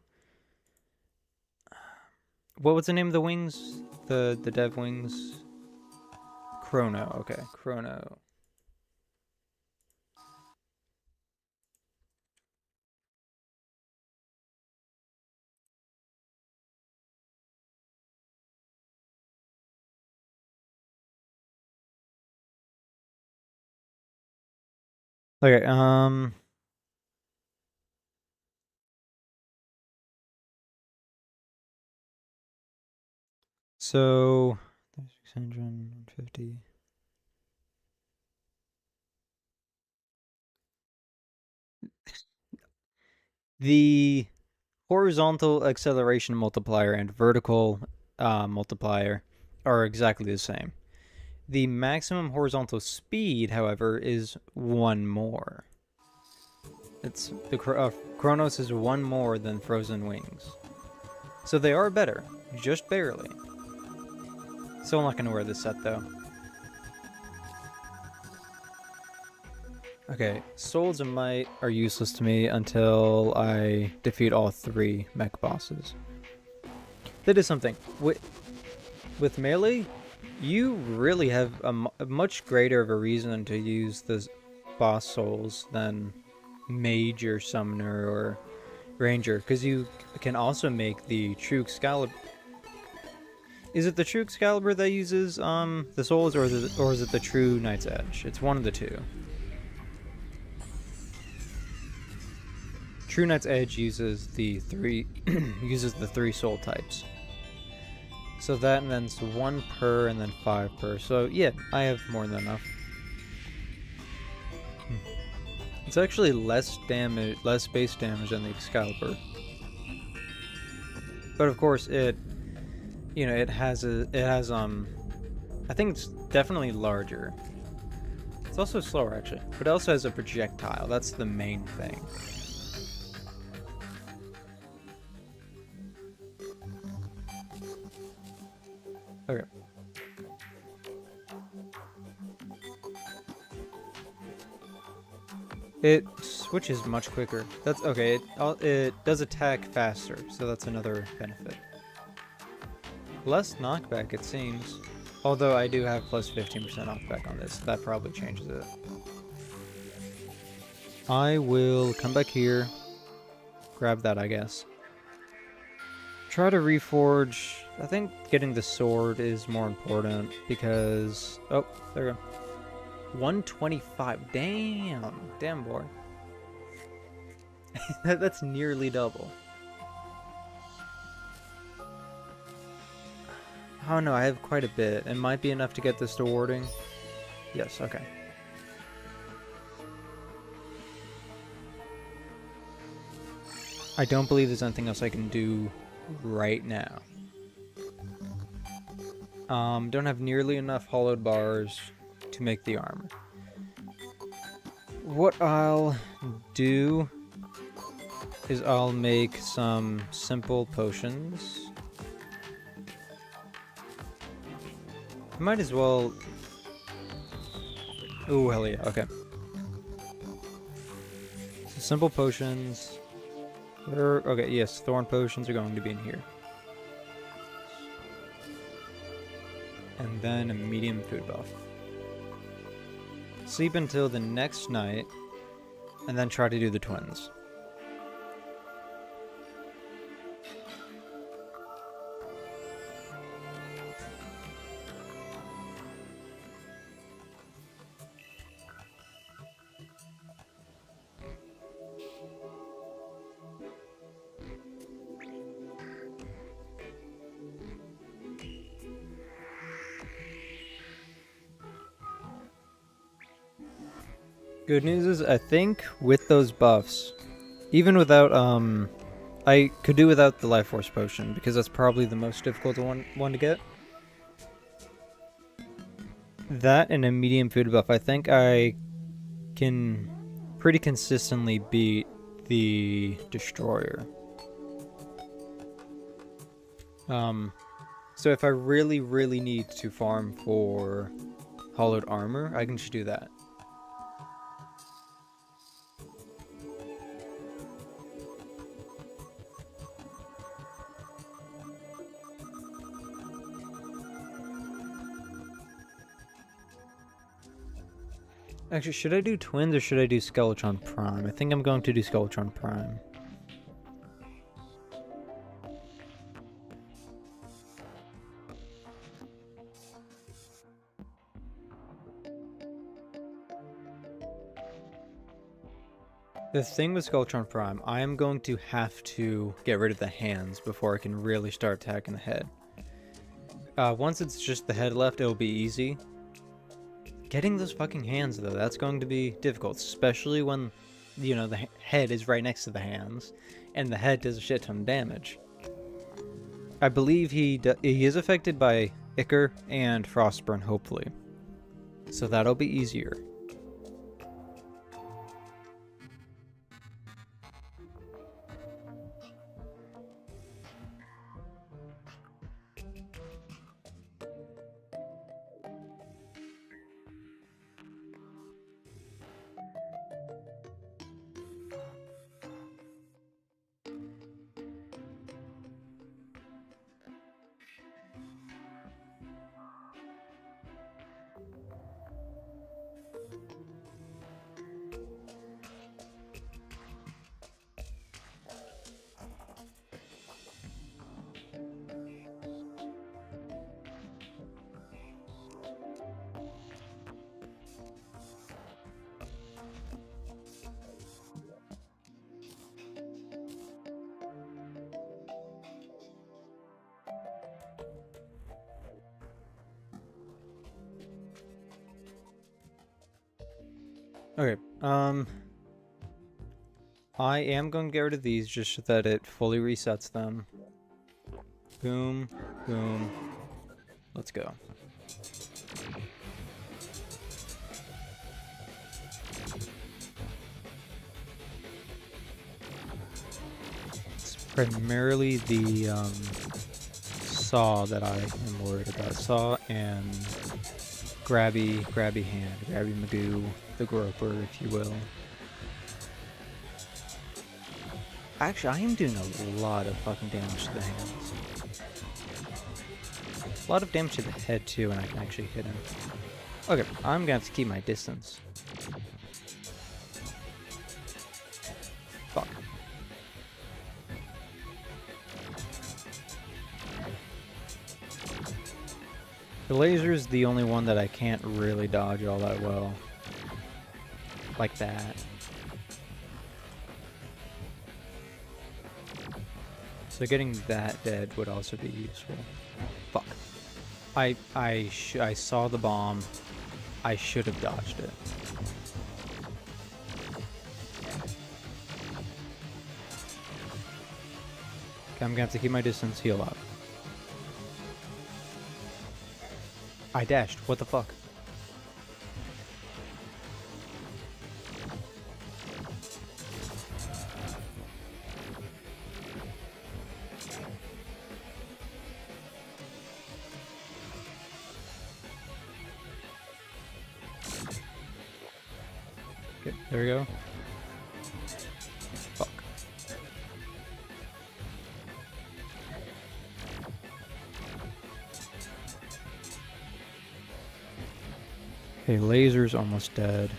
What was the name of the wings? The dev wings? Chrono. Okay, Chrono. Okay, so 650. The horizontal acceleration multiplier and vertical multiplier are exactly the same. The maximum horizontal speed, however, is one more. It's the Chronos is one more than Frozen Wings, so they are better, just barely. Still not gonna wear this set though. Okay, Souls and Might are useless to me until I defeat all three mech bosses. That is something. With melee, you really have a much greater of a reason to use the boss souls than mage or summoner or ranger, because you can also make the true Excalibur. Is it the true Excalibur that uses the souls, or is it the true Knight's Edge? It's one of the two. True Knight's Edge uses the three uses the three soul types. So that, and then it's one per and then five per. So yeah, I have more than enough. It's actually less damage, less base damage than the Excalibur. But of course, it has I think it's definitely larger. It's also slower actually, but it also has a projectile. That's the main thing. Okay. It switches much quicker. That's okay. It does attack faster, so that's another benefit. Less knockback, it seems. Although I do have plus 15% knockback on this. That probably changes it. I will come back here. Grab that, I guess. Try to reforge. I think getting the sword is more important because... Oh, there we go. 125. Damn. Damn, boy. That's nearly double. Oh no, I have quite a bit. It might be enough to get this to warding. Yes, okay. I don't believe there's anything else I can do right now. Don't have nearly enough hollowed bars to make the armor. What I'll do is I'll make some simple potions. I might as well... Ooh, hell yeah, okay. So simple potions. Okay, yes, thorn potions are going to be in here. And then a medium food buff. Sleep until the next night, and then try to do the twins. Good news is, I think with those buffs, even without, I could do without the Life Force Potion, because that's probably the most difficult one to get. That and a medium food buff, I think I can pretty consistently beat the Destroyer. So if I really, really need to farm for hollowed armor, I can just do that. Actually, should I do twins or should I do Skeletron Prime? I think I'm going to do Skeletron Prime. The thing with Skulltron Prime, I am going to have to get rid of the hands before I can really start attacking the head. Once it's just the head left, it'll be easy. Getting those fucking hands, though, that's going to be difficult, especially when, you know, the head is right next to the hands, and the head does a shit ton of damage. I believe he is affected by Ichor and Frostburn, hopefully. So that'll be easier. Okay, I am going to get rid of these just so that it fully resets them. Boom, boom. Let's go. It's primarily the saw that I am worried about. Saw and grabby hand, grabby Magoo, the groper, if you will. Actually, I am doing a lot of fucking damage to the hands. A lot of damage to the head too, and I can actually hit him. Okay, I'm gonna have to keep my distance. Fuck. The laser is the only one that I can't really dodge all that well. Like that. So getting that dead would also be useful. Fuck. I saw the bomb. I should have dodged it. Okay, I'm gonna have to keep my distance, heal up. I dashed. What the fuck? Okay, there we go. Fuck. Okay, laser's almost dead.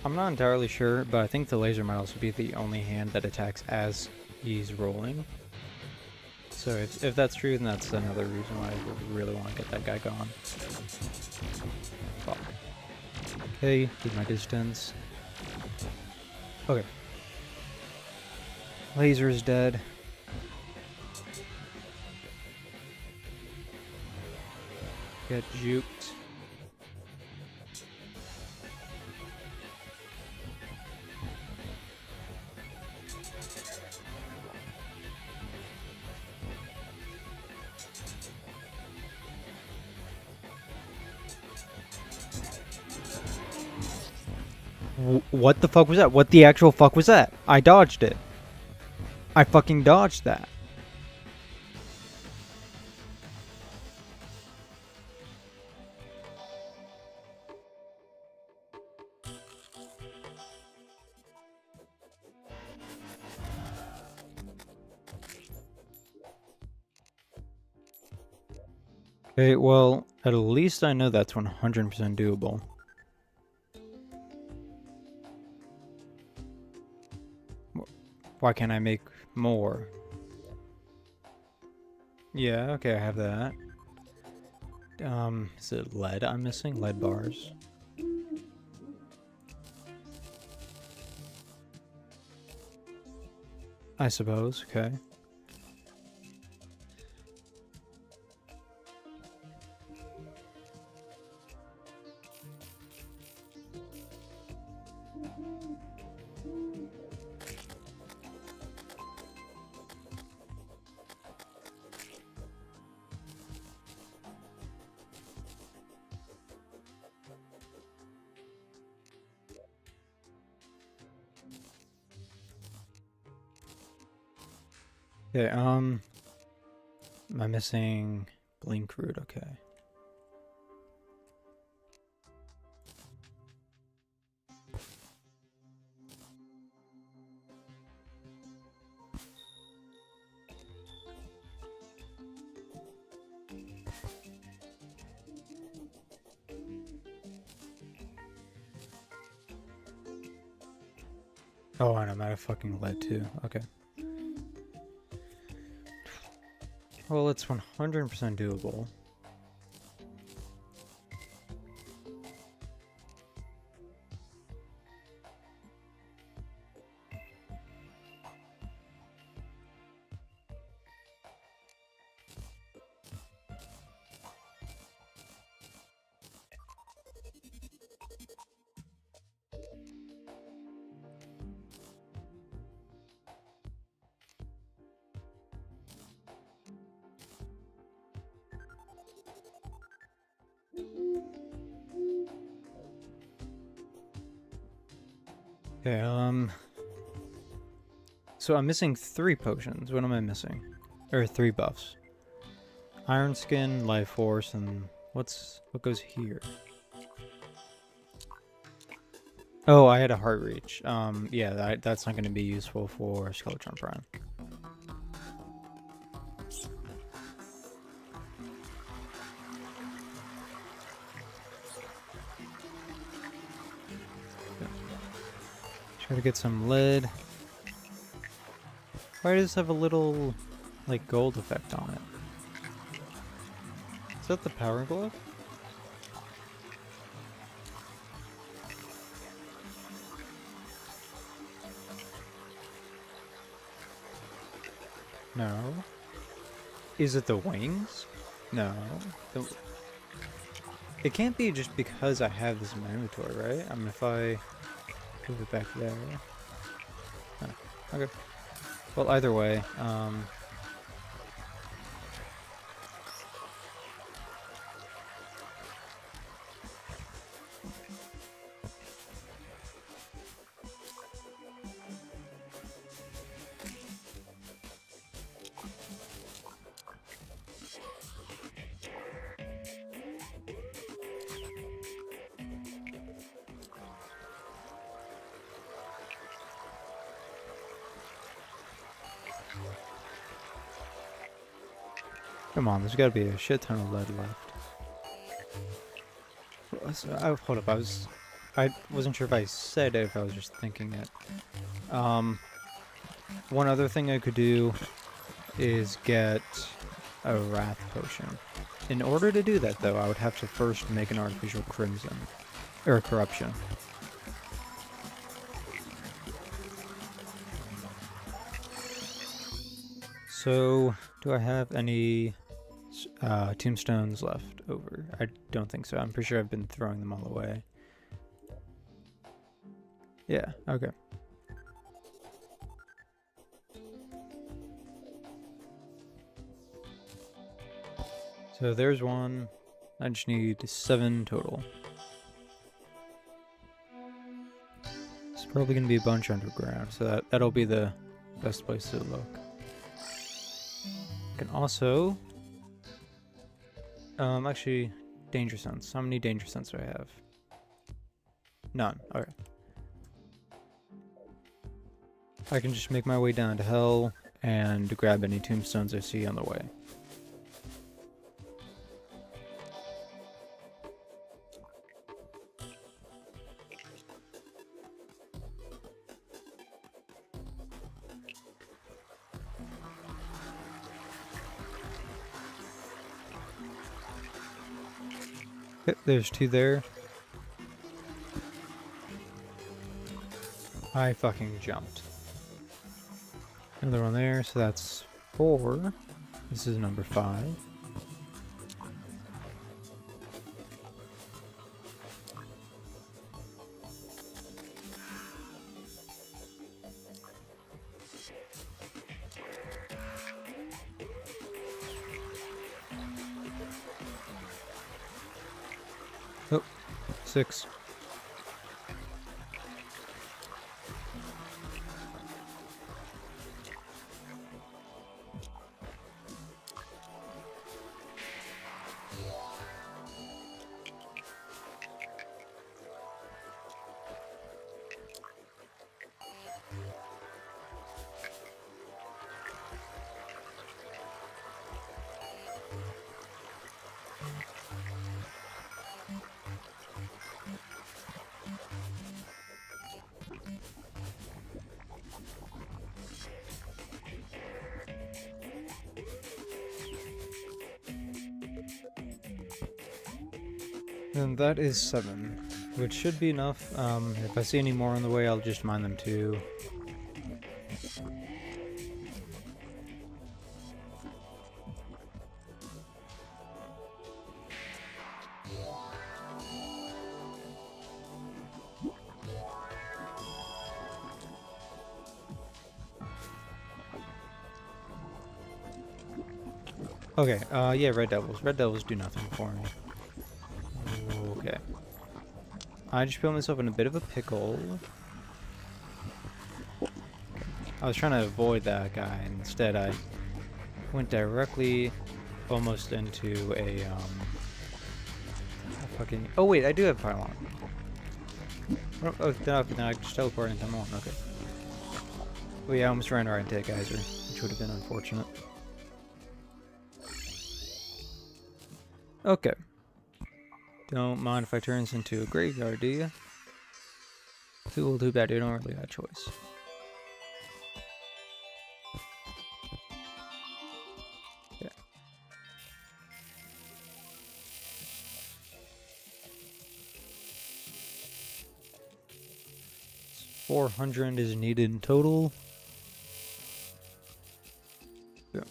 I'm not entirely sure, but I think the laser might also be the only hand that attacks as he's rolling. So if that's true, then that's another reason why I would really want to get that guy gone. Fuck. Okay, keep my distance. Okay. Laser is dead. Get juked. What the fuck was that? What the actual fuck was that? I dodged it. I fucking dodged that. Okay, well, at least I know that's 100% doable. Why can't I make more? Yeah, okay, I have that. Is it lead I'm missing? Lead bars. I suppose, okay. Okay, am I missing blink root? Okay. Oh, and I'm out of fucking lead too. Okay. Well, it's 100% doable. Okay, so I'm missing 3 potions. What am I missing? Or 3 buffs. Iron Skin, Life Force, and what goes here? Oh, I had a Heart Reach. Yeah, that's not going to be useful for Skeletron Prime. Try to get some lead. Why does this have a little, like, gold effect on it? Is that the power glove? No. Is it the wings? No. It can't be just because I have this in my inventory, right? I mean, if I move it back there. Oh, okay. Well, either way, come on, there's gotta be a shit ton of lead left. So, hold up, I wasn't sure if I said it, if I was just thinking it. One other thing I could do is get a Wrath Potion. In order to do that, though, I would have to first make an Artificial Crimson. Or Corruption. So, do I have any tombstones left over? I don't think so. I'm pretty sure I've been throwing them all away. Yeah, okay. So there's one. I just need 7 total. It's probably going to be a bunch underground, so that'll be the best place to look. I can also... actually, Danger Sense. How many Danger Sense do I have? None. Okay. I can just make my way down to Hell and grab any tombstones I see on the way. Okay, there's 2 there. I fucking jumped. Another one there, so that's 4. This is number 5. Oh, 6. And that is 7, which should be enough. If I see any more on the way, I'll just mine them too. Okay, yeah, red devils. Red devils do nothing for me. Okay. I just put myself in a bit of a pickle. I was trying to avoid that guy, and instead I went directly almost into a fucking... Oh wait, I do have pylon. Oh, then I just teleported into them on. Okay. Oh yeah, I almost ran right into a geyser, which would have been unfortunate. Okay. Don't mind if I turn this into a graveyard, do you? Too bad, you don't really have a choice. Yeah. 400 is needed in total. Yeah.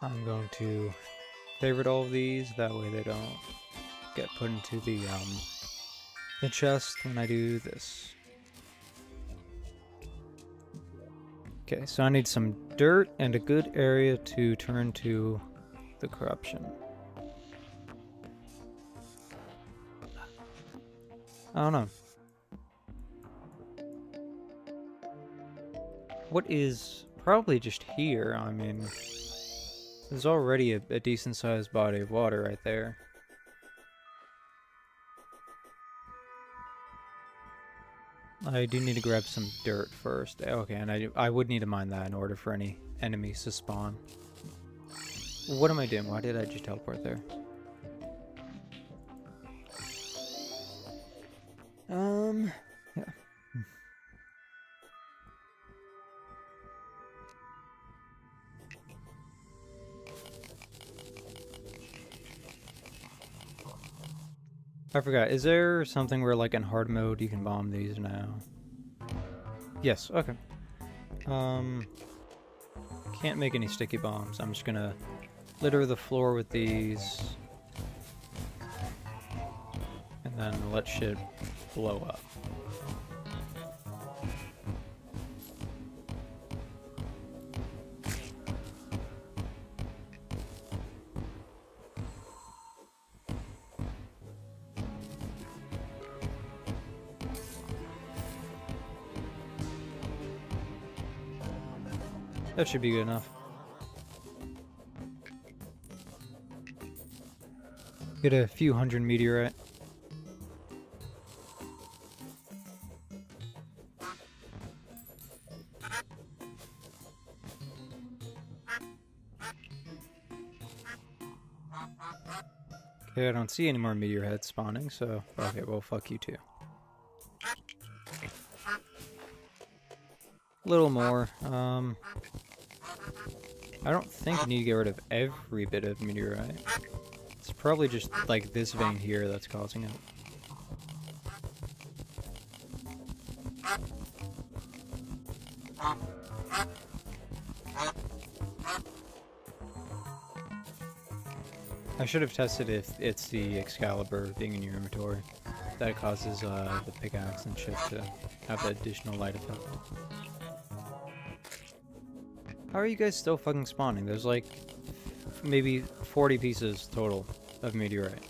I'm going to favorite all of these, that way they don't get put into the chest when I do this. Okay, so I need some dirt and a good area to turn to the corruption. I don't know. What is probably just here? I mean, there's already a decent sized body of water right there. I do need to grab some dirt first. Okay, and I would need to mine that in order for any enemies to spawn. What am I doing? Why did I just teleport there? Yeah. I forgot. Is there something where, like, in hard mode you can bomb these now? Yes, okay. Can't make any sticky bombs. I'm just gonna litter the floor with these. And then let shit blow up. That should be good enough. Get a few hundred meteorite. Okay, I don't see any more meteor heads spawning, so... Okay, well, fuck you too. little more. I don't think you need to get rid of every bit of meteorite. It's probably just like this vein here that's causing it. I should have tested if it's the Excalibur being in your inventory that causes the pickaxe and shit to have that additional light effect. How are you guys still fucking spawning? There's like maybe 40 pieces total of meteorite.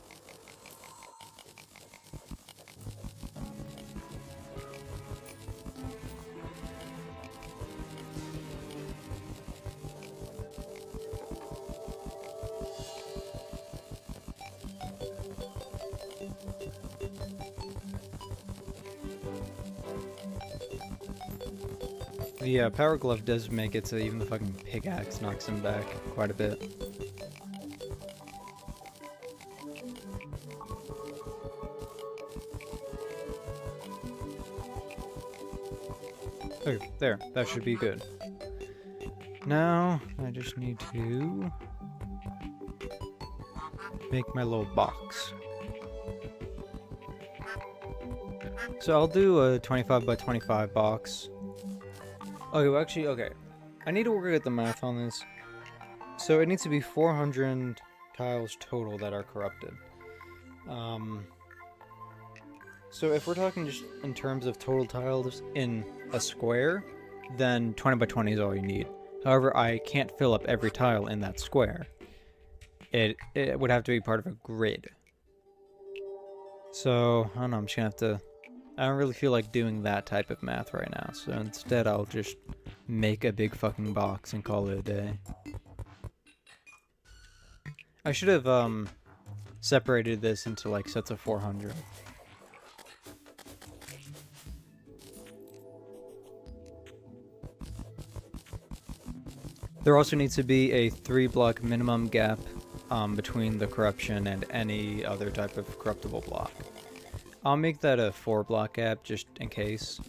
The power glove does make it so even the fucking pickaxe knocks him back quite a bit. Okay, there. That should be good. Now, I just need to make my little box. So I'll do a 25 by 25 box. Okay, well actually, okay. I need to work out the math on this. So it needs to be 400 tiles total that are corrupted. So if we're talking just in terms of total tiles in a square, then 20 by 20 is all you need. However, I can't fill up every tile in that square. It would have to be part of a grid. So, I don't know, I'm just gonna have to... I don't really feel like doing that type of math right now, so instead I'll just make a big fucking box and call it a day. I should have separated this into like sets of 400. There also needs to be a 3-block minimum gap between the corruption and any other type of corruptible block. I'll make that a 4-block gap just in case.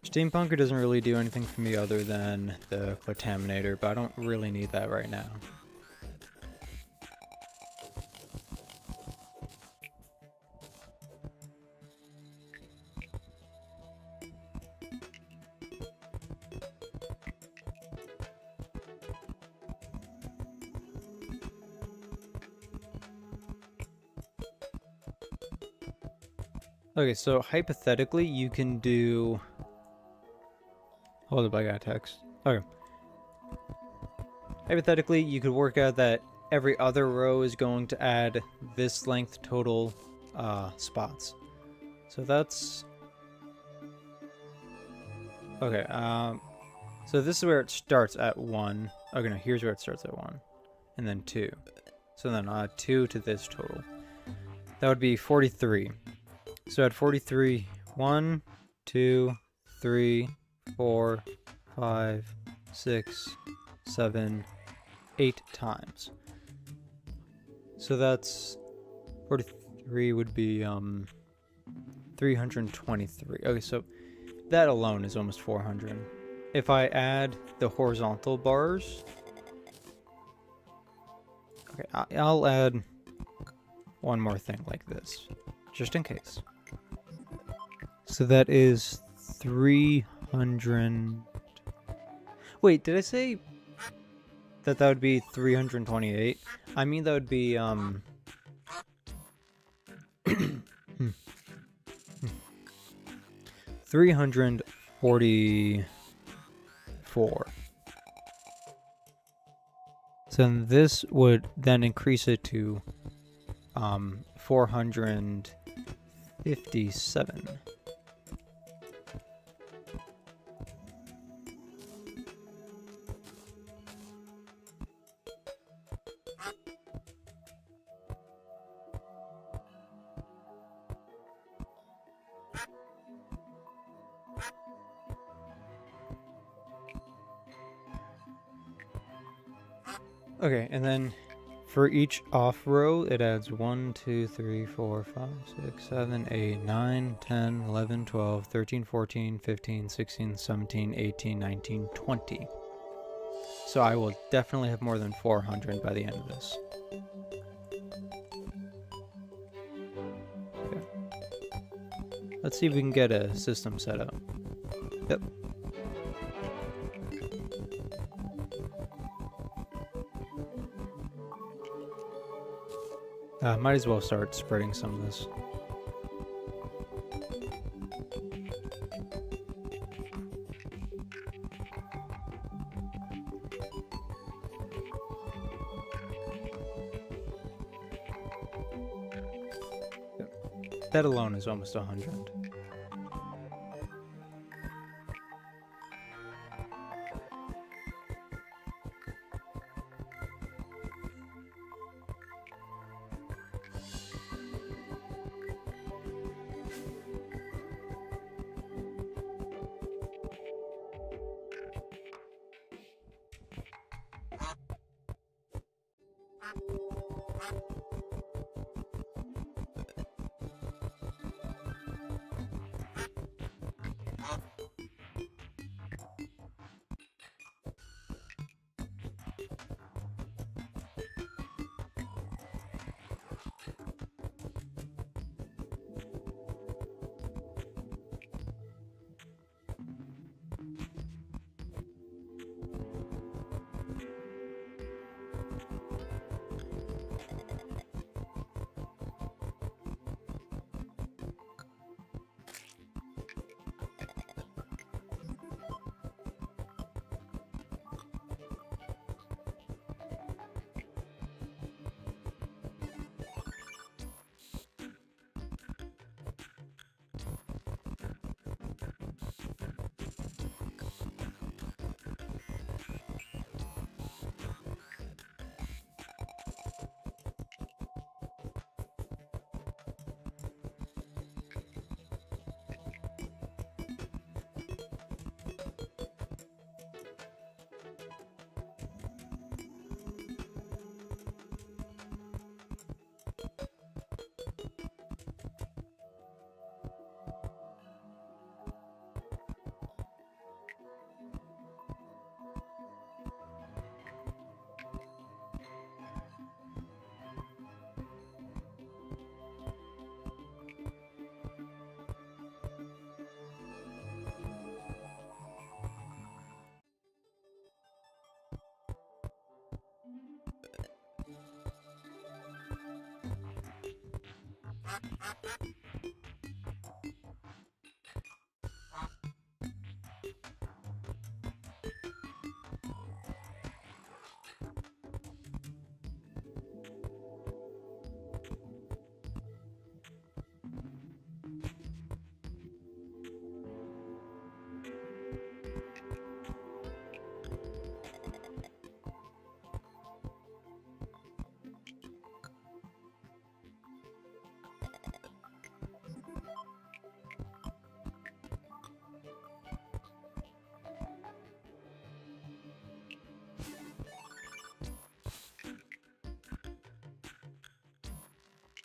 Steampunker doesn't really do anything for me other than the Contaminator, but I don't really need that right now. Okay, so hypothetically, you can do... Hold up, I got a text. Okay. Hypothetically, you could work out that every other row is going to add this length total spots. So that's... Okay, so this is where it starts at 1. Okay, no, here's where it starts at 1. And then 2. So then 2 to this total. That would be 43. So at 43, 1, 2, 3, 4, 5, 6, 7, 8 times. So that's 43 would be 323. Okay, so that alone is almost 400. If I add the horizontal bars, okay, I'll add one more thing like this, just in case. So that is 300. Wait, did I say that would be 328? I mean that would be 344. So then this would then increase it to 457. Okay, and then for each off row, it adds 1, 2, 3, 4, 5, 6, 7, 8, 9, 10, 11, 12, 13, 14, 15, 16, 17, 18, 19, 20. So I will definitely have more than 400 by the end of this. Okay. Let's see if we can get a system set up. Yep. Might as well start spreading some of this. Yep. That alone is almost 100.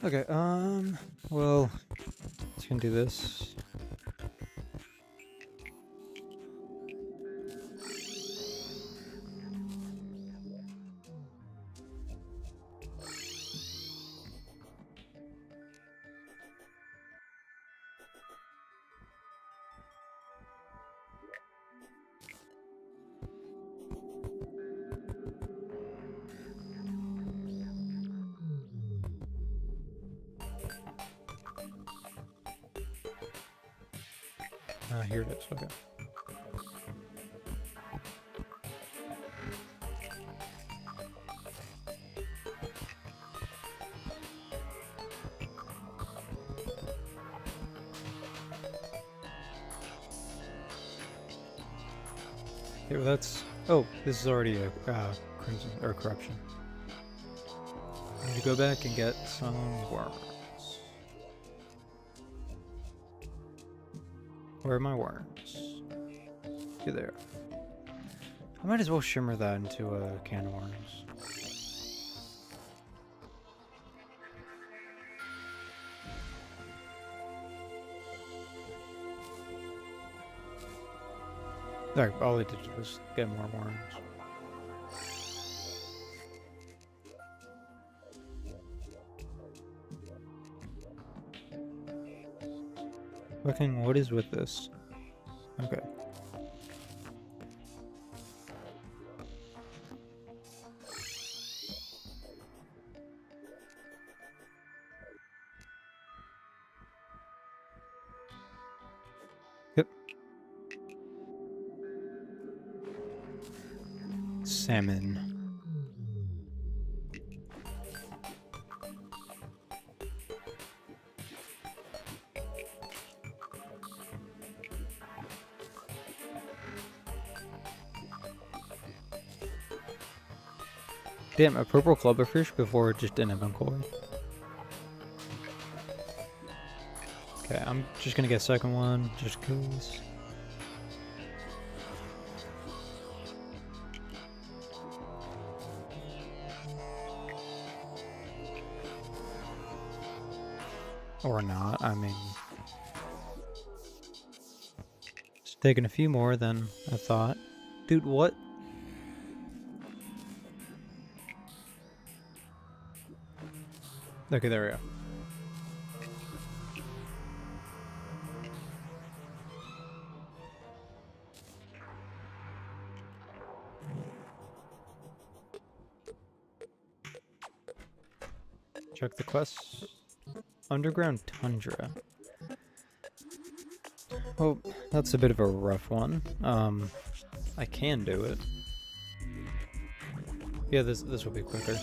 Okay, well, let's gonna do this. Here it is, okay. Okay, well that's... Oh, this is already a crimson, or corruption. I need to go back and get some worms. Where are my worms? Here they are. I might as well shimmer that into a can of worms. Sorry, all I did was get more worms. Fucking, what is with this? Okay. Yep. Salmon. Damn, a purple clubberfish before it just didn't have a koi. Okay, I'm just gonna get a second one, just cause. Or not, I mean. Just taking a few more than I thought. Dude, what? Okay, there we go. Check the quest. Underground Tundra. Well, that's a bit of a rough one. I can do it. Yeah, this will be quicker.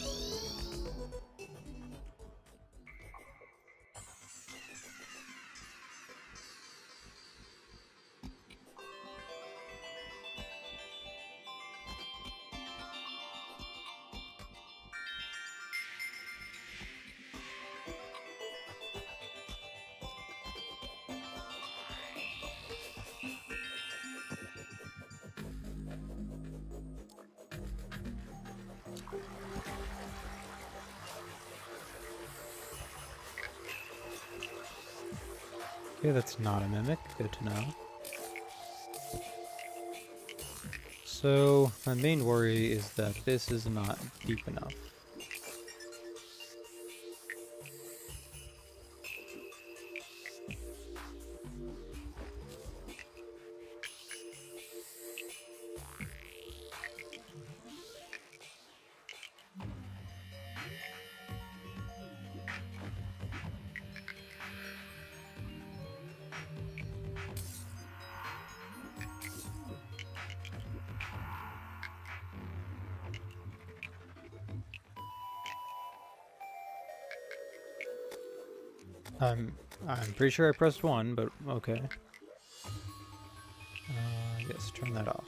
Okay, that's not a mimic. Good to know. So, my main worry is that this is not deep enough. I'm pretty sure I pressed 1, but okay. Yes, turn that off.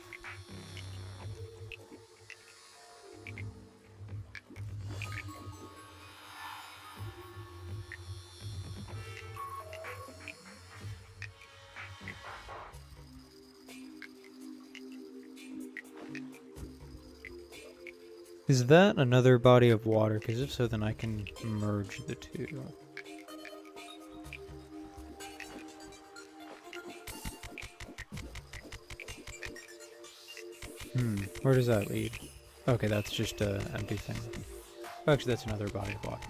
Is that another body of water? Because if so, then I can merge the two. Where does that lead? Okay, that's just an empty thing. Actually, that's another body of water.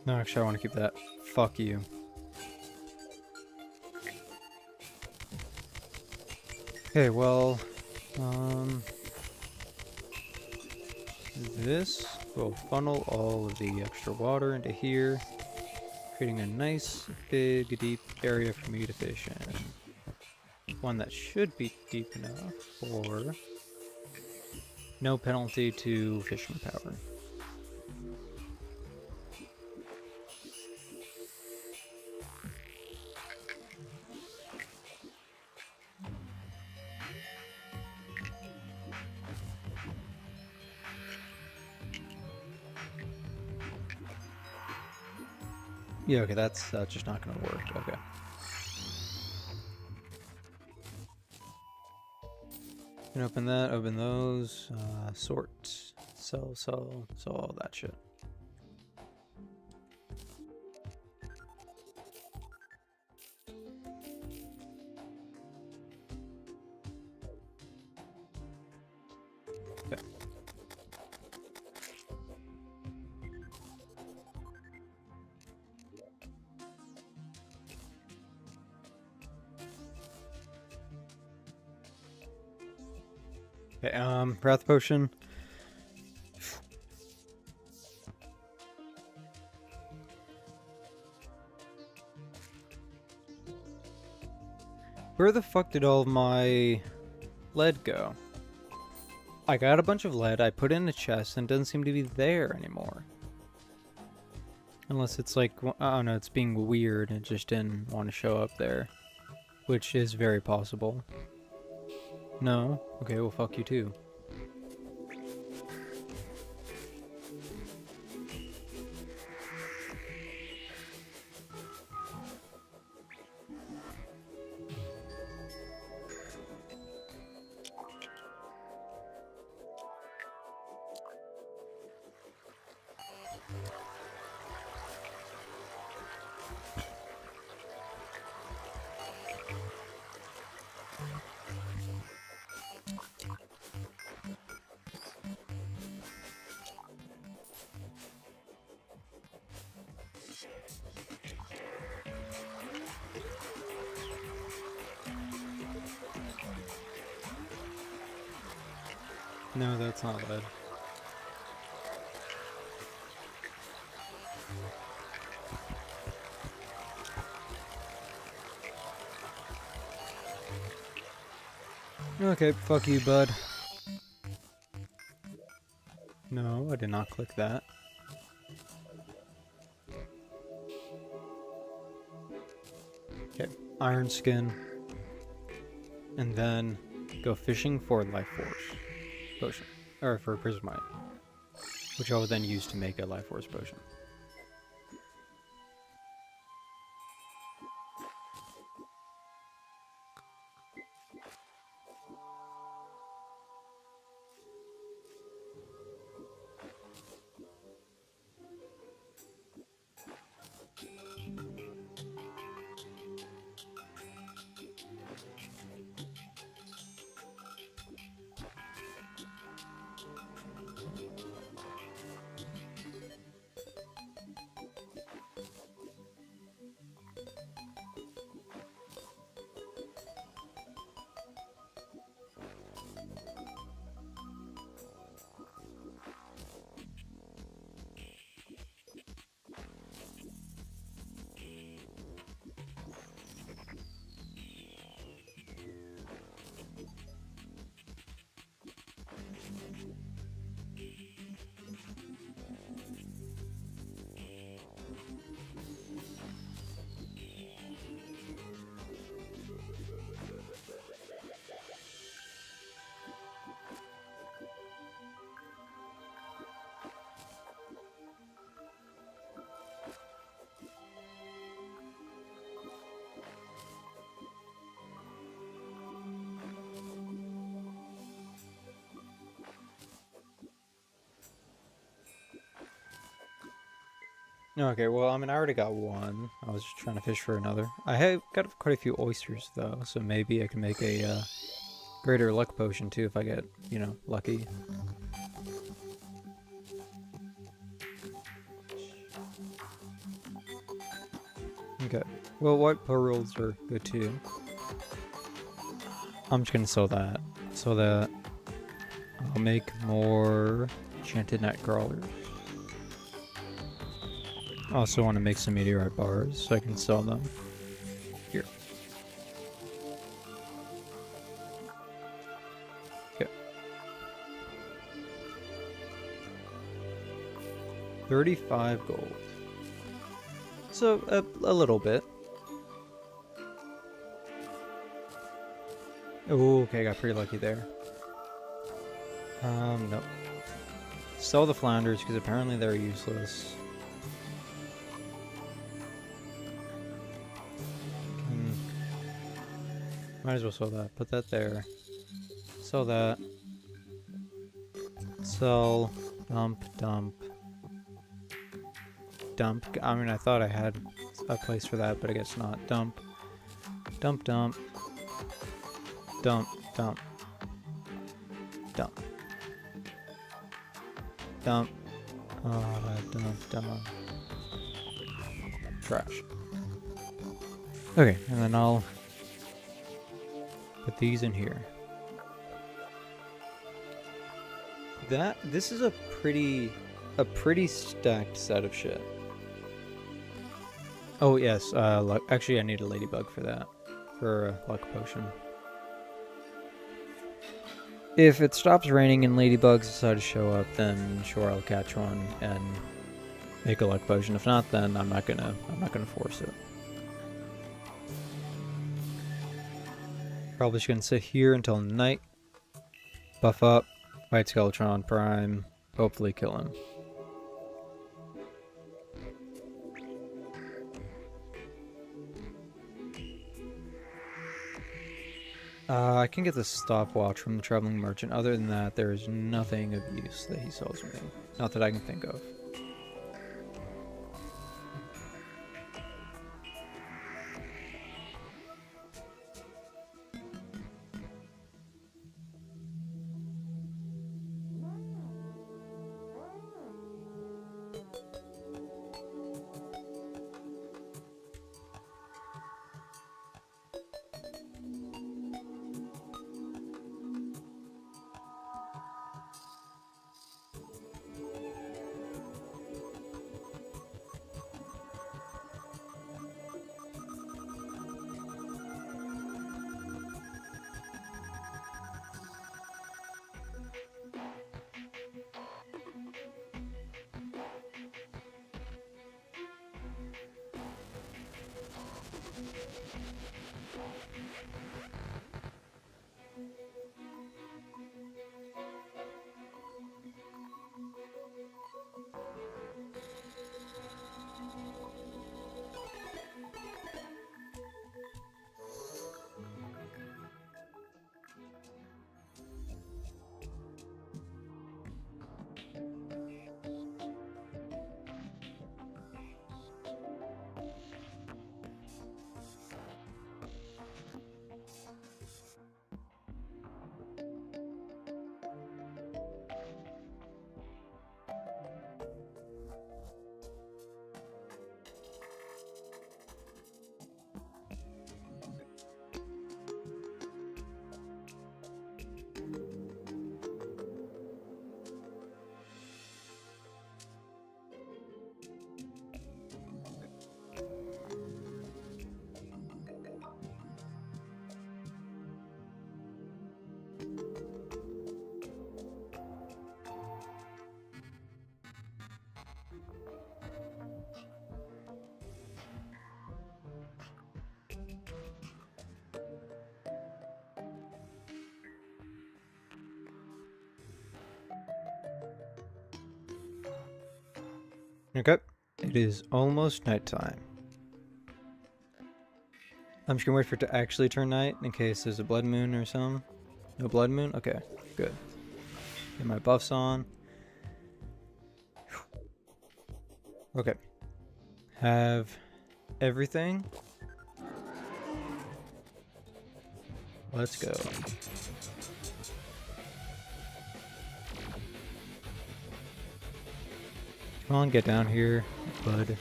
No, actually, I want to keep that. Fuck you. Okay, well, this will funnel all of the extra water into here, creating a nice, big, deep area for me to fish in. One that should be deep enough for no penalty to fishing power. Yeah, okay, that's just not gonna work. Okay. And open that, open those, sort, sell all that shit. Okay. Okay, breath potion. Where the fuck did all of my lead go? I got a bunch of lead, I put it in a chest, and it doesn't seem to be there anymore. Unless it's like, I don't know, it's being weird and it just didn't want to show up there. Which is very possible. No? Okay, well fuck you too. No, that's not lead. Okay, fuck you, bud. No, I did not click that. Okay, iron skin. And then go fishing for life force potion. Or for prismite. Which I will then use to make a life force potion. Okay, well, I mean, I already got one. I was just trying to fish for another. I have got quite a few oysters, though, so maybe I can make a greater luck potion, too, if I get, you know, lucky. Well, white pearls are good too. I'm just gonna sell that so that I'll make more enchanted night crawlers. I also want to make some meteorite bars so I can sell them. Here. Okay. 35 gold. So, a little bit. Oh, okay, I got pretty lucky there. Nope. Sell the flounders, because apparently they're useless. Might as well sell that. Put that there. Sell that. Sell. Dump, dump. Dump. I mean, I thought I had a place for that, but I guess not. Dump. Dump, dump. Dump, dump. Dump. Dump. Dump, dump. Trash. Okay, and then I'll put these in here. This is a pretty stacked set of shit. Oh yes, actually I need a ladybug for that, for a luck potion. If it stops raining and ladybugs decide to show up, then sure I'll catch one and make a luck potion. If not, then I'm not gonna force it. Probably just gonna sit here until night. Buff up, White Skeletron Prime, hopefully kill him. I can get the stopwatch from the traveling merchant. Other than that, there is nothing of use that he sells me. Not that I can think of. Okay, it is almost nighttime. I'm just gonna wait for it to actually turn night in case there's a blood moon or something. No blood moon? Okay, good. Get my buffs on. Okay. Have everything. Let's go. Come on, get down here, bud.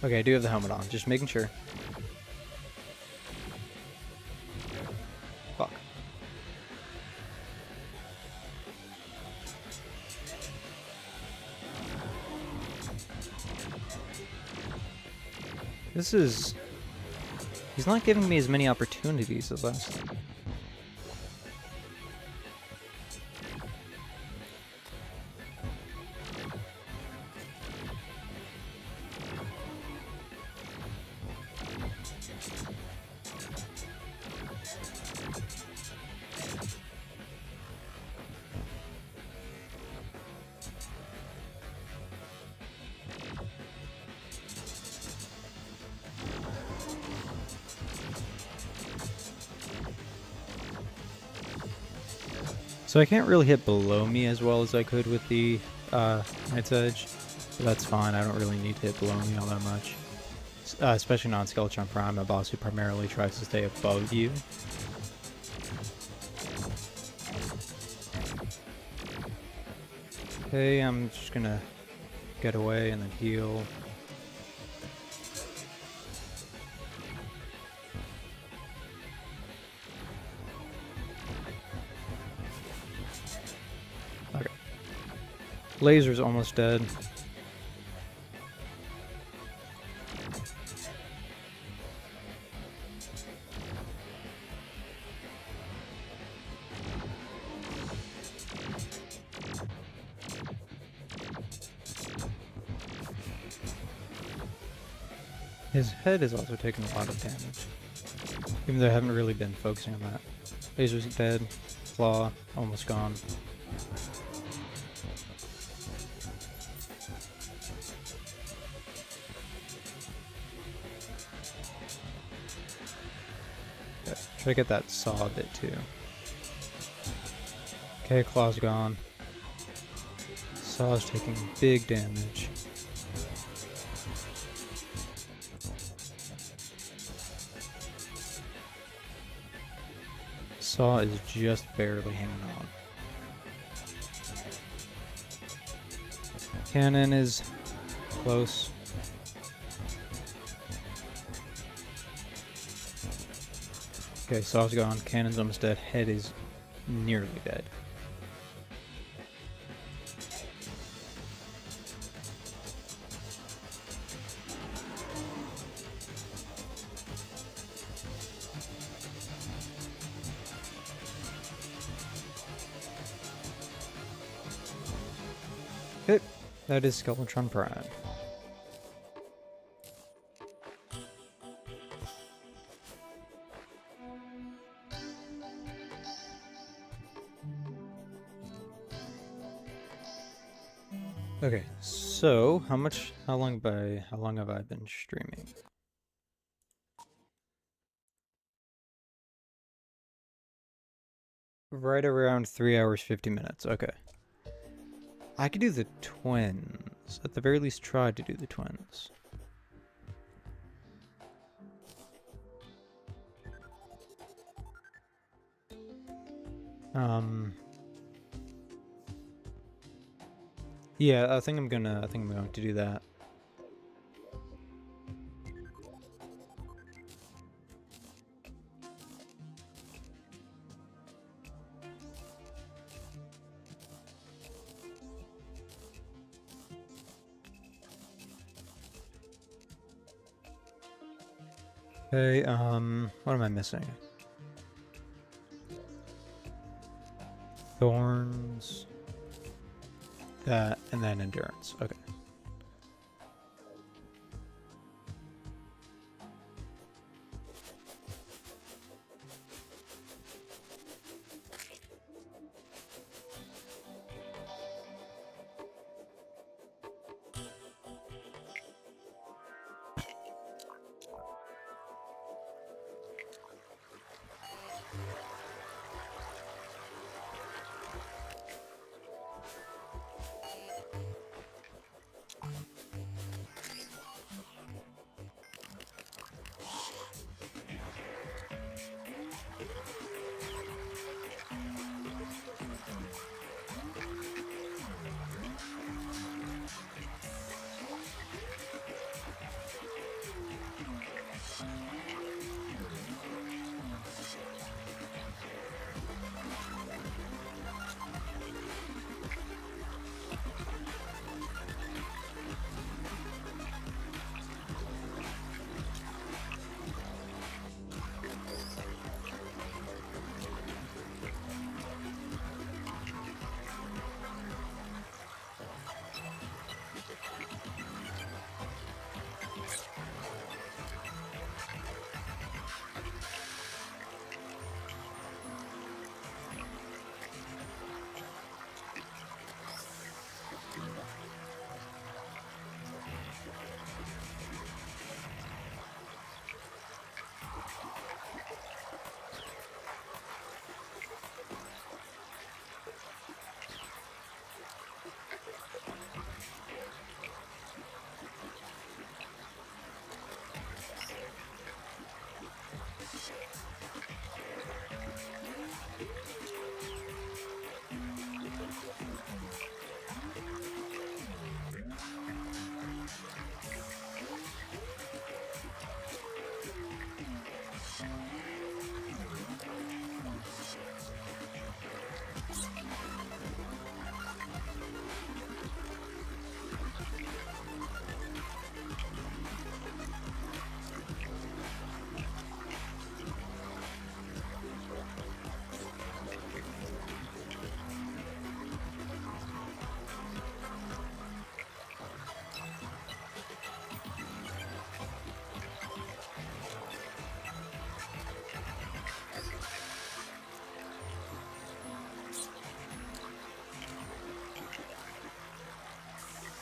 Okay, I do have the helmet on. Just making sure. Fuck. This is... He's not giving me as many opportunities as last time. So I can't really hit below me as well as I could with the Knight's Edge. But that's fine, I don't really need to hit below me all that much. Especially not on Skeletron Prime, a boss who primarily tries to stay above you. Okay, I'm just gonna get away and then heal. Okay. Laser's almost dead. His head is also taking a lot of damage, even though I haven't really been focusing on that. Laser's dead. Claw, almost gone. Okay, try to get that saw bit too. Okay, claw's gone. Saw's taking big damage. Saw is just barely hanging on. Cannon is close. Okay, Saw's gone. Cannon's almost dead. Head is nearly dead. Okay, that is Skeletron Prime. Okay, so how long have I been streaming? Right around 3 hours 50 minutes. Okay. I could do the twins. At the very least try to do the twins. Yeah, I think I'm going to do that. Okay, what am I missing? Thorns. That, and then endurance. Okay.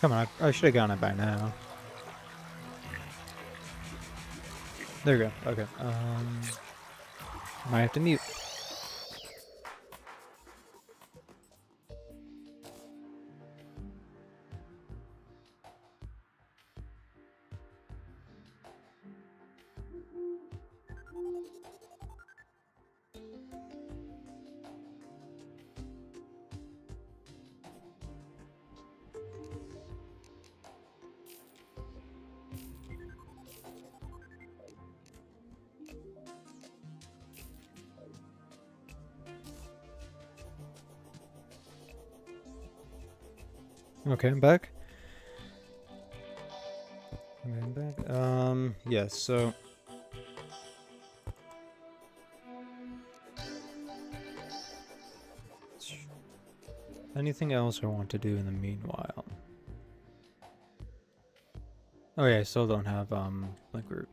Come on, I should have gotten it by now. There we go. Okay. Might have to mute. Okay, I'm back. I'm back. Yes, so anything else I want to do in the meanwhile? Oh yeah, I still don't have Link Root.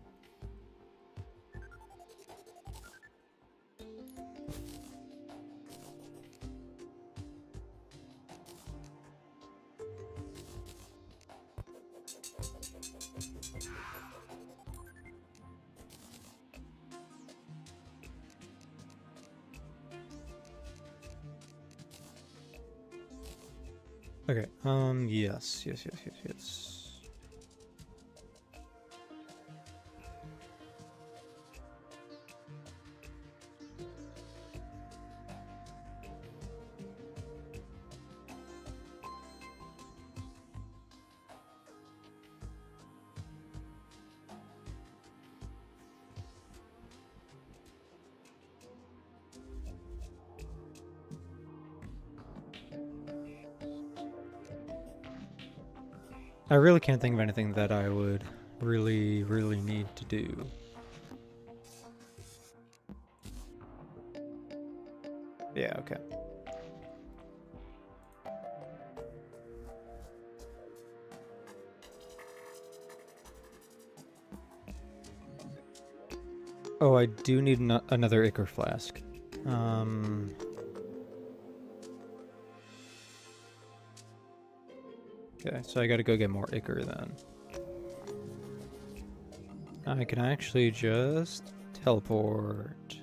Okay, yes. I really can't think of anything that I would really need to do. Yeah, okay. Oh, I do need another Ichor Flask. Okay, so I gotta go get more Ichor then. I can actually just teleport.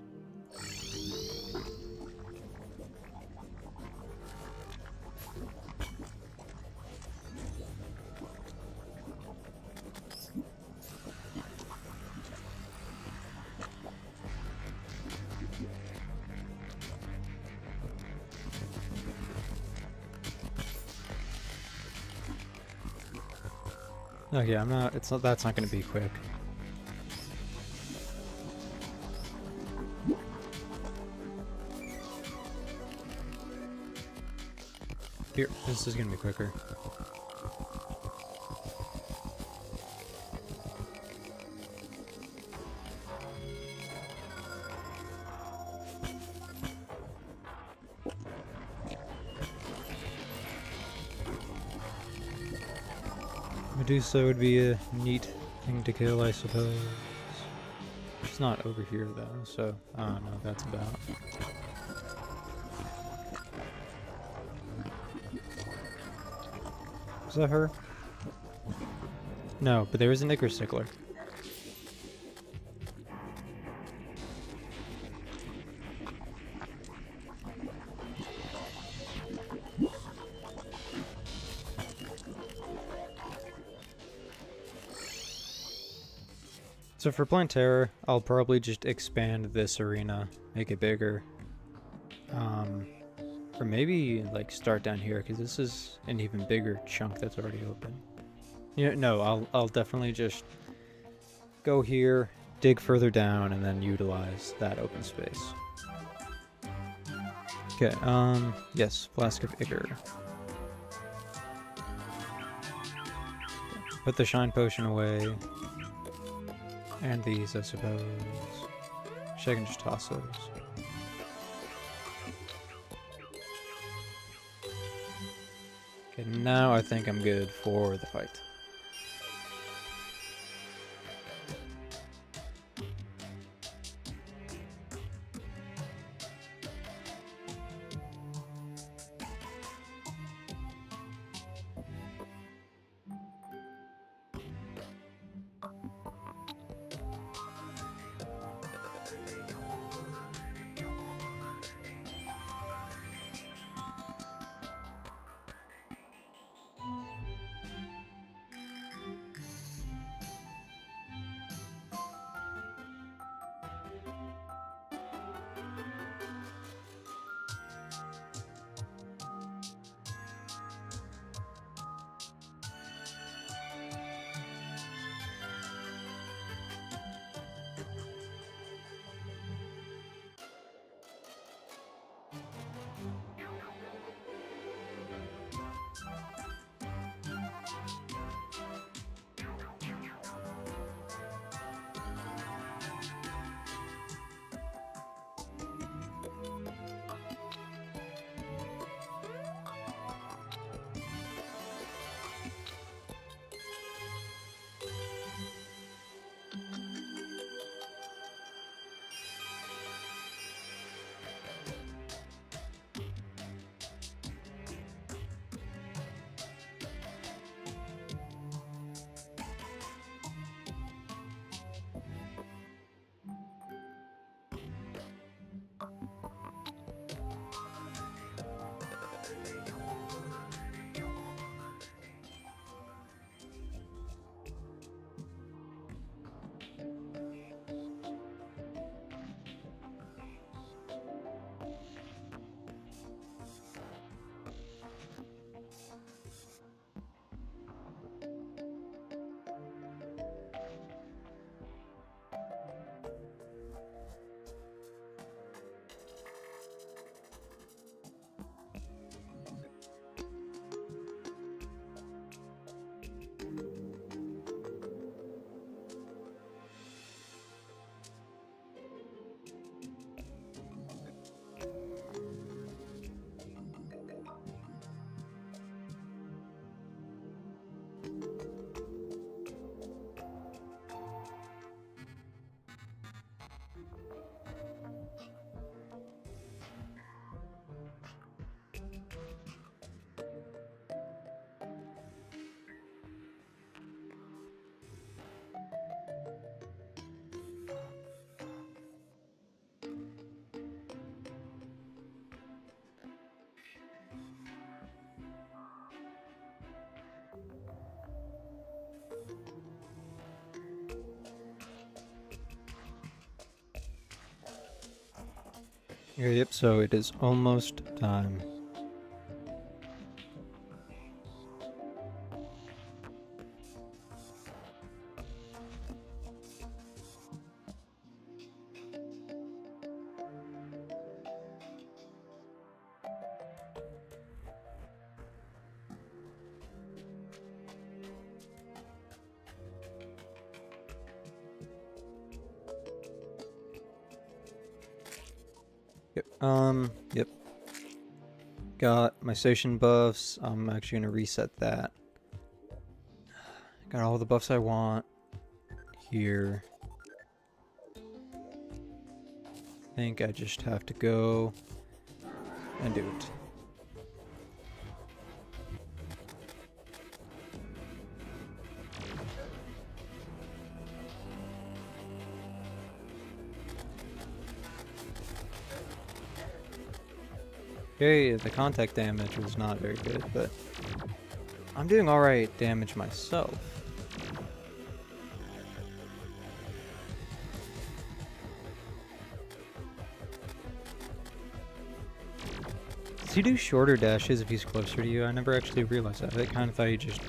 Okay, I'm not. It's not. That's not going to be quick. Here, this is going to be quicker. Medusa would be a neat thing to kill, I suppose. It's not over here though, so I don't know what that's about. Is that her? No, but there is an Ichor Stickler. So for playing Terror, I'll probably just expand this arena, make it bigger. Or maybe like start down here, because this is an even bigger chunk that's already open. Yeah, no, I'll definitely just go here, dig further down, and then utilize that open space. Okay, yes, Flask of Ichor. Put the Shine Potion away. And these, I suppose. I can just toss those. Okay, now I think I'm good for the fight. Yep, so it is almost time. Yep, yep. Got my station buffs. I'm actually gonna reset that. Got all the buffs I want here. I think I just have to go and do it. Okay, the contact damage was not very good, but I'm doing alright damage myself. Does he do shorter dashes if he's closer to you? I never actually realized that. I kind of thought he just,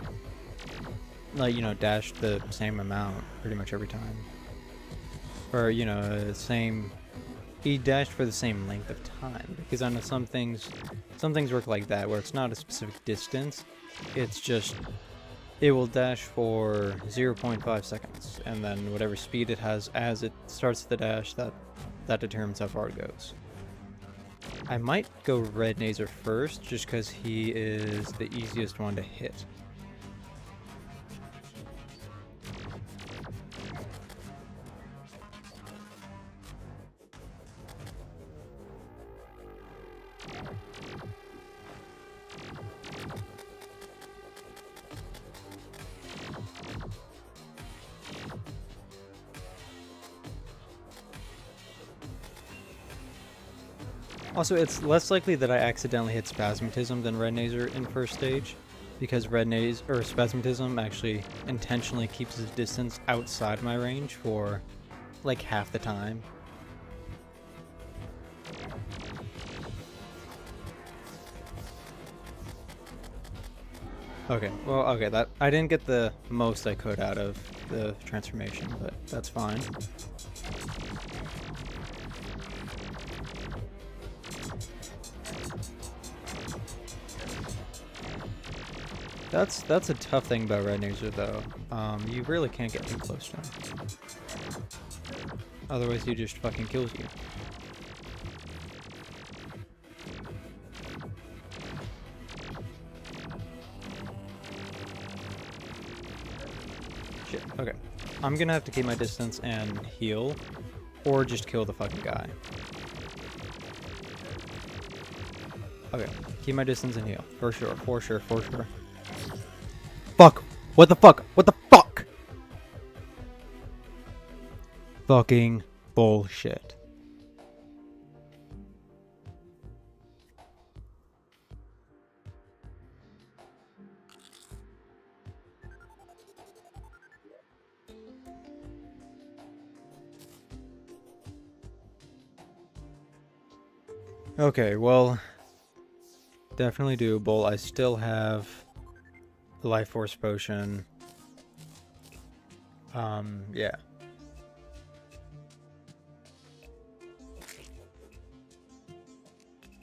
like, you know, dashed the same amount pretty much every time. Or, you know, same... He dashed for the same length of time, because I know some things work like that, where it's not a specific distance, it's just, it will dash for 0.5 seconds, and then whatever speed it has as it starts the dash, that determines how far it goes. I might go Red Nazer first, just because he is the easiest one to hit. Also, it's less likely that I accidentally hit Spasmatism than Red Nazer in first stage, because Red Nazer, or Spasmatism, actually intentionally keeps his distance outside my range for like half the time. Okay, well, okay, that I didn't get the most I could out of the transformation, but that's fine. That's a tough thing about Red Nazer, though. You really can't get too close to him. Otherwise, he just fucking kills you. Shit, okay. I'm gonna have to keep my distance and heal, or just kill the fucking guy. Okay, keep my distance and heal. For sure, for sure, for sure. Fuck! What the fuck? What the fuck? Fucking bullshit. Okay, well, definitely doable. I still have the Life Force Potion. Yeah.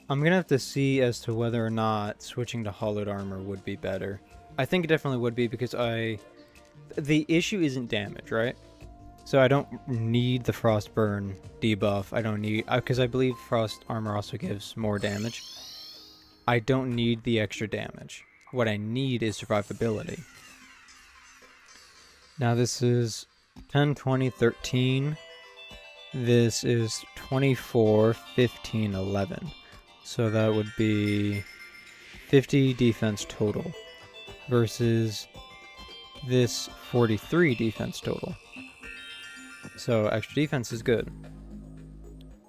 I'm gonna have to see as to whether or not switching to Hollowed Armor would be better. I think it definitely would be, because the issue isn't damage, right? So I don't need the Frostburn debuff. I don't need, because I believe Frost Armor also gives more damage. I don't need the extra damage. What I need is survivability. Now this is 10, 20, 13. This is 24, 15, 11. So that would be 50 defense total versus this 43 defense total. So extra defense is good.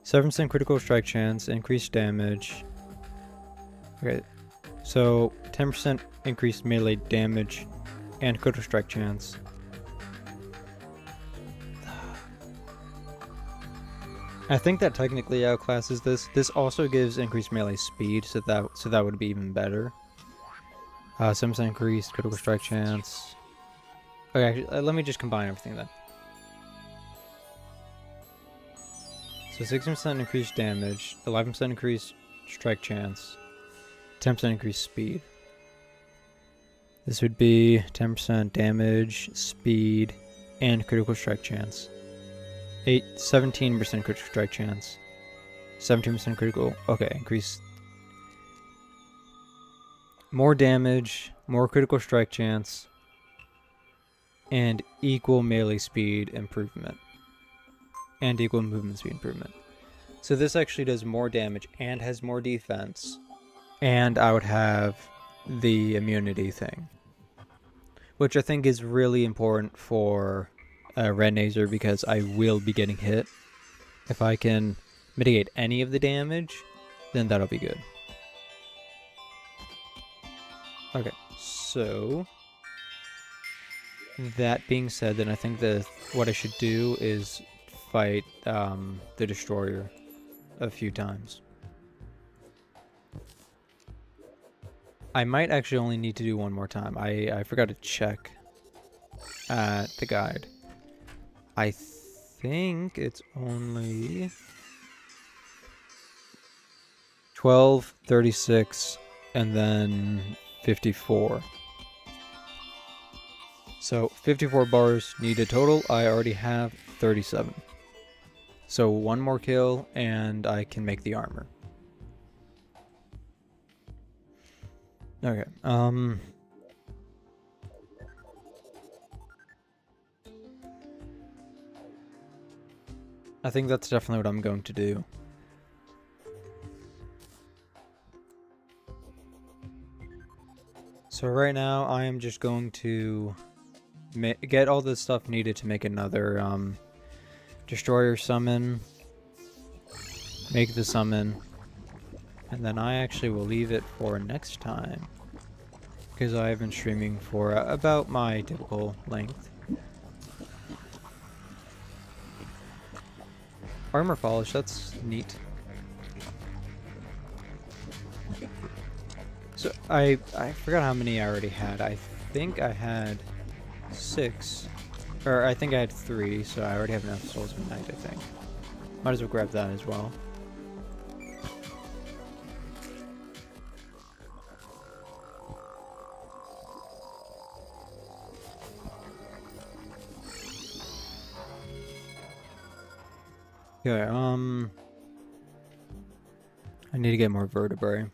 7% critical strike chance, increased damage. Okay, so 10% increased melee damage and critical strike chance. I think that technically outclasses this. This also gives increased melee speed, so that would be even better. 7% increased critical strike chance. Okay, actually, let me just combine everything then. So 16% increased damage, 11% increased strike chance, 10% increased speed. This would be 10% damage, speed, and critical strike chance. 17% critical strike chance. 17% critical. Okay, increase. More damage, more critical strike chance, and equal melee speed improvement. And equal movement speed improvement. So this actually does more damage and has more defense. And I would have the immunity thing, which I think is really important for Red Nazer because I will be getting hit. If I can mitigate any of the damage, then that'll be good. Okay, so that being said, then I think that what I should do is fight the Destroyer a few times. I might actually only need to do one more time. I forgot to check at the guide. I think it's only 12, 36, and then 54. So 54 bars needed total. I already have 37. So one more kill and I can make the armor. Okay. I think that's definitely what I'm going to do. So right now I am just going to get all the stuff needed to make another Destroyer summon, make the summon, and then I actually will leave it for next time because I have been streaming for about my typical length. Armor polish, that's neat. So I forgot how many I already had. I think I had 6. Or I think I had 3, so I already have enough Souls of Night, I think. Might as well grab that as well. Okay, I need to get more vertebrae.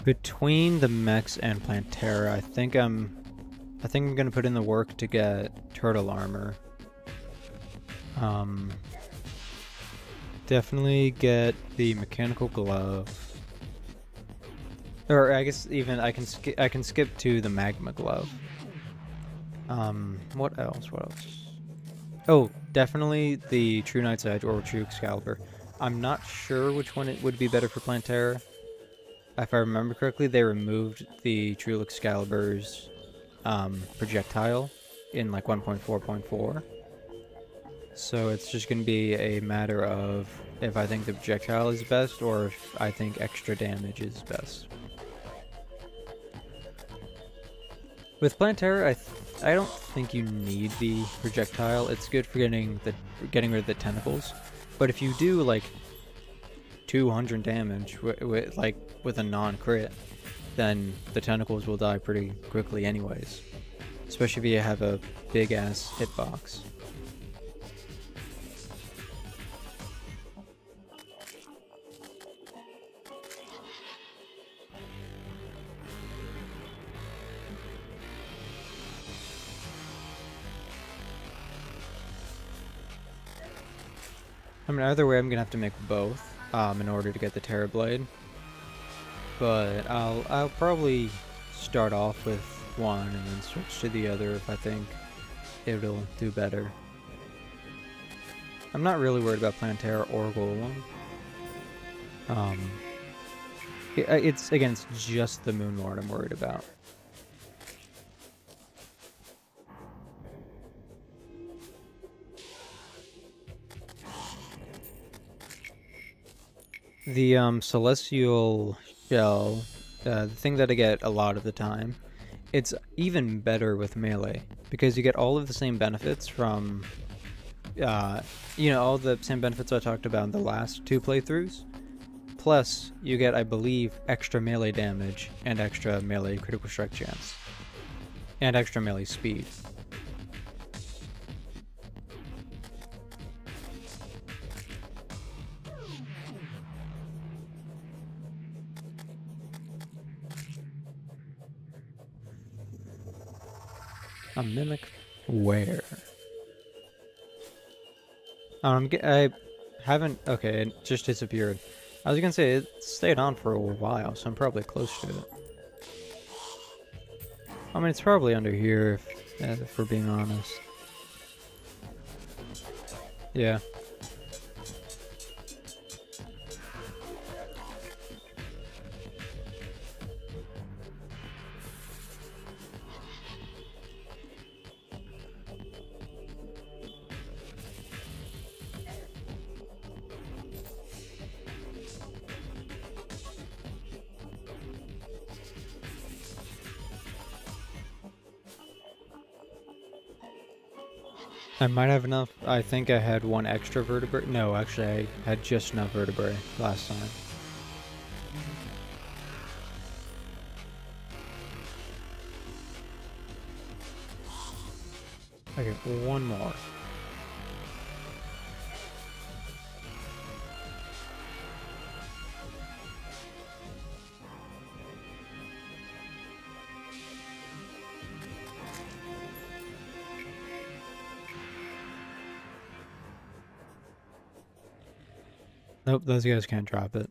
Between the mechs and Plantera, I think I'm gonna put in the work to get turtle armor. Definitely get the mechanical glove. Or I guess even I can skip to the magma glove. What else? What else? Oh, definitely the True Knight's Edge or True Excalibur. I'm not sure which one it would be better for Plantera. If I remember correctly, they removed the True Excalibur's projectile in like 1.4.4. So it's just going to be a matter of if I think the projectile is best or if I think extra damage is best. With Plantera, I don't think you need the projectile. It's good for getting rid of the tentacles. But if you do like 200 damage with a non-crit, then the tentacles will die pretty quickly anyways. Especially if you have a big ass hitbox. I mean, either way, I'm gonna have to make both in order to get the Terra Blade. but I'll probably start off with one and then switch to the other if I think it'll do better. I'm not really worried about Plantera or Golem. It's against just the Moon Lord I'm worried about. The Celestial Shell, the thing that I get a lot of the time, it's even better with melee because you get all of the same benefits from, all the same benefits I talked about in the last two playthroughs. Plus, you get, I believe, extra melee damage and extra melee critical strike chance. And extra melee speed. A mimic? Where? I haven't... Okay, it just disappeared. I was gonna say, it stayed on for a while, so I'm probably close to it. I mean, it's probably under here, if we're being honest. Yeah. I might have enough. I think I had one extra vertebrae. No, actually, I had just enough vertebrae last time. Okay, one more. Nope, those guys can't drop it.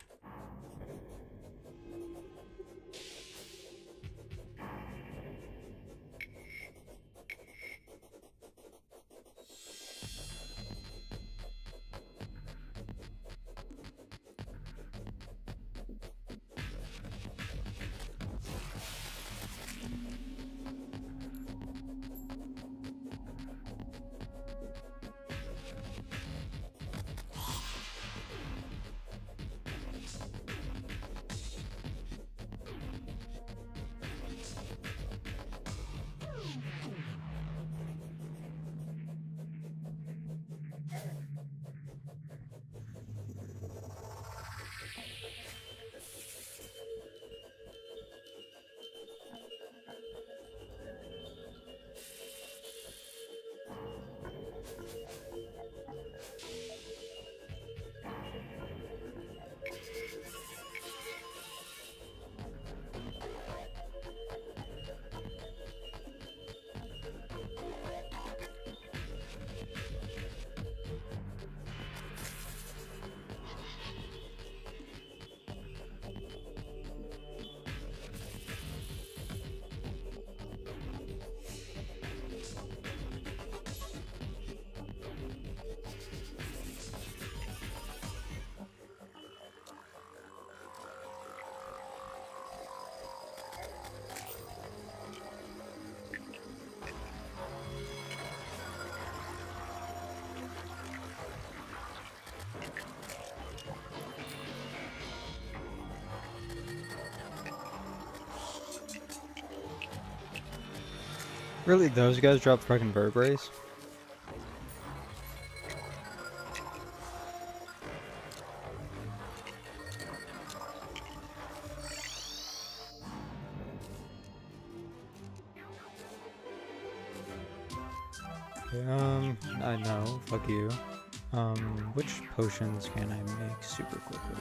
Really, those guys drop fucking vertebrae? I know, fuck you. Which potions can I make super quickly?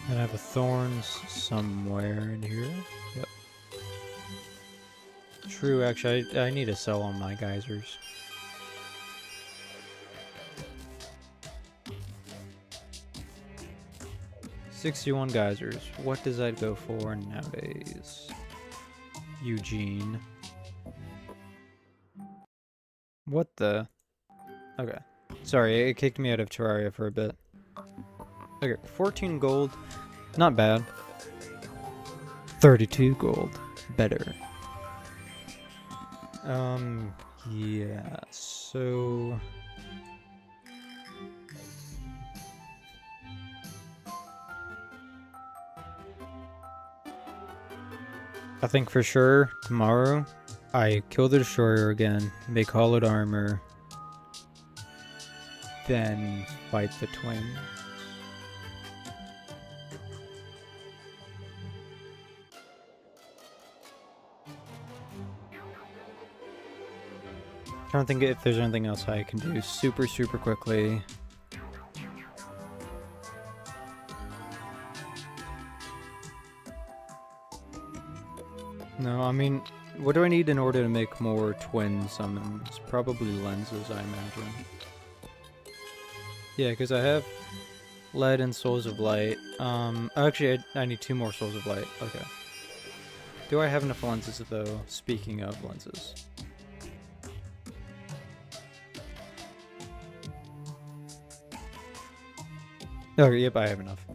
I have a thorns somewhere in here. Yep. True, actually, I need to sell all my geysers. 61 geysers. What does that go for nowadays? Eugene. What the? Okay. Sorry, it kicked me out of Terraria for a bit. Okay, 14 gold. Not bad. 32 gold. Better. Yeah, so... I think for sure, tomorrow, I kill the destroyer again, make hollowed armor, then fight the twins. I don't think if there's anything else I can do super quickly. No, I mean, what do I need in order to make more twin summons? Probably lenses, I imagine. Yeah, because I have lead and souls of light. Actually, I need 2 more souls of light. Okay. Do I have enough lenses, though? Speaking of lenses. Okay, yep, I have enough.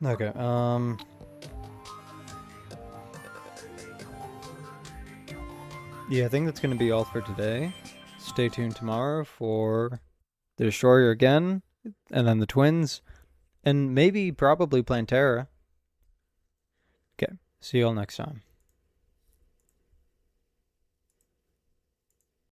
Okay, yeah, I think that's gonna be all for today. Stay tuned tomorrow for the Destroyer again, and then the Twins, and maybe probably Plantera. Okay, see you all next time.